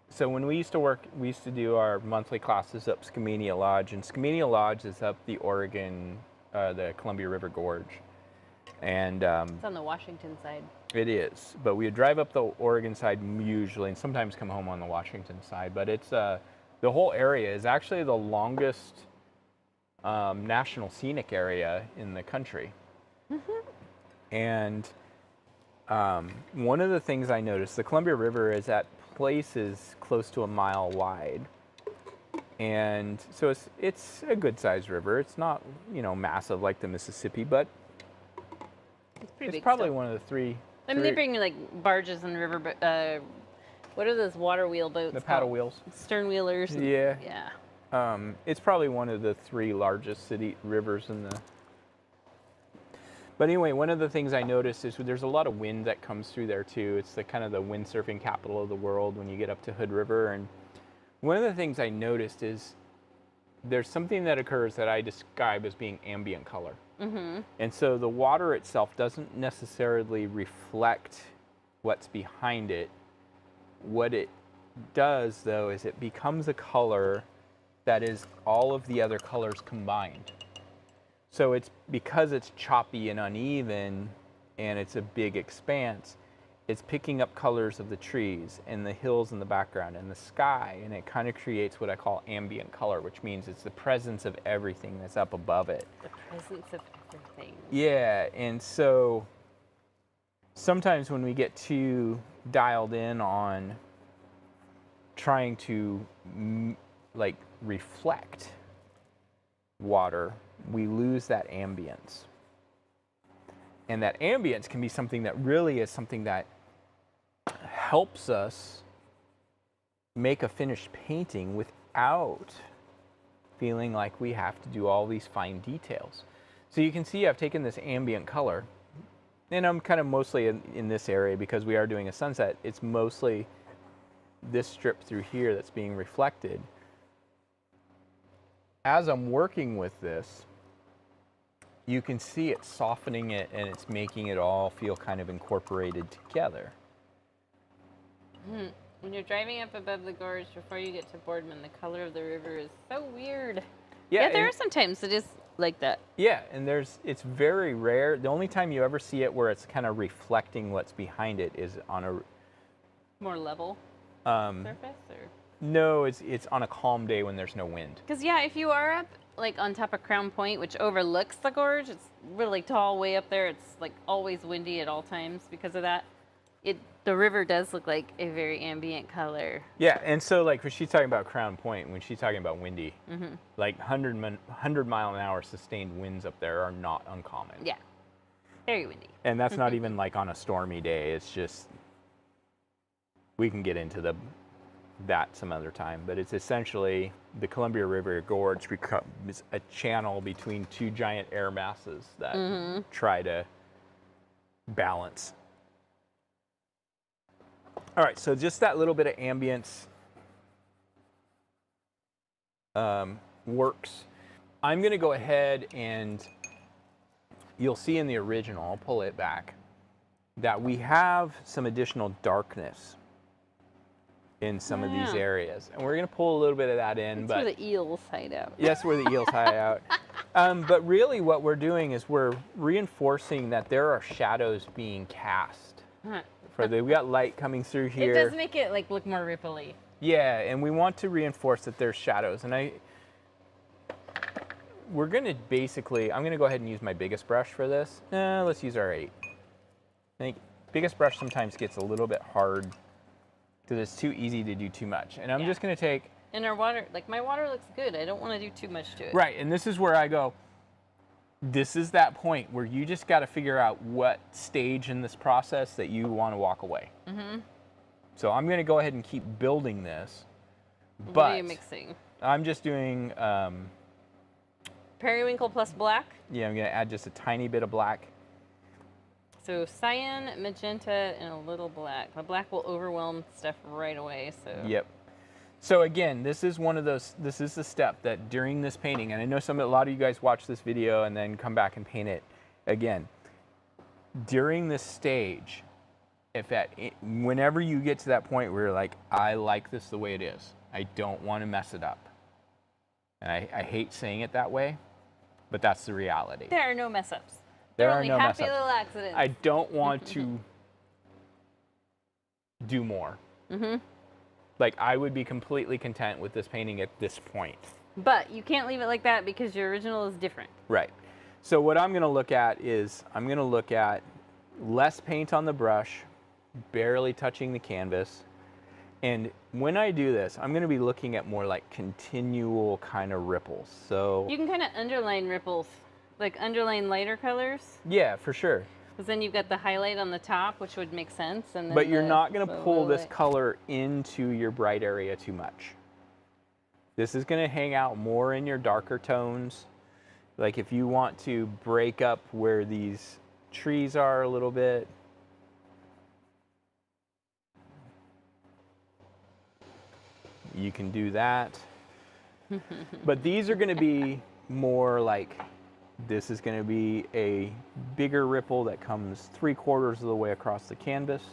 so when we used to do our monthly classes up Skamania Lodge, and Skamania Lodge is up the Oregon, the Columbia River Gorge. And it's on the Washington side. It is, but we would drive up the Oregon side usually, and sometimes come home on the Washington side. But it's the whole area is actually the longest national scenic area in the country. And one of the things I noticed, the Columbia River is at places close to a mile wide, and so it's a good sized river. It's not, you know, massive like the Mississippi, but It's pretty big probably still. one of the three. I mean, they bring like barges in the river, but what are those water wheel boats? The paddle called? wheels. Stern wheelers. and- Yeah. Yeah. It's probably one of the three largest city rivers in the. But anyway, one of the things I noticed is there's a lot of wind that comes through there too. It's the kind of the windsurfing capital of the world when you get up to Hood River. And one of the things I noticed is there's something that occurs that I describe as being ambient color. And so the water itself doesn't necessarily reflect what's behind it. What it does, though, is it becomes a color that is all of the other colors combined. So it's because it's choppy and uneven and it's a big expanse, it's picking up colors of the trees and the hills in the background and the sky, and it kind of creates what I call ambient color, which means it's the presence of everything that's up above it. The presence of everything. Yeah, and so sometimes when we get too dialed in on trying to like reflect water, we lose that ambience. And that ambience can be something that really is something that helps us make a finished painting without feeling like we have to do all these fine details. So you can see I've taken this ambient color, and I'm kind of mostly in this area because we are doing a sunset. It's mostly this strip through here that's being reflected. As I'm working with this, you can see it softening it, and it's making it all feel kind of incorporated together. When you're driving up above the gorge before you get to Boardman, the color of the river is so weird. Yeah, Yeah, there are some times it is like that. Yeah, and it's very rare. The only time you ever see it where it's kind of reflecting what's behind it is on a more level surface, or no, it's on a calm day when there's no wind. because yeah, if you are up like on top of Crown Point, which overlooks the gorge, it's really tall way up there. It's like always windy at all times because of that. The river does look like a very ambient color. Yeah, and so like when she's talking about Crown Point, when she's talking about windy, like 100 mile an hour sustained winds up there are not uncommon. Yeah, very windy. And that's not even like on a stormy day. It's just, we can get into that some other time, but it's essentially the Columbia River Gorge becomes a channel between two giant air masses that try to balance. All right, so just that little bit of ambience works. I'm going to go ahead and you'll see in the original, I'll pull it back, that we have some additional darkness in some of these areas. And we're going to pull a little bit of that in. That's where the eels hide out. Yes, where the eels hide out. But really what we're doing is we're reinforcing that there are shadows being cast. We got light coming through here. It does make it like look more ripply. Yeah, and we want to reinforce that there's shadows. And we're gonna basically, I'm gonna go ahead and use my biggest brush for this. Let's use our 8. I think biggest brush sometimes gets a little bit hard because it's too easy to do too much. And I'm just gonna take. And our water, like my water looks good. I don't want to do too much to it. Right, and this is where I go, this is that point where you just got to figure out what stage in this process that you want to walk away. So I'm going to go ahead and keep building this. What but are you mixing? I'm just doing... periwinkle plus black? Yeah, I'm going to add just a tiny bit of black. So cyan, magenta, and a little black. The black will overwhelm stuff right away. So. Yep. So again, this is one of those, this is the step that during this painting, and I know a lot of you guys watch this video and then come back and paint it again. During this stage, whenever you get to that point where you're like, I like this the way it is, I don't want to mess it up. And I hate saying it that way, but that's the reality. There are no mess ups. There They're are only no happy mess ups. little accidents. I don't want to do more. Like, I would be completely content with this painting at this point. But you can't leave it like that because your original is different. Right. So what I'm going to look at is, I'm going to look at less paint on the brush, barely touching the canvas. And when I do this, I'm going to be looking at more like continual kind of ripples. So you can kind of underline ripples, like underline lighter colors. Yeah, for sure. Because then you've got the highlight on the top, which would make sense. And then but you're not going to pull this color into your bright area too much. This is going to hang out more in your darker tones. Like if you want to break up where these trees are a little bit. You can do that. But these are going to be more like, this is going to be a bigger ripple that comes 3/4 of the way across the canvas.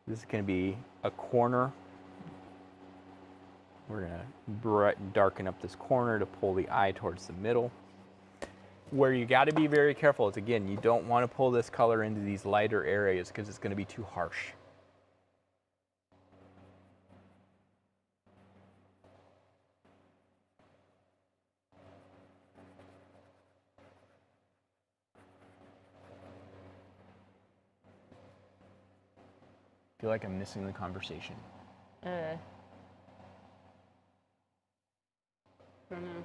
This is going to be a corner. We're going to darken up this corner to pull the eye towards the middle. Where you got to be very careful is, again, you don't want to pull this color into these lighter areas because it's going to be too harsh. I feel like I'm missing the conversation. I don't know.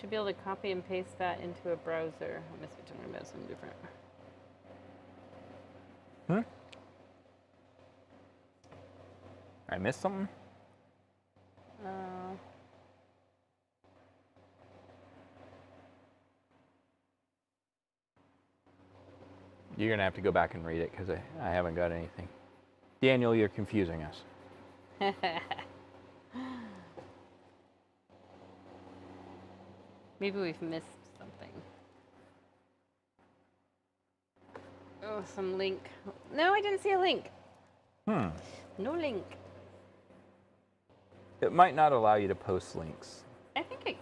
Should be able to copy and paste that into a browser. I must be talking about something different. I missed something? You're going to have to go back and read it because I haven't got anything. Daniel, you're confusing us. Maybe we've missed something. Oh, some link. No, I didn't see a link. No link. It might not allow you to post links. I think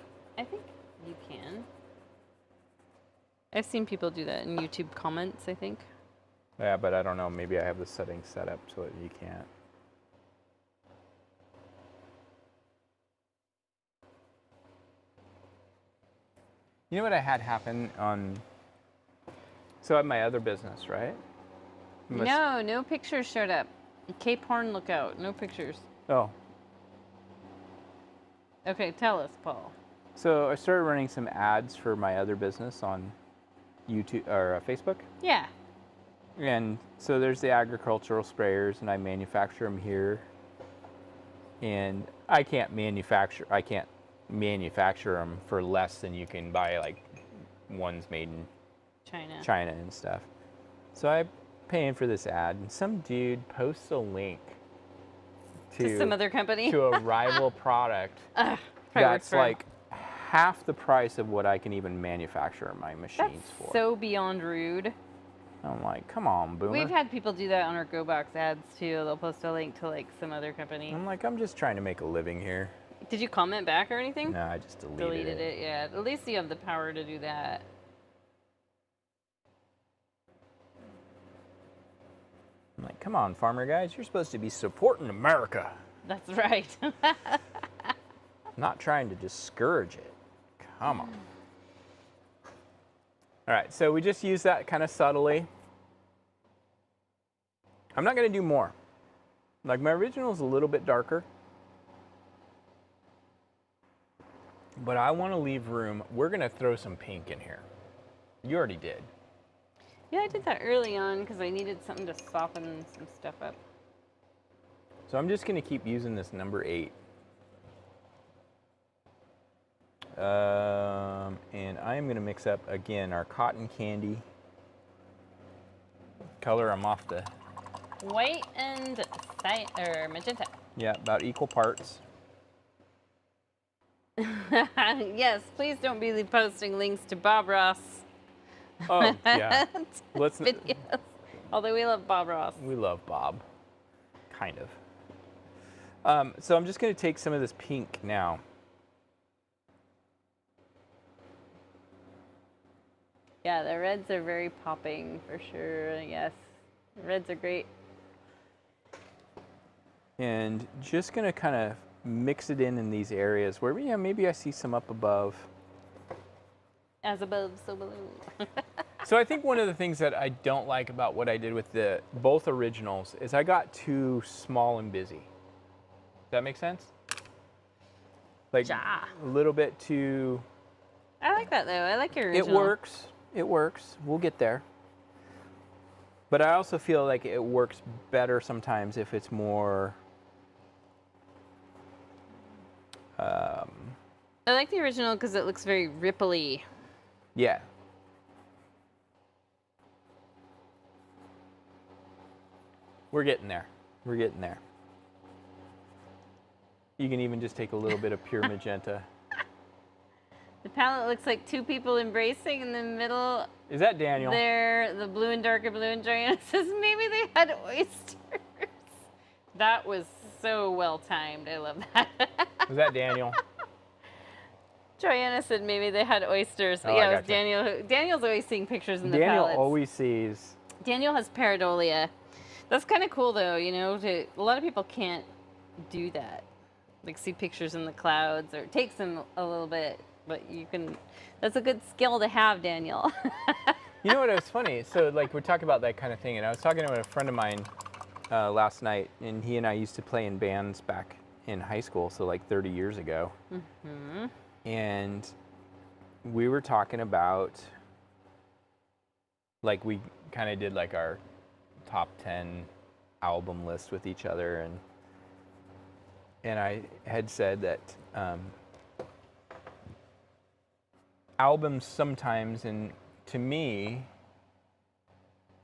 you can. I've seen people do that in YouTube comments, I think. Yeah, but I don't know. Maybe I have the settings set up so that you can't. You know what I had happen on... So I have my other business, right? No pictures showed up. Cape Horn lookout, no pictures. Oh. Okay, tell us, Paul. So I started running some ads for my other business on YouTube or Facebook. Yeah. And so there's the agricultural sprayers, and I manufacture them here. And I can't manufacture them for less than you can buy like ones made in China and stuff. So I'm paying for this ad, and some dude posts a link to some other company, to a rival product that's like half the price of what I can even manufacture my machines for. So beyond rude. I'm like, come on, boomer. We've had people do that on our GoBox ads too. They'll post a link to like some other company. I'm like, I'm just trying to make a living here. Did you comment back or anything? No, I just deleted it. Yeah, at least you have the power to do that. I'm like, come on, farmer guys, you're supposed to be supporting America. That's right. Not trying to discourage it. Come on. All right, so we just use that kind of subtly. I'm not going to do more. Like, my original is a little bit darker. But I want to leave room. We're going to throw some pink in here. You already did. Yeah, I did that early on because I needed something to soften some stuff up. So I'm just going to keep using this number 8. And I'm going to mix up, again, our cotton candy. Color, I'm off the... White and magenta. Yeah, about equal parts. Yes, please don't be posting links to Bob Ross. Oh, yeah. Let's videos. Although we love Bob Ross. We love Bob. Kind of. So I'm just going to take some of this pink now. Yeah, the reds are very popping for sure. Yes, the reds are great. And just going to kind of mix it in these areas where, yeah, maybe I see some up above. As above, so below. So I think one of the things that I don't like about what I did with both originals is I got too small and busy. Does that make sense? Like a little bit too... I like that though. I like your original. It works. It works. We'll get there. But I also feel like it works better sometimes if it's more... I like the original because it looks very ripply. Yeah. We're getting there. We're getting there. You can even just take a little bit of pure magenta. The palette looks like two people embracing in the middle. Is that Daniel? There, the blue and darker blue, and Joanna says maybe they had oysters. That was so well timed. I love that. Was that Daniel? Joanna said maybe they had oysters, but yeah, it was Daniel. Daniel's always seeing pictures in the palettes. Daniel always sees. Daniel has pareidolia. That's kind of cool, though. You know, a lot of people can't do that, like see pictures in the clouds, or it takes them a little bit, but you can. That's a good skill to have, Daniel. You know what? It was funny. So, like, we're talking about that kind of thing, and I was talking to a friend of mine last night, and he and I used to play in bands back in high school, so like 30 years ago. Mm-hmm. And we were talking about, like, we kind of did like our top 10 album list with each other, and I had said that albums sometimes, and to me,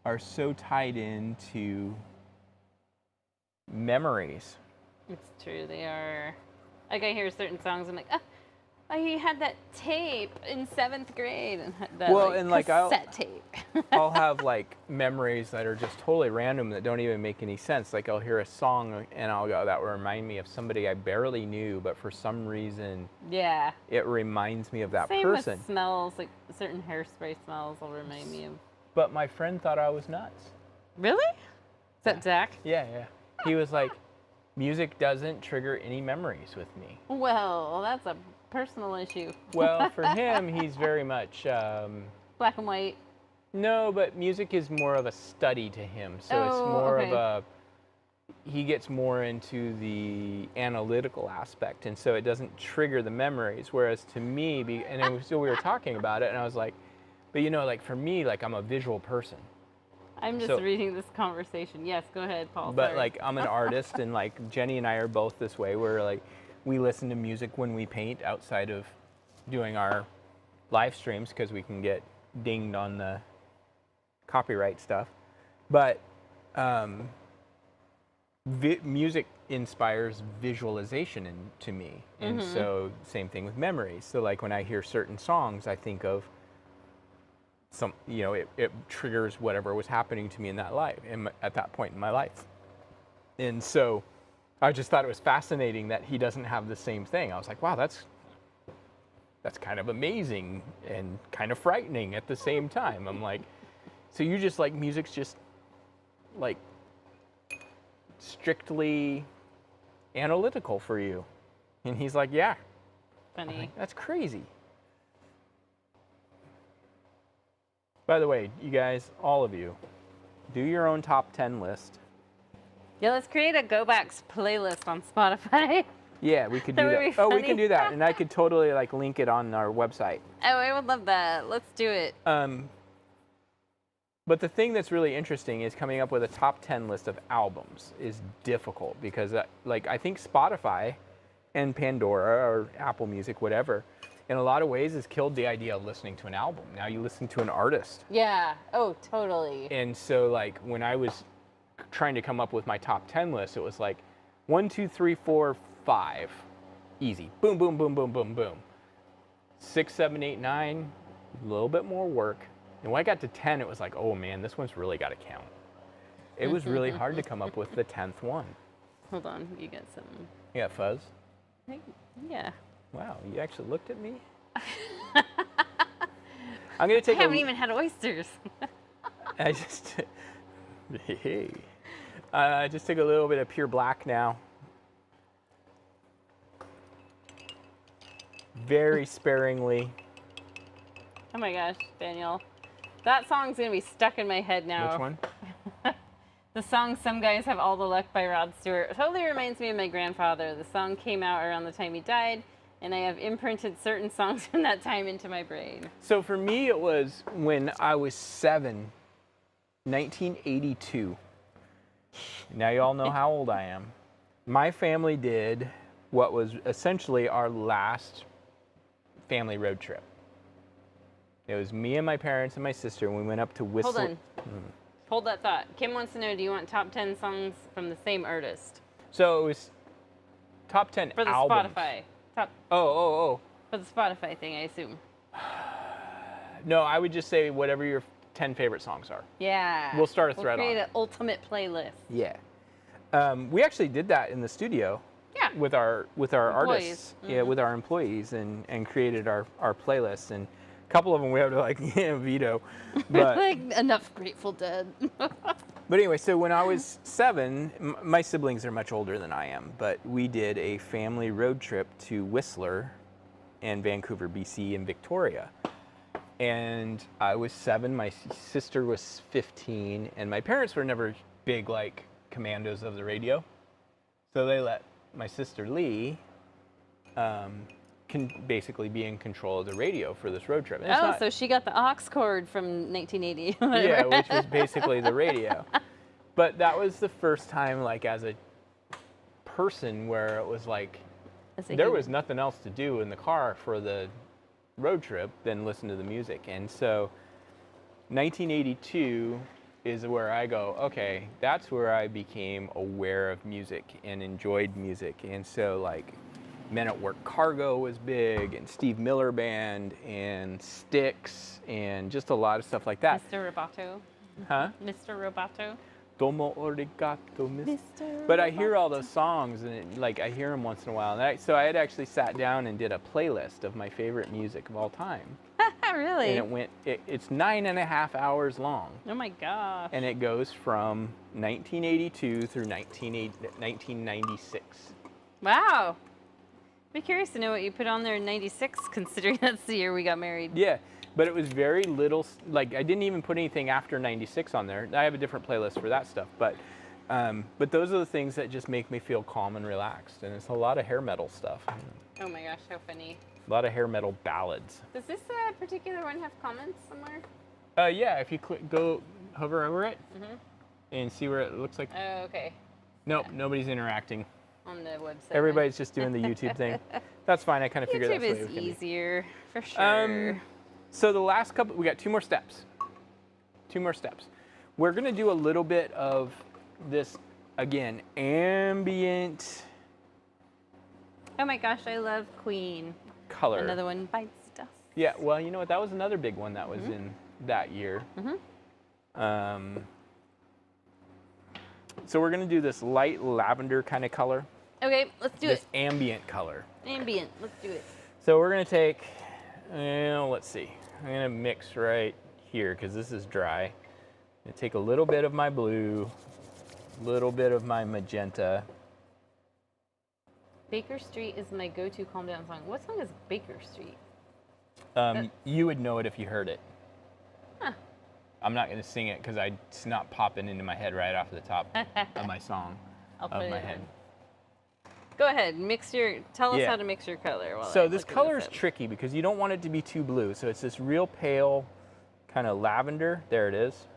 are so tied into memories. It's true, they are. Like, I hear certain songs, I'm like, oh, I had that tape in 7th grade. And that, Well, like, and like cassette tape. I'll have like memories that are just totally random that don't even make any sense. Like I'll hear a song and I'll go, that will remind me of somebody I barely knew, but for some reason, Yeah. it reminds me of that Same person. with smells, like certain hairspray smells will remind me of. But my friend thought I was nuts. Really? Is that Zach? Yeah. He was like, music doesn't trigger any memories with me. Well, that's a personal issue. Well, for him, he's very much... Black and white. No, but music is more of a study to him. So it's more of a... He gets more into the analytical aspect, and so it doesn't trigger the memories. Whereas to me, so we were talking about it, and I was like, but you know, like for me, like I'm a visual person. I'm just reading this conversation. Yes, go ahead, Paul. But sorry. like I'm an artist, and like Jenny and I are both this way, where like we listen to music when we paint outside of doing our live streams because we can get dinged on the copyright stuff. But music inspires visualization to me, and so same thing with memories. So like when I hear certain songs, I think of some, you know, it triggers whatever was happening to me in that life, at that point in my life. And so I just thought it was fascinating that he doesn't have the same thing. I was like, wow, that's kind of amazing and kind of frightening at the same time. I'm like, so you just like music's just like strictly analytical for you? And he's like, yeah. Funny. Like, that's crazy. By the way, you guys, all of you, do your own top 10 list. Yeah, let's create a Go Backs playlist on Spotify. Yeah, we could That do would that. be Oh, we funny. can do that, and I could totally like link it on our website. Oh, I would love that. Let's do it. But the thing that's really interesting is coming up with a top 10 list of albums is difficult because, like, I think Spotify and Pandora or Apple Music, whatever, in a lot of ways has killed the idea of listening to an album. Now you listen to an artist. Yeah. Oh, totally. And so, like, when I was trying to come up with my top 10 list, it was like 1, 2, 3, 4, 5. Easy. Boom, boom, boom, boom, boom, boom. 6, 7, 8, 9, a little bit more work. And when I got to 10, it was like, oh man, this one's really got to count. It was really hard to come up with the 10th one. Hold on, you got something. You got fuzz? Yeah. Wow, you actually looked at me? I'm going to take I haven't even had oysters. I just took a little bit of pure black now. Very sparingly. Oh my gosh, Daniel. That song's going to be stuck in my head now. Which one? The song Some Guys Have All the Luck by Rod Stewart totally reminds me of my grandfather. The song came out around the time he died, and I have imprinted certain songs from that time into my brain. So for me, it was when I was 7, 1982. Now you all know how old I am. My family did what was essentially our last family road trip. It was me and my parents and my sister, and we went up to Whistler. Hold on. Hold that thought. Kim wants to know, do you want top 10 songs from the same artist? So it was top 10 For the albums. Spotify. Oh. For the Spotify thing, I assume. No, I would just say whatever your 10 favorite songs are. Yeah. We'll start a thread We'll create on an ultimate playlist. Yeah. We actually did that in the studio. Yeah. With our artists. Mm-hmm. Yeah, with our employees and created our playlists, and a couple of them we had to like veto. But Like enough Grateful Dead. But anyway, so when I was 7, my siblings are much older than I am, but we did a family road trip to Whistler and Vancouver, BC, and Victoria. And I was 7, my sister was 15, and my parents were never big, like, commandos of the radio. So they let my sister Lee can basically be in control of the radio for this road trip. And it's Oh, not- so she got the aux cord from 1980. yeah, which was basically the radio. But that was the first time, like, as a person where it was like, there was nothing else to do in the car for the road trip than listen to the music. And so 1982 is where I go, okay, that's where I became aware of music and enjoyed music. And so, like, Men at Work Cargo was big, and Steve Miller Band, and Styx, and just a lot of stuff like that. Mr. Roboto. Huh? Mr. Roboto. Domo arigato, Mr. Mr. But I hear all those songs, and I hear them once in a while. And so I had actually sat down and did a playlist of my favorite music of all time. Really? And it's 9.5 hours long. Oh my gosh. And it goes from 1982 through 1996. Wow. Be curious to know what you put on there in 96, considering that's the year we got married. Yeah, but it was very little, like, I didn't even put anything after 96 on there. I have a different playlist for that stuff, but those are the things that just make me feel calm and relaxed, and it's a lot of hair metal stuff. Oh my gosh, how funny. A lot of hair metal ballads. Does this particular one have comments somewhere? Yeah, if you go hover over it and see where it looks like. Oh, okay. Nope, nobody's interacting. On the website. Everybody's just doing the YouTube thing. That's fine. I kind of figured that's YouTube what it is was gonna be. easier, for sure. So the last couple, we got 2 more steps. 2 more steps. We're gonna do a little bit of this, again, ambient Oh my gosh, I love Queen. color. Another one bites dust. Yeah, well, you know what? That was another big one that was in that year. So we're gonna do this light lavender kind of color. Okay, let's do This it. ambient color. Ambient, let's do it. So we're gonna take, let's see. I'm gonna mix right here because this is dry. I'm gonna take a little bit of my blue, a little bit of my magenta. Baker Street is my go-to calm down song. What song is Baker Street? You would know it if you heard it. Huh. I'm not gonna sing it because it's not popping into my head right off the top of my song, I'll put of it my in. head. Go ahead, tell us Yeah. how to mix your color. While So I this look color is up. tricky because you don't want it to be too blue. So it's this real pale kind of lavender. There it is.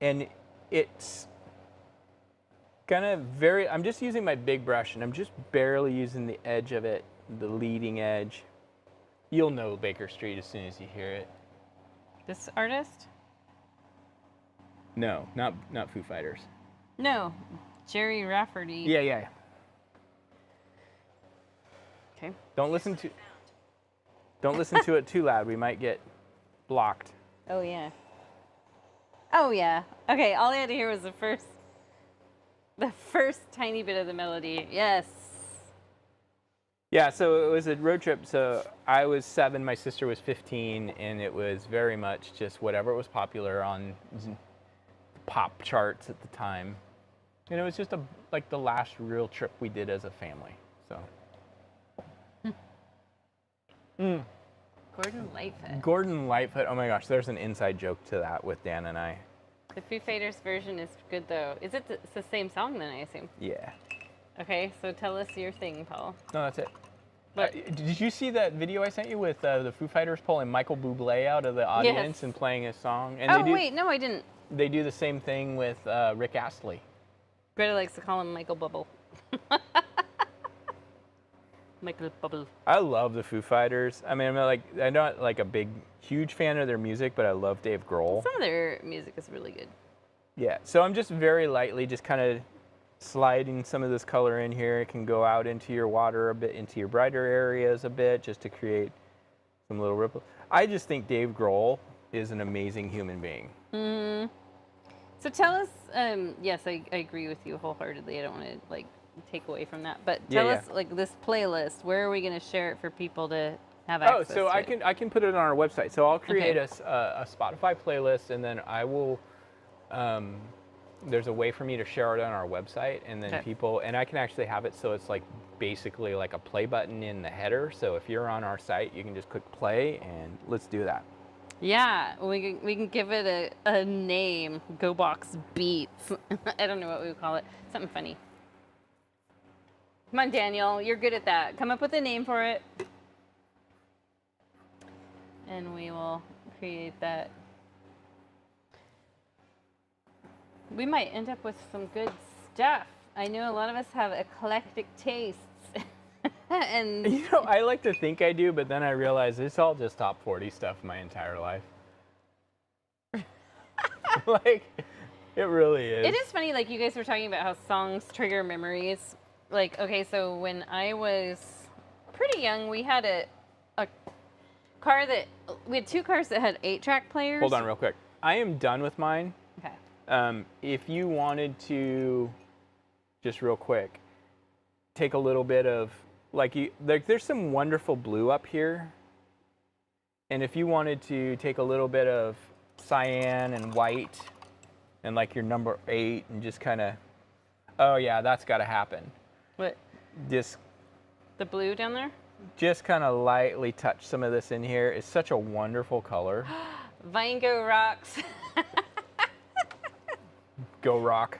And it's gonna I'm just using my big brush and I'm just barely using the edge of it, the leading edge. You'll know Baker Street as soon as you hear it. This artist? No, not Foo Fighters. No, Jerry Rafferty. Yeah. Okay. Don't listen to it too loud. We might get blocked. Oh yeah. Oh yeah. Okay, all I had to hear was the first tiny bit of the melody. Yes. Yeah, so it was a road trip. So I was 7, my sister was 15, and it was very much just whatever was popular on pop charts at the time. And it was just like the last real trip we did as a family. So. Gordon Lightfoot. Gordon Lightfoot. Oh my gosh, there's an inside joke to that with Dan and I. The Foo Fighters version is good though. Is it it's the same song then, I assume? Yeah. Okay, so tell us your thing, Paul. No, that's it. But Did you see that video I sent you with the Foo Fighters pulling Michael Bublé out of the audience Yes. and playing his song? And oh wait, no, I didn't. They do the same thing with Rick Astley. Greta likes to call him Michael Bubble. Michael Bubble. I love the Foo Fighters. I mean, I'm not like a huge fan of their music, but I love Dave Grohl. Some of their music is really good. Yeah, so I'm just very lightly just kind of sliding some of this color in here. It can go out into your water a bit, into your brighter areas a bit, just to create some little ripple. I just think Dave Grohl is an amazing human being. So tell us, yes, I agree with you wholeheartedly. I don't want to take away from that, but tell us this playlist. Where are we going to share it for people to have access to? Oh, so I can put it on our website. So I'll create Okay. a Spotify playlist, and then I will. There's a way for me to share it on our website, and then and I can actually have it so it's like basically like a play button in the header. So if you're on our site, you can just click play, and let's do that. Yeah, we can give it a name. Go Box Beats. I don't know what we would call it. Something funny. Come on, Daniel. You're good at that. Come up with a name for it. And we will create that. We might end up with some good stuff. I know a lot of us have eclectic tastes. And You know, I like to think I do, but then I realize it's all just top 40 stuff my entire life. Like, it really is. it is funny, like you guys were talking about how songs trigger memories. Like, okay, so when I was pretty young, we had a car that, we had 2 cars that had 8-track players. Hold on real quick. I am done with mine. Okay. If you wanted to, just real quick, take a little bit of, like, there's some wonderful blue up here. And if you wanted to take a little bit of cyan and white and like your number 8 and just kind of, oh yeah, that's got to happen. What? Just The blue down there? Just kind of lightly touch some of this in here. It's such a wonderful color. Vingo rocks. Go rock.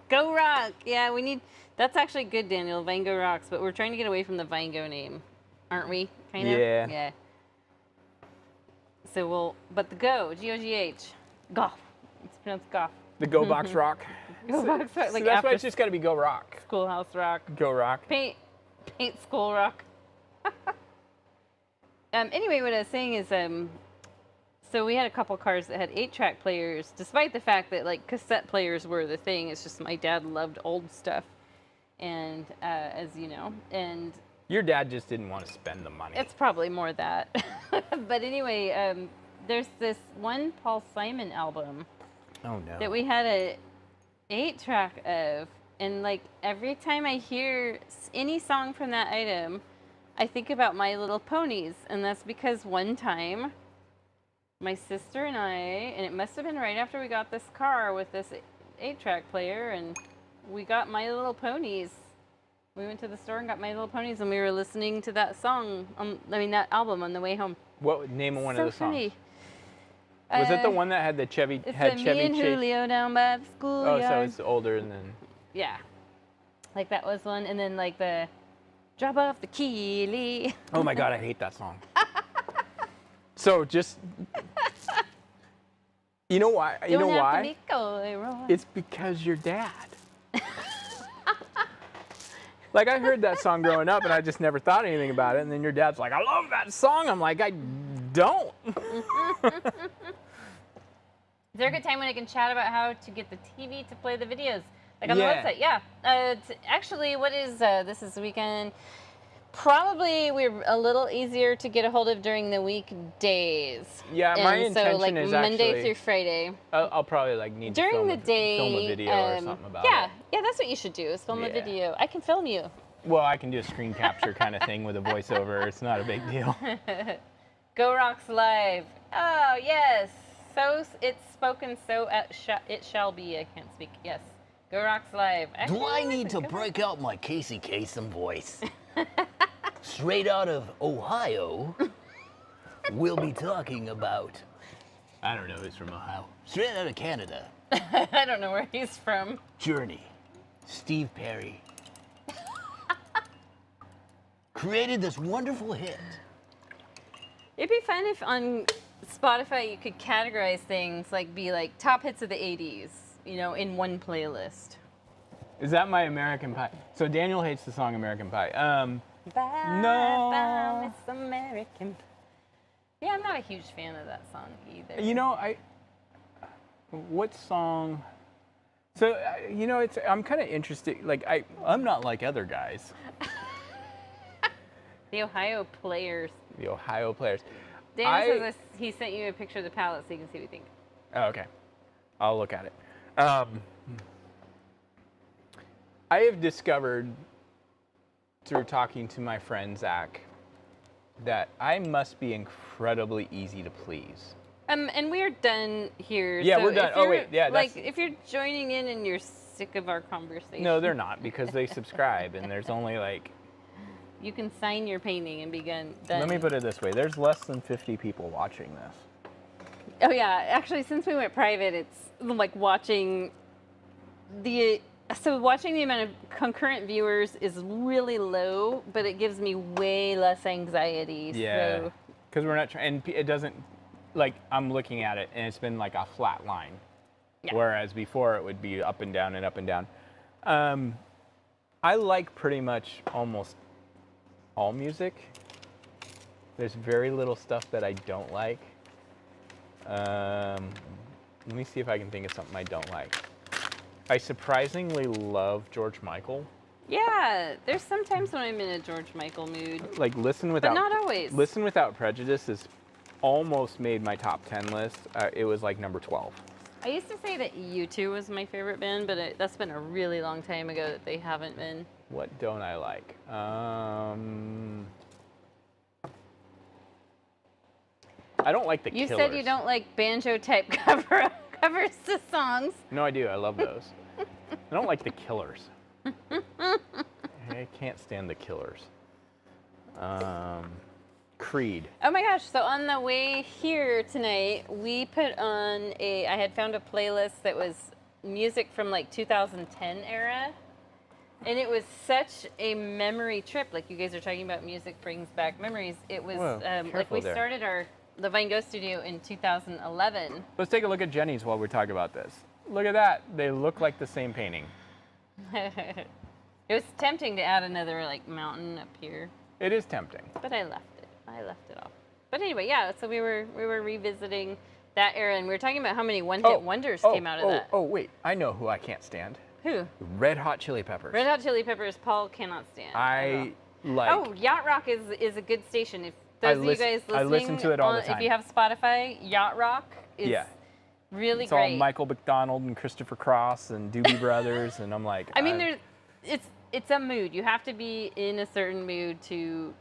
Go rock. Yeah, we need, that's actually good, Daniel. Vingo rocks, but we're trying to get away from the Vingo name, aren't we? Kind of? Yeah. Yeah. So we'll, but the G-O-G-H. Gogh. It's pronounced Gogh. The Go Box Rock. Go Box Rock. So Like that's after why it's just got to be Go Rock. Schoolhouse Rock. Go Rock. Paint School Rock. Anyway, what I was saying is, so we had a couple cars that had 8-track players, despite the fact that like cassette players were the thing. It's just my dad loved old stuff, and as you know, and Your dad just didn't want to spend the money. it's probably more that. But anyway, there's this one Paul Simon album Oh no. that we had a 8-track of, and like every time I hear any song from that item, I think about My Little Ponies, and that's because one time my sister and I, and it must have been right after we got this car with this 8-track player, and we got My Little Ponies. We went to the store and got My Little Ponies, and we were listening to that song, that album on the way home. What name of one So of the songs? funny. Was it the one that had the Chevy? It's Had the Chevy Me and Chase? Julio down by the Oh, schoolyard. so it's older and then. Yeah. Like that was one, and then like the drop off the Keeley. Oh my God, I hate that song. So just. You know why? You know Don't have why? to be coy, Roy. It's because your dad. Like, I heard that song growing up and I just never thought anything about it. And then your dad's like, I love that song. I'm like, I don't. Is there a good time when I can chat about how to get the TV to play the videos? Like on Yeah. the website? Yeah. Actually, what is, this is the weekend. Probably we're a little easier to get a hold of during the weekdays. Yeah, my And so intention like is Monday actually- through Friday. I'll probably like need During to film the day, film a video or something about yeah, it. yeah, that's what you should do. Is film a Yeah. video. I can film you. Well, I can do a screen capture kind of thing with a voiceover. It's not a big deal. Go Rocks Live. Oh yes. So it's spoken, so it shall be. I can't speak. Yes. Go Rocks Live. Actually, Do I like need it. to Go break out my Casey Kasem voice? Straight out of Ohio, we'll be talking about. I don't know who's from Ohio. Straight out of Canada, Rocks. I don't know where he's from. Journey, Steve Perry. Created this wonderful hit. It'd be fun if on Spotify you could categorize things like be like top hits of the 80s, you know, in one playlist. Is that my American Pie? So Daniel hates the song American Pie. Bye, No. bye, Miss American. Yeah, I'm not a huge fan of that song either. You know, what song? So, you know, I'm kind of interested. Like, I'm not like other guys. The Ohio Players. The Ohio Players. Daniel says he sent you a picture of the palette so you can see what you think. Oh, okay. I'll look at it. I have discovered through talking to my friend Zach that I must be incredibly easy to please. And we're done here. Yeah, so we're done. if Oh, you're- wait, yeah, Like, that's- if you're joining in and you're sick of our conversation. No, they're not, because they subscribe and there's only like, You can sign your painting and begin. let me put it this way, there's less than 50 people watching this. Oh yeah, actually, since we went private, it's like watching the So watching the amount of concurrent viewers is really low, but it gives me way less anxiety. Yeah. So Because we're not trying, and it doesn't, like, I'm looking at it and it's been like a flat line. yeah. Whereas before it would be up and down and up and down. I like pretty much almost all music. There's very little stuff that I don't like. Let me see if I can think of something I don't like. I surprisingly love George Michael. Yeah, there's sometimes when I'm in a George Michael mood, Like Listen but Without not always. Listen Without Prejudice is almost made my top 10 list. It was like number 12. I used to say that U2 was my favorite band, but that's been a really long time ago that they haven't been. What don't I like? I don't like the You Killers. said you don't like banjo type covers to songs. No, I do. I love those. I don't like the Killers. I can't stand the Killers. Creed. Oh my gosh, so on the way here tonight, we put on I had found a playlist that was music from like 2010 era. And it was such a memory trip. Like you guys are talking about music brings back memories. It was Whoa, like careful we there. started the Vine Go studio in 2011. Let's take a look at Jenny's while we talk about this. Look at that. They look like the same painting. It was tempting to add another like mountain up here, It is tempting. but I left it. I left it off. But anyway, yeah. So we were revisiting that era, and we were talking about how many one-hit wonders came out of that. Oh, wait. I know who I can't stand. Who? Red Hot Chili Peppers. Red Hot Chili Peppers. Paul cannot stand. I like. Oh, Yacht Rock is a good station. If those of you guys listening, I listen to it all the if time. you have Spotify, Yacht Rock is Yeah. really It's great. all Michael McDonald and Christopher Cross and Doobie Brothers, and I'm like. I mean, it's a mood. You have to be in a certain mood to.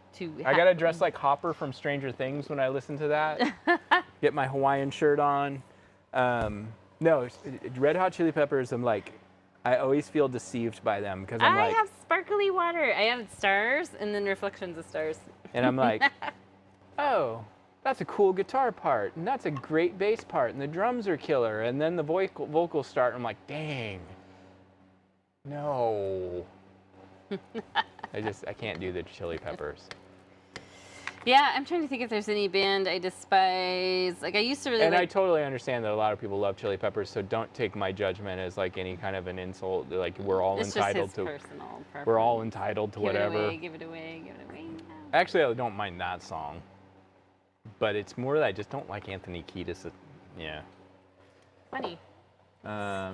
I gotta dress like Hopper from Stranger Things when I listen to that. Get my Hawaiian shirt on. No, Red Hot Chili Peppers. I'm like, I always feel deceived by them because I'm I like, have sparkly water. I have stars and then reflections of stars. and I'm like, oh, that's a cool guitar part, and that's a great bass part, and the drums are killer, and then the vocals start. And I'm like, dang, no. I can't do the Chili Peppers. Yeah, I'm trying to think if there's any band I despise. Like I used to really And I like. totally understand that a lot of people love Chili Peppers, so don't take my judgment as like any kind of an insult. Like we're all It's entitled just his to. personal preference. We're all entitled to Give whatever. It away, give it away. Give it away. Actually, I don't mind that song, but it's more that I just don't like Anthony Kiedis. Yeah. Funny.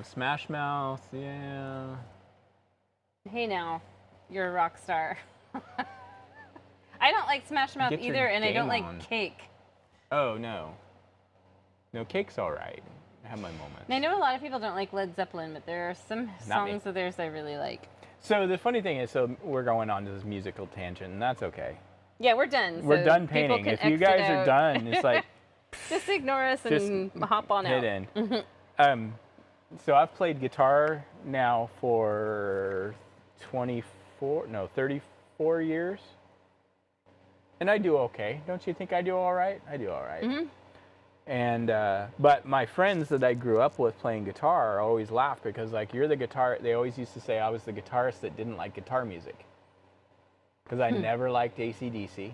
Smash Mouth. Yeah. Hey now, you're a rock star. I don't like Smash Mouth Get your either, and I don't game like on. Cake. Oh no. No, Cake's all right. I have my moments. And I know a lot of people don't like Led Zeppelin, but there are some Not me. songs of theirs I really like. So the funny thing is, so we're going on to this musical tangent, and that's okay. Yeah, we're done. We're so done people painting. can If you exit guys are out. done, it's like Just ignore us just and hop on hit out. in. So I've played guitar now for 34 years. And I do okay. Don't you think I do all right? I do all right. Mm-hmm. And but my friends that I grew up with playing guitar always laugh because like you're the guitar. They always used to say I was the guitarist that didn't like guitar music because I never liked AC/DC.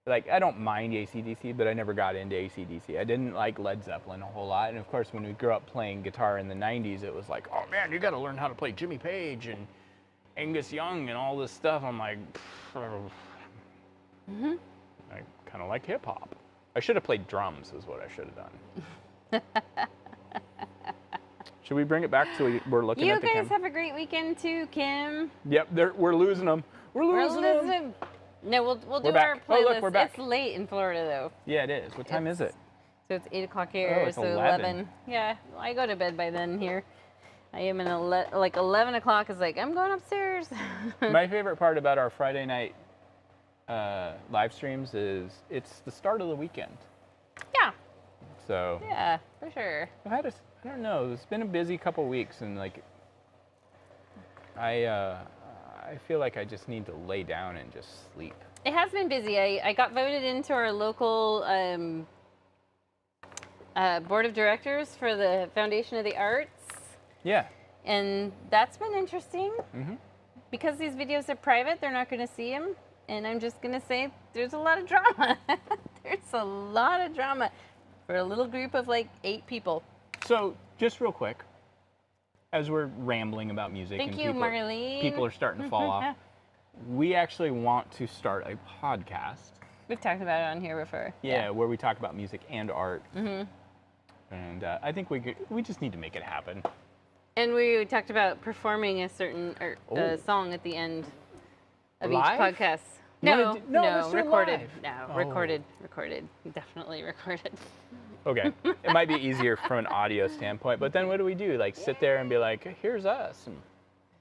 Like I don't mind AC/DC, but I never got into AC/DC. I didn't like Led Zeppelin a whole lot. And of course, when we grew up playing guitar in the '90s, it was like, oh man, you got to learn how to play Jimmy Page and Angus Young and all this stuff. I'm like. I kind of like hip hop. I should have played drums, is what I should have done. Should we bring it back to we're looking You at the guys camera? have a great weekend too, Kim. Yep, we're losing them. We're We're losing them. listening. No, we'll We're do back. our Oh, playlist. look, we're back. It's late in Florida though. Yeah, it is. What time is it? So it's 8 o'clock here. Oh, it's so 11. Yeah, I go to bed by then here. I am in like 11 o'clock is like, I'm going upstairs. My favorite part about our Friday night live streams is it's the start of the weekend. Yeah, So yeah, for sure. I don't know. It's been a busy couple weeks, and like I feel like I just need to lay down and just sleep. It has been busy. I got voted into our local board of directors for the Foundation of the Arts. Yeah. And that's been interesting. Mm-hmm. Because these videos are private, they're not going to see them. And I'm just going to say there's a lot of drama. There's a lot of drama for a little group of like 8 people. So, just real quick, as we're rambling about music Thank and you, Marlene. people are starting to fall off, we actually want to start a podcast. We've talked about it on here before. Yeah, where we talk about music and art. Mm-hmm. And I think we just need to make it happen. And we talked about performing a certain song at the end of Live? each podcast. No, No, let's do it recorded. live. No, Oh. recorded. Definitely recorded. Okay, it might be easier from an audio standpoint, but then what do? Like sit there and be like, here's us.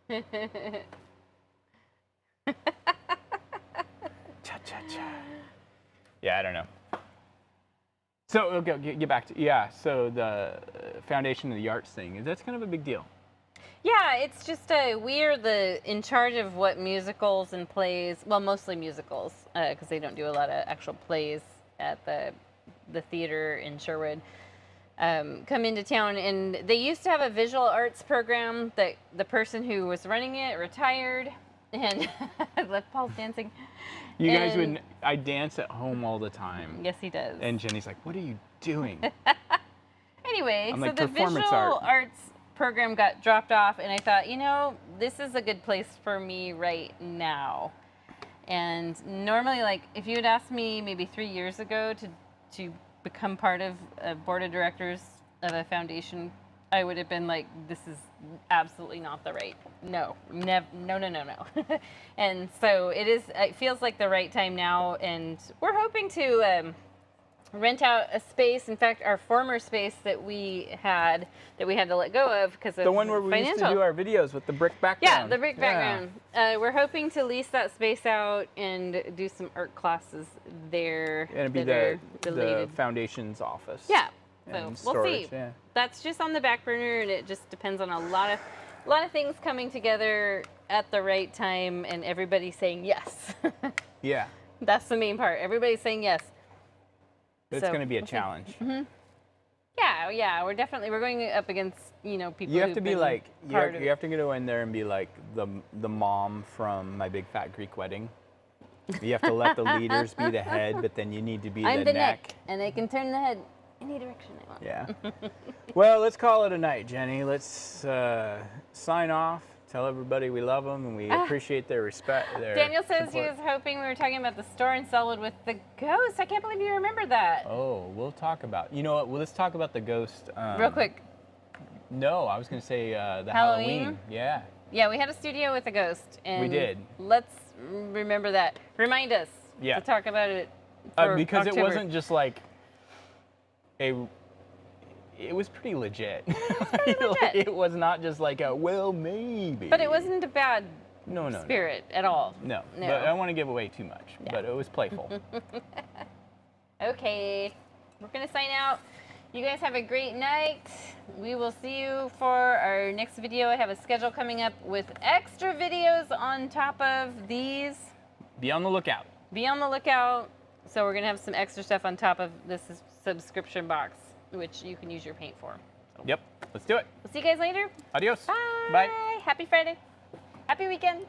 And cha-cha-cha. Yeah, I don't know. So, okay, get back to, so the Foundation of the Arts thing, that's kind of a big deal. Yeah, it's just we are in charge of what musicals and plays, well, mostly musicals, because they don't do a lot of actual plays at the theater in Sherwood, come into town. And they used to have a visual arts program that the person who was running it retired, and left Paul's dancing. You guys I dance at home all the time. Yes, he does. And Jenny's like, what are you doing? Anyway, I'm so like, the performance visual art. arts program got dropped off, and I thought, this is a good place for me right now. And normally, like, if you had asked me maybe 3 years ago to become part of a board of directors of a foundation, I would have been like, this is absolutely not the right. No. And so it feels like the right time now, and we're hoping to rent out a space. In fact, our former space that we had to let go of because of The one where we used to do our videos with the brick background. Yeah, the brick background. We're hoping to lease that space out and do some art classes there. And it'd be the foundation's office. Yeah. So and we'll storage, see. yeah. That's just on the back burner, and it just depends on a lot of things coming together at the right time, and everybody saying yes. Yeah. That's the main part. Everybody's saying yes. But it's going to be a challenge. Mm-hmm. Yeah, we're going up against people. You have to be like you part of have to go in there and be like the mom from My Big Fat Greek Wedding. You have to let the leaders be the head, but then you need to be I'm the neck. neck, and I can turn the head any direction I want. Yeah. Well, let's call it a night, Jenny. Let's sign off. Tell everybody we love them and we appreciate their respect. Daniel says support. he was hoping we were talking about the store in Selwood with the ghost. I can't believe you remember that. Oh, we'll talk about. You know what? Well, let's talk about the ghost. Real quick. No, I was going to say the Halloween? Halloween. Yeah. Yeah, we had a studio with a ghost. And We did. Let's remember that. Remind us to talk about it for because October. it wasn't just like it was pretty legit. It was not just like a, well, maybe. But it wasn't a bad spirit at all. No, but I don't want to give away too much. Yeah. But it was playful. Okay, we're going to sign out. You guys have a great night. We will see you for our next video. I have a schedule coming up with extra videos on top of these. Be on the lookout. Be on the lookout. So we're going to have some extra stuff on top of this subscription box, which you can use your paint for. So. Yep, let's do it. We'll see you guys later. Adios. Bye. Bye. Happy Friday. Happy weekend.